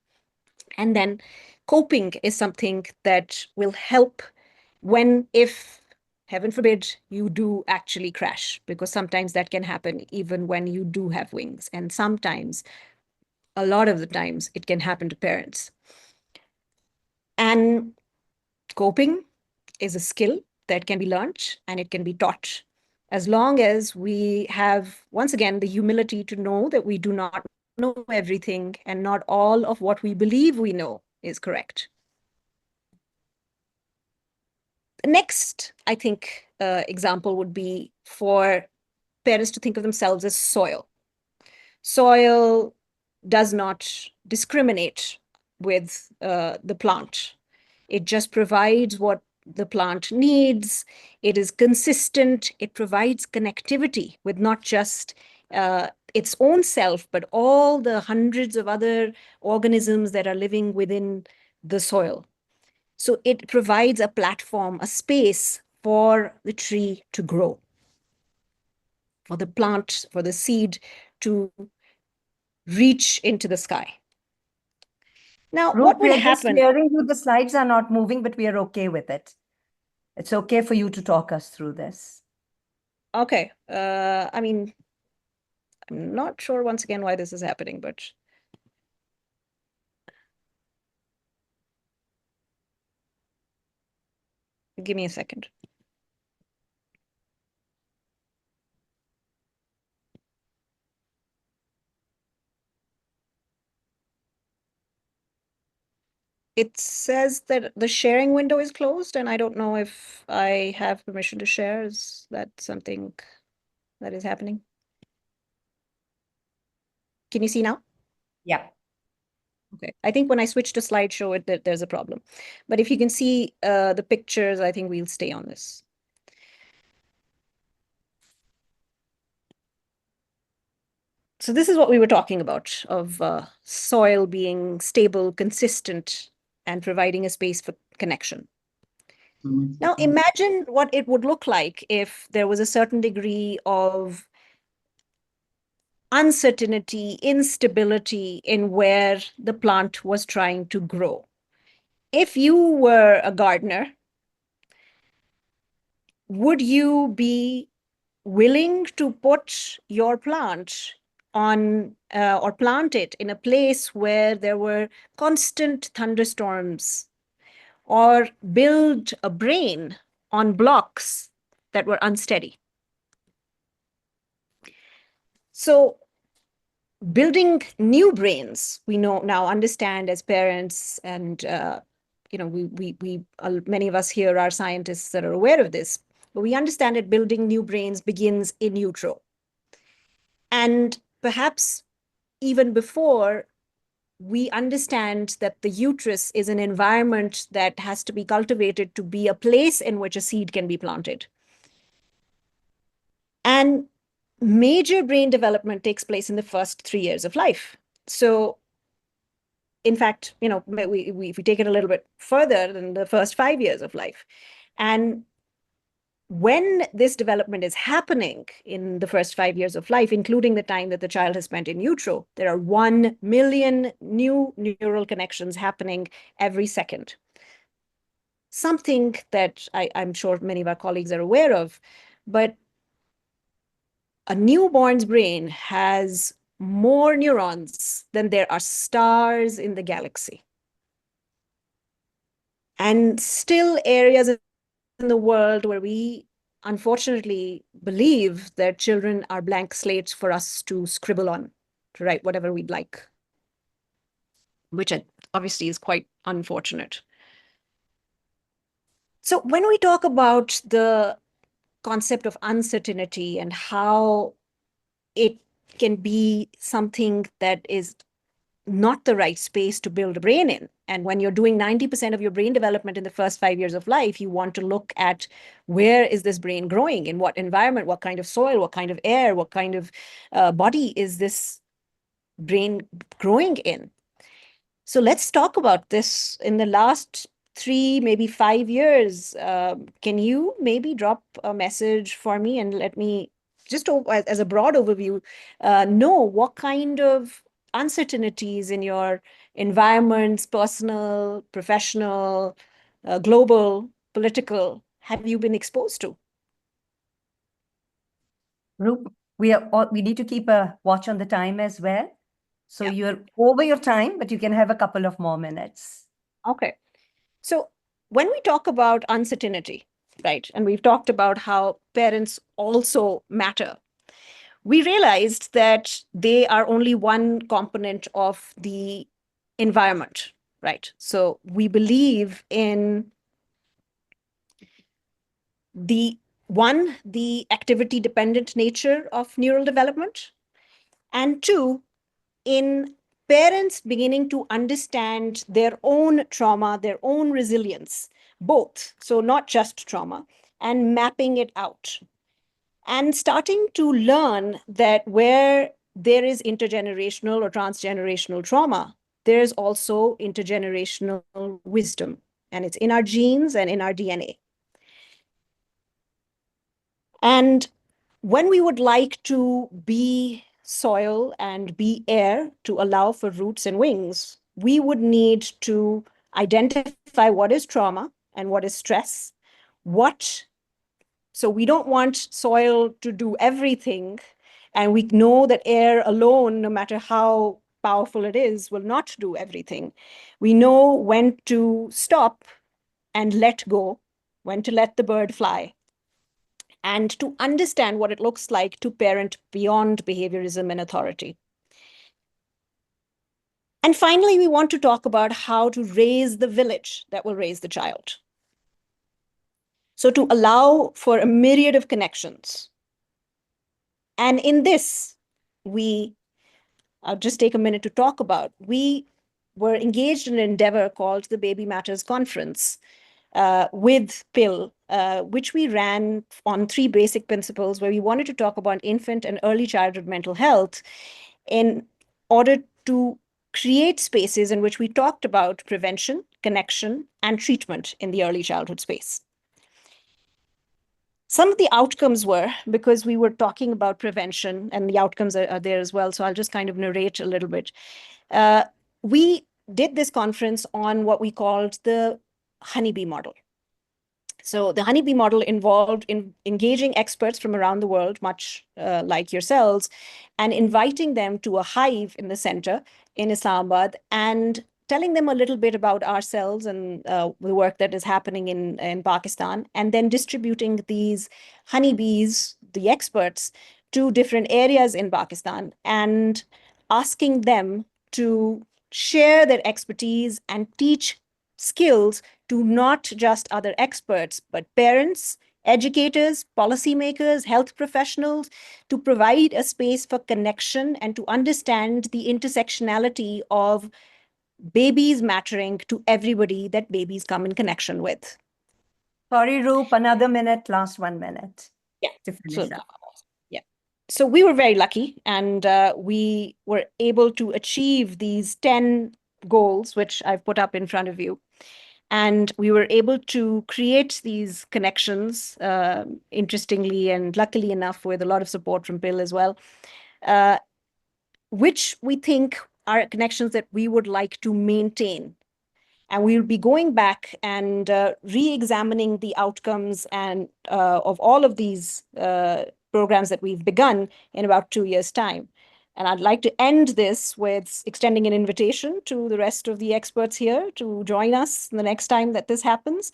And then coping is something that will help when, if heaven forbid, you do actually crash, because sometimes that can happen even when you do have wings. And sometimes, a lot of the times, it can happen to parents. And coping is a skill that can be learned and it can be taught, as long as we have, once again, the humility to know that we do not know everything and not all of what we believe we know is correct. The next, I think, example would be for parents to think of themselves as soil. Soil does not discriminate with the plant. It just provides what the plant needs. It is consistent. It provides connectivity with not just its own self, but all the hundreds of other organisms that are living within the soil. So it provides a platform, a space for the tree to grow, for the plant, for the seed to reach into the sky. Now, Ruth, what would we are just happen? hearing you. The slides are not moving, but we are okay with it. It's okay for you to talk us through this. Okay. I mean, I'm not sure once again why this is happening, but give me a second. it says that the sharing window is closed, and I don't know if I have permission to share. Is that something that is happening? Can you see now? Yeah. Okay. I think when I switch to slideshow, there's a problem. But if you can see the pictures, I think we'll stay on this. So this is what we were talking about, of soil being stable, consistent, and providing a space for connection. Now imagine what it would look like if there was a certain degree of uncertainty, instability in where the plant was trying to grow. If you were a gardener, would you be willing to put your plant on or plant it in a place where there were constant thunderstorms, or build a brain on blocks that were unsteady? So building new brains, we now understand as parents, and many of us here are scientists that are aware of this, but we understand that building new brains begins in utero. And perhaps even before, we understand that the uterus is an environment that has to be cultivated to be a place in which a seed can be planted. And major brain development takes place in the first 3 years of life. So in fact, if we take it a little bit further than the first 5 years of life. And when this development is happening in the first 5 years of life, including the time that the child has spent in utero, there are 1 million new neural connections happening every second. Something that I'm sure many of our colleagues are aware of, but a newborn's brain has more neurons than there are stars in the galaxy. And still areas in the world where we unfortunately believe that children are blank slates for us to scribble on, to write whatever we'd like, which obviously is quite unfortunate. So when we talk about the concept of uncertainty and how it can be something that is not the right space to build a brain in. And when you're doing 90% of your brain development in the first 5 years of life, you want to look at where is this brain growing, in what environment, what kind of soil, what kind of air, what kind of body is this brain growing in. So let's talk about this. In the last 3, maybe 5 years, can you maybe drop a message for me and let me, just as a broad overview, know what kind of uncertainties in your environments, personal, professional, global, political, have you been exposed to? Roop, we need to keep a watch on the time as well. So you're over your time, but you can have a couple of more minutes. Okay. So when we talk about uncertainty, right, and we've talked about how parents also matter, we realized that they are only one component of the environment, right? So we believe in the activity-dependent nature of neural development, and 2, in parents beginning to understand their own trauma, their own resilience, both, so not just trauma, and mapping it out. And starting to learn that where there is intergenerational or transgenerational trauma, there's also intergenerational wisdom, and it's in our genes and in our DNA. And when we would like to be soil and be air to allow for roots and wings, we would need to identify what is trauma and what is stress. So we don't want soil to do everything. And we know that air alone, no matter how powerful it is, will not do everything. We know when to stop and let go, when to let the bird fly, and to understand what it looks like to parent beyond behaviorism and authority. And finally, we want to talk about how to raise the village that will raise the child. So to allow for a myriad of connections. And in this, I'll just take a minute to talk about, we were engaged in an endeavor called the Baby Matters Conference with PIL, which we ran on 3 basic principles where we wanted to talk about infant and early childhood mental health in order to create spaces in which we talked about prevention, connection, and treatment in the early childhood space. Some of the outcomes were, because we were talking about prevention, and the outcomes are there as well, so I'll just kind of narrate a little bit. We did this conference on what we called the honeybee model. So the honeybee model involved in engaging experts from around the world, much like yourselves, and inviting them to a hive in the center in Islamabad and telling them a little bit about ourselves and the work that is happening in Pakistan, and then distributing these honeybees, the experts, to different areas in Pakistan and asking them to share their expertise and teach skills to not just other experts, but parents, educators, policymakers, health professionals, to provide a space for connection and to understand the intersectionality of babies mattering to everybody that babies come in connection with. Sorry, Roop, another minute, last 1 minute. Yeah. To finish up. Yeah. So we were very lucky, and we were able to achieve these 10 goals, which I've put up in front of you. And we were able to create these connections, interestingly and luckily enough, with a lot of support from PIL as well, which we think are connections that we would like to maintain. And we'll be going back and re-examining the outcomes and of all of these programs that we've begun in about 2 years' time. And I'd like to end this with extending an invitation to the rest of the experts here to join us the next time that this happens,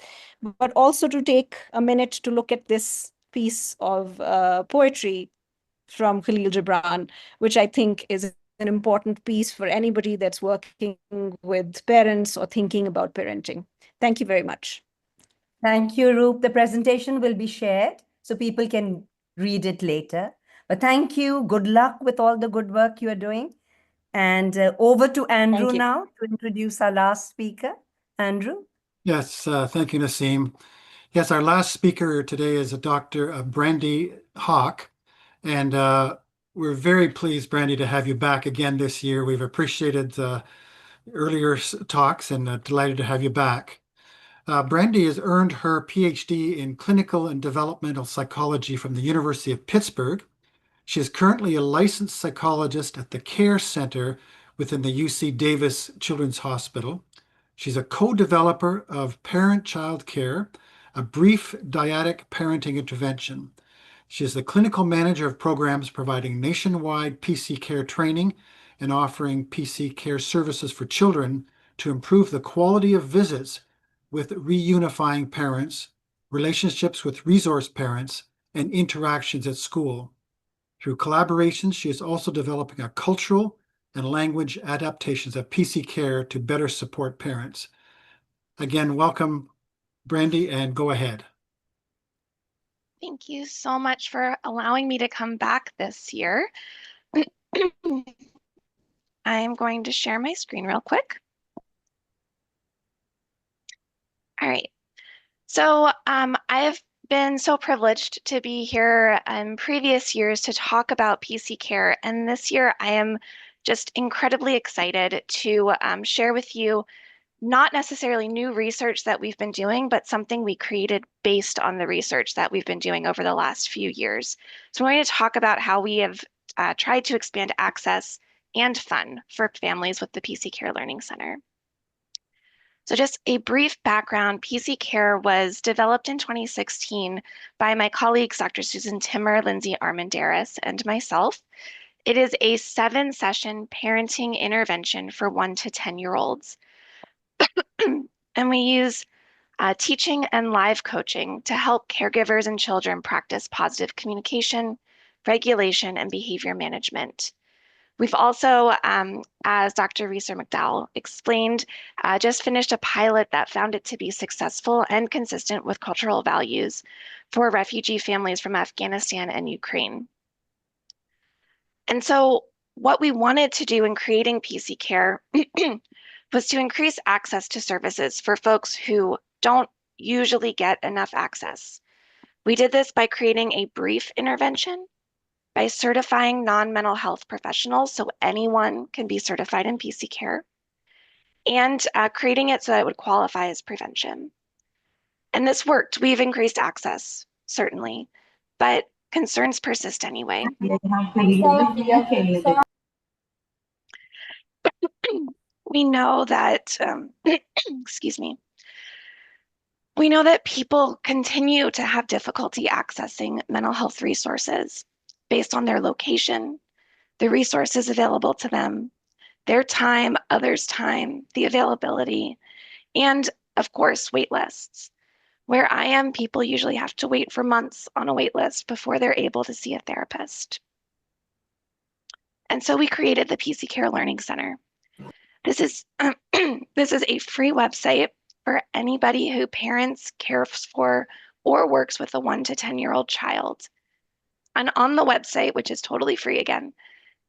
but also to take a minute to look at this piece of poetry from Khalil Gibran, which I think is an important piece for anybody that's working with parents or thinking about parenting. Thank you very much. Thank you, Roop. The presentation will be shared so people can read it later. But thank you. Good luck with all the good work you are doing. And over to Andrew now to introduce our last speaker. Andrew? Yes, thank you, Naseem. Yes, our last speaker today is Dr. Brandy Hawk. And we're very pleased, Brandy, to have you back again this year. We've appreciated the earlier talks and delighted to have you back. Brandy has earned her PhD in clinical and developmental psychology from the University of Pittsburgh. She is currently a licensed psychologist at the Care Center within the UC Davis Children's Hospital. She's a co-developer of Parent-Child Care, a brief dyadic parenting intervention. She is the clinical manager of programs providing nationwide PC care training and offering PC care services for children to improve the quality of visits with reunifying parents, relationships with resource parents, and interactions at school. Through collaborations, she is also developing a cultural and language adaptations of PC care to better support parents. Again, welcome, Brandy, and go ahead. Thank you so much for allowing me to come back this year. I am going to share my screen real quick. All right. So I've been so privileged to be here in previous years to talk about PC care. And this year I am just incredibly excited to share with you not necessarily new research that we've been doing, but something we created based on the research that we've been doing over the last few years. So I'm going to talk about how we have tried to expand access and fun for families with the PC Care Learning Center. So just a brief background, PC Care was developed in 2016 by my colleagues, Dr. Susan Timmer, Lindsay Armandaris, and myself. It is a 7-session parenting intervention for 1 to 10-year-olds. And we use teaching and live coaching to help caregivers and children practice positive communication, regulation, and behavior management. We've also, as Dr. Reeser McDowell explained, just finished a pilot that found it to be successful and consistent with cultural values for refugee families from Afghanistan and Ukraine. And so what we wanted to do in creating PC Care was to increase access to services for folks who don't usually get enough access. We did this by creating a brief intervention, by certifying non-mental health professionals so anyone can be certified in PC Care, and creating it so that it would qualify as prevention. And this worked. We've increased access, certainly, but concerns persist anyway. We know that, excuse me, we know that people continue to have difficulty accessing mental health resources based on their location, the resources available to them, their time, others' time, the availability, and of course, wait lists. Where I am, people usually have to wait for months on a wait list before they're able to see a therapist. And so we created the PC Care Learning Center. This is a free website for anybody who parents, cares for, or works with a 1 to 10-year-old child. And on the website, which is totally free again,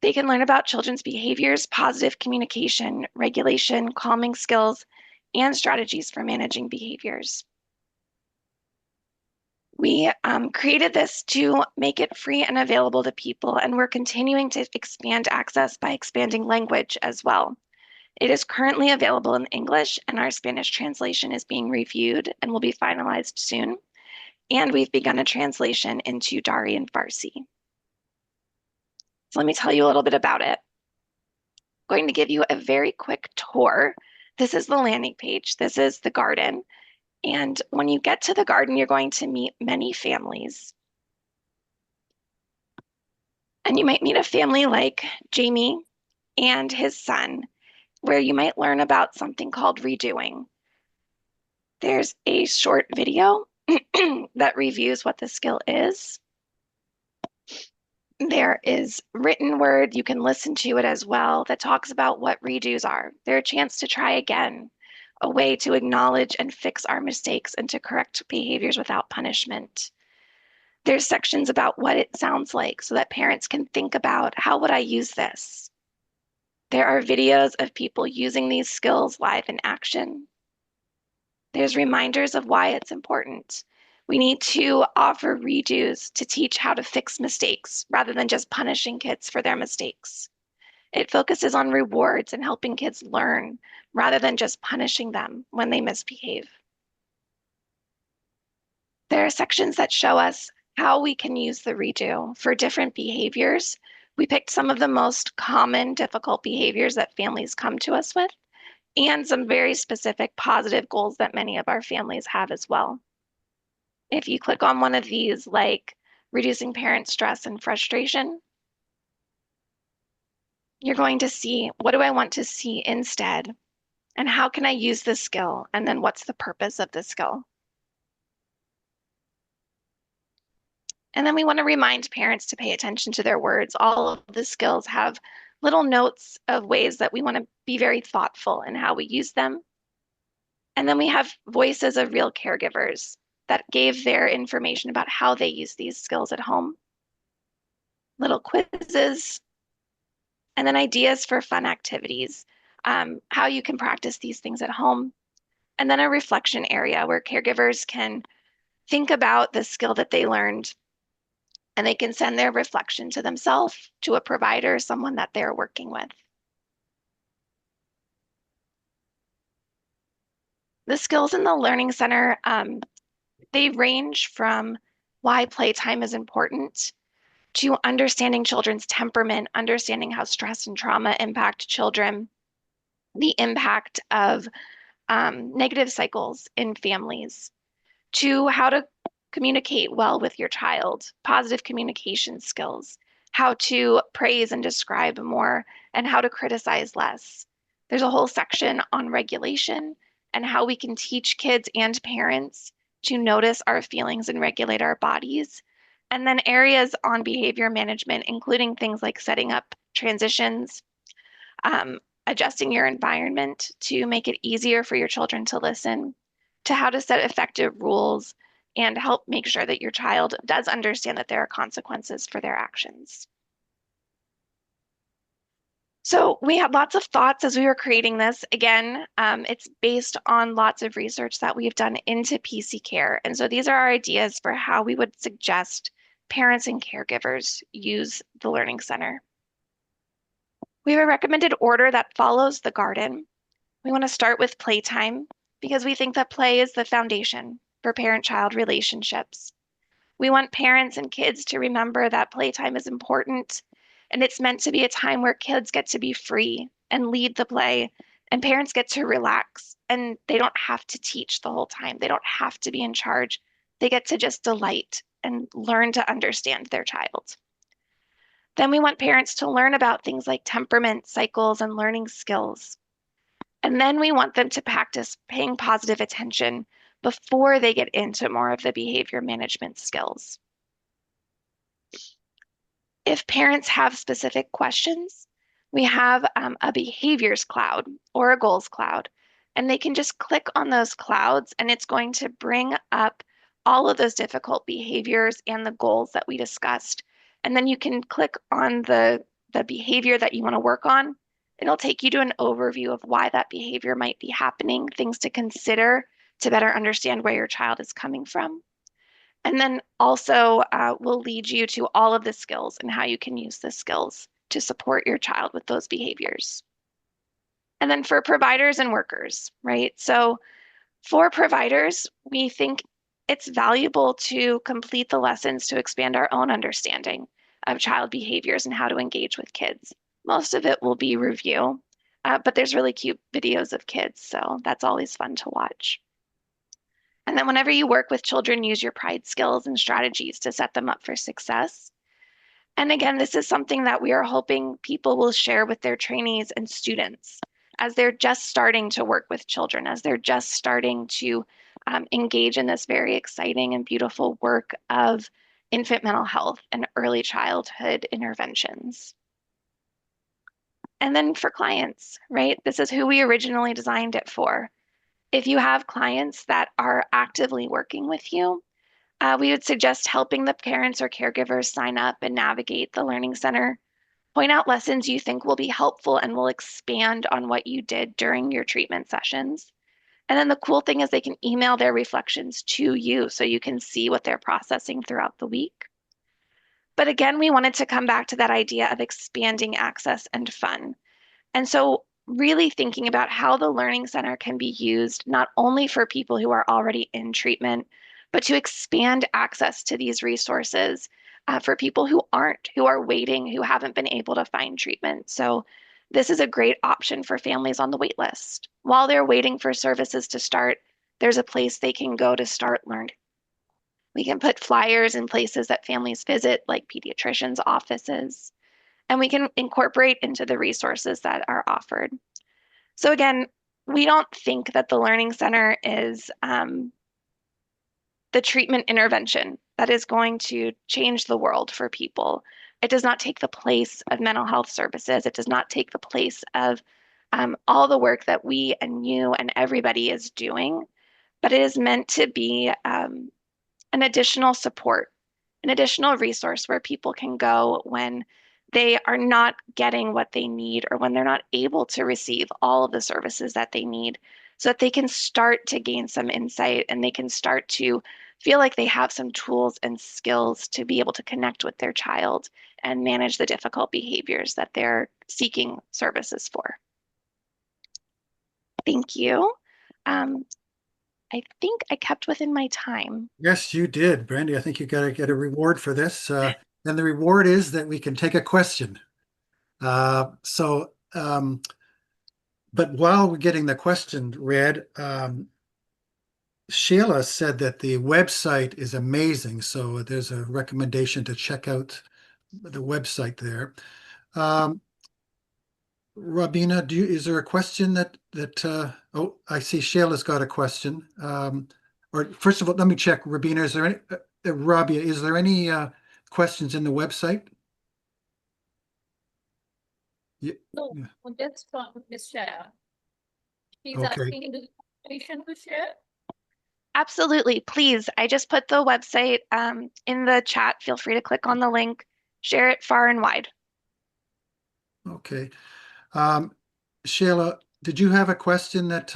they can learn about children's behaviors, positive communication, regulation, calming skills, and strategies for managing behaviors. We created this to make it free and available to people, and we're continuing to expand access by expanding language as well. It is currently available in English, and our Spanish translation is being reviewed and will be finalized soon. And we've begun a translation into Dari and Farsi. So let me tell you a little bit about it. I'm going to give you a very quick tour. This is the landing page. This is the garden. And when you get to the garden, you're going to meet many families. And you might meet a family like Jamie and his son, where you might learn about something called redoing. There's a short video that reviews what the skill is. There is written word, you can listen to it as well, that talks about what redos are. They're a chance to try again, a way to acknowledge and fix our mistakes and to correct behaviors without punishment. There's sections about what it sounds like so that parents can think about, how would I use this? There are videos of people using these skills live in action. There's reminders of why it's important. We need to offer redos to teach how to fix mistakes rather than just punishing kids for their mistakes. It focuses on rewards and helping kids learn rather than just punishing them when they misbehave. There are sections that show us how we can use the redo for different behaviors. We picked some of the most common difficult behaviors that families come to us with, and some very specific positive goals that many of our families have as well. If you click on one of these, like reducing parent stress and frustration, you're going to see, what do I want to see instead? And how can I use this skill? And then what's the purpose of this skill? And then we want to remind parents to pay attention to their words. All of the skills have little notes of ways that we want to be very thoughtful in how we use them. And then we have voices of real caregivers that gave their information about how they use these skills at home. Little quizzes, and then ideas for fun activities, how you can practice these things at home. And then a reflection area where caregivers can think about the skill that they learned, and they can send their reflection to themselves, to a provider, someone that they're working with. The skills in the Learning Center, they range from why playtime is important to understanding children's temperament, understanding how stress and trauma impact children, the impact of negative cycles in families, to how to communicate well with your child, positive communication skills, how to praise and describe more, and how to criticize less. There's a whole section on regulation and how we can teach kids and parents to notice our feelings and regulate our bodies. And then areas on behavior management, including things like setting up transitions, adjusting your environment to make it easier for your children to listen, to how to set effective rules and help make sure that your child does understand that there are consequences for their actions. So we had lots of thoughts as we were creating this. Again, it's based on lots of research that we've done into PC care. And so these are our ideas for how we would suggest parents and caregivers use the Learning Center. We have a recommended order that follows the garden. We want to start with playtime because we think that play is the foundation for parent-child relationships. We want parents and kids to remember that playtime is important, and it's meant to be a time where kids get to be free and lead the play, and parents get to relax, and they don't have to teach the whole time. They don't have to be in charge. They get to just delight and learn to understand their child. Then we want parents to learn about things like temperament, cycles, and learning skills. And then we want them to practice paying positive attention before they get into more of the behavior management skills. If parents have specific questions, we have a behaviors cloud or a goals cloud, and they can just click on those clouds and it's going to bring up all of those difficult behaviors and the goals that we discussed. And then you can click on the behavior that you want to work on. It'll take you to an overview of why that behavior might be happening, things to consider to better understand where your child is coming from. And then also will lead you to all of the skills and how you can use the skills to support your child with those behaviors. And then for providers and workers, right? So for providers, we think it's valuable to complete the lessons to expand our own understanding of child behaviors and how to engage with kids. Most of it will be review, but there's really cute videos of kids, so that's always fun to watch. And then whenever you work with children, use your pride skills and strategies to set them up for success. And again, this is something that we are hoping people will share with their trainees and students as they're just starting to work with children, as they're just starting to engage in this very exciting and beautiful work of infant mental health and early childhood interventions. And then for clients, right? This is who we originally designed it for. If you have clients that are actively working with you, we would suggest helping the parents or caregivers sign up and navigate the Learning Center. Point out lessons you think will be helpful and will expand on what you did during your treatment sessions. And then the cool thing is they can email their reflections to you so you can see what they're processing throughout the week. But again, we wanted to come back to that idea of expanding access and fun. And so really thinking about how the Learning Center can be used not only for people who are already in treatment, but to expand access to these resources for people who aren't, who are waiting, who haven't been able to find treatment. So this is a great option for families on the wait list. While they're waiting for services to start, there's a place they can go to start learning. We can put flyers in places that families visit, like pediatricians' offices, and we can incorporate into the resources that are offered. So again, we don't think that the Learning Center is the treatment intervention that is going to change the world for people. It does not take the place of mental health services. It does not take the place of all the work that we and you and everybody is doing, but it is meant to be an additional support, an additional resource where people can go when they are not getting what they need or when they're not able to receive all of the services that they need, so that they can start to gain some insight and they can start to feel like they have some tools and skills to be able to connect with their child and manage the difficult behaviors that they're seeking services for. Thank you. I think I kept within my time. Yes, you did, Brandy. I think you got to get a reward for this. And the reward is that we can take a question. But while we're getting the question read, Sheila said that the website is amazing. So there's a recommendation to check out the website there. Rabina, is there a question oh, I see Sheila's got a question. Or first of all, let me check. Rabina, is there any, Rabia, is there any questions in the website? No, Yeah. just from Ms. Shaya. He's Okay. asking the patient to share. Absolutely, please. I just put the website in the chat. Feel free to click on the link, share it far and wide. Okay. Sheila, did you have a question that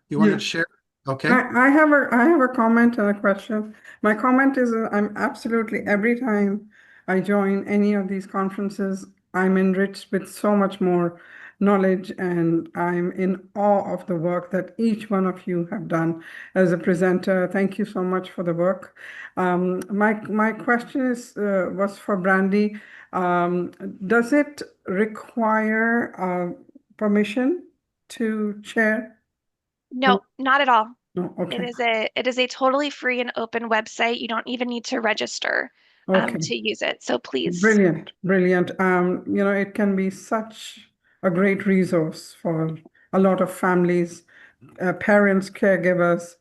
you wanted to share? Okay. I have a comment and a question. My comment is I'm absolutely, every time I join any of these conferences, I'm enriched with so much more knowledge, and I'm in awe of the work that each one of you have done as a presenter. Thank you so much for the work. My question was for Brandy. Does it require permission to share? No, not at all. No, okay. It is a totally free and open website. You don't even need to register Okay. to use it. So please. Brilliant, brilliant. It can be such a great resource for a lot of families, parents, caregivers,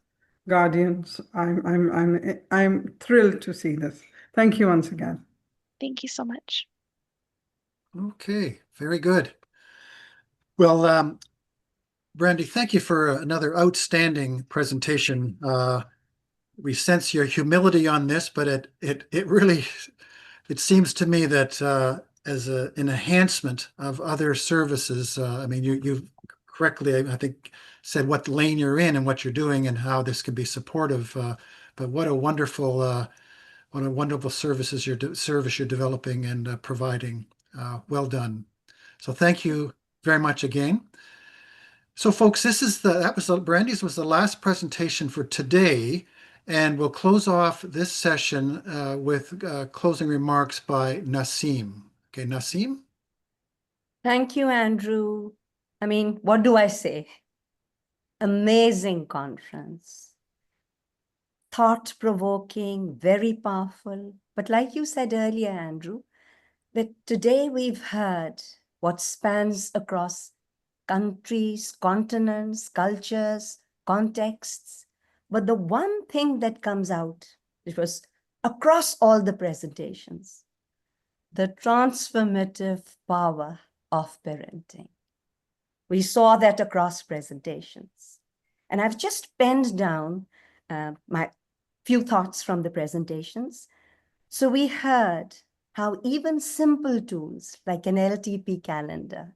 guardians. I'm thrilled to see this. Thank you once again. Thank you so much. Okay, very good. Well, Brandy, thank you for another outstanding presentation. We sense your humility on this, but it really seems to me that as an enhancement of other services, I mean, you correctly, I think, said what lane you're in and what you're doing and how this can be supportive. But what a wonderful service you're developing and providing. Well done. So thank you very much again. So folks, Brandy's was the last presentation for today, and we'll close off this session with closing remarks by Naseem. Okay, Naseem? Thank you, Andrew. I mean, what do I say? Amazing conference. Thought-provoking, very powerful. But like you said earlier, Andrew, that today we've heard what spans across countries, continents, cultures, contexts. But the one thing that comes out, it was across all the presentations, the transformative power of parenting. We saw that across presentations. And I've just penned down my few thoughts from the presentations. So we heard how even simple tools like an LTP calendar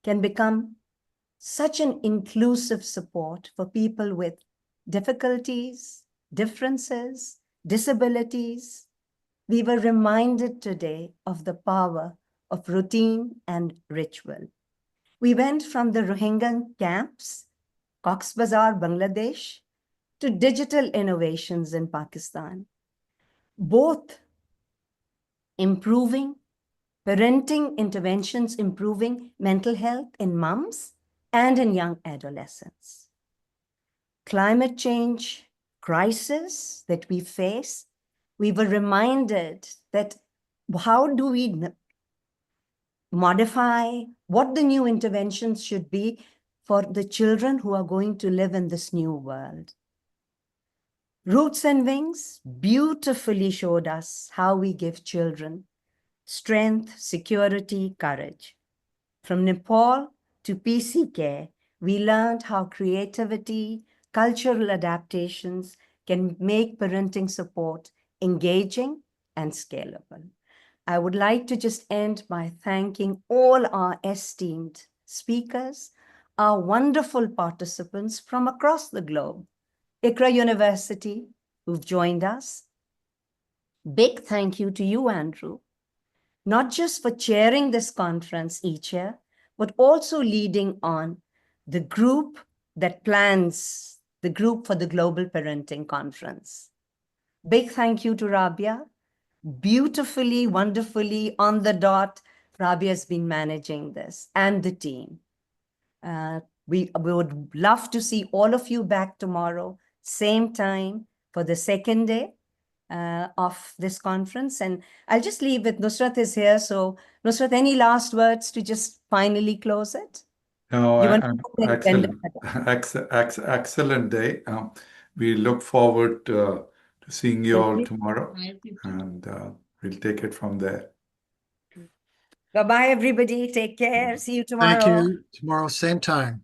can become such an inclusive support for people with difficulties, differences, disabilities. We were reminded today of the power of routine and ritual. We went from the Rohingya camps, Cox's Bazar, Bangladesh, to digital innovations in Pakistan, both improving parenting interventions, improving mental health in moms and in young adolescents. Climate change crisis that we face, we were reminded that how do we modify what the new interventions should be for the children who are going to live in this new world. Roots and Wings beautifully showed us how we give children strength, security, courage. From Nepal to PC Care, we learned how creativity, cultural adaptations can make parenting support engaging and scalable. I would like to just end by thanking all our esteemed speakers, our wonderful participants from across the globe, ICRA University, who've joined us. Big thank you to you, Andrew, not just for chairing this conference each year, but also leading on the group that plans the group for the Global Parenting Conference. Big thank you to Rabia. Beautifully, wonderfully, on the dot, Rabia has been managing this and the team. We would love to see all of you back tomorrow, same time for the second day of this conference. And I'll just leave it. Nusrat is here. So Nusrat, any last words to just finally close it? No, You want excellent, excellent day. We look forward to seeing you all tomorrow, and we'll take it from there. Bye-bye, everybody. Take care. See you Thank tomorrow. you. Tomorrow, same time.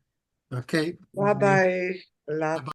Okay. Bye-bye. Love.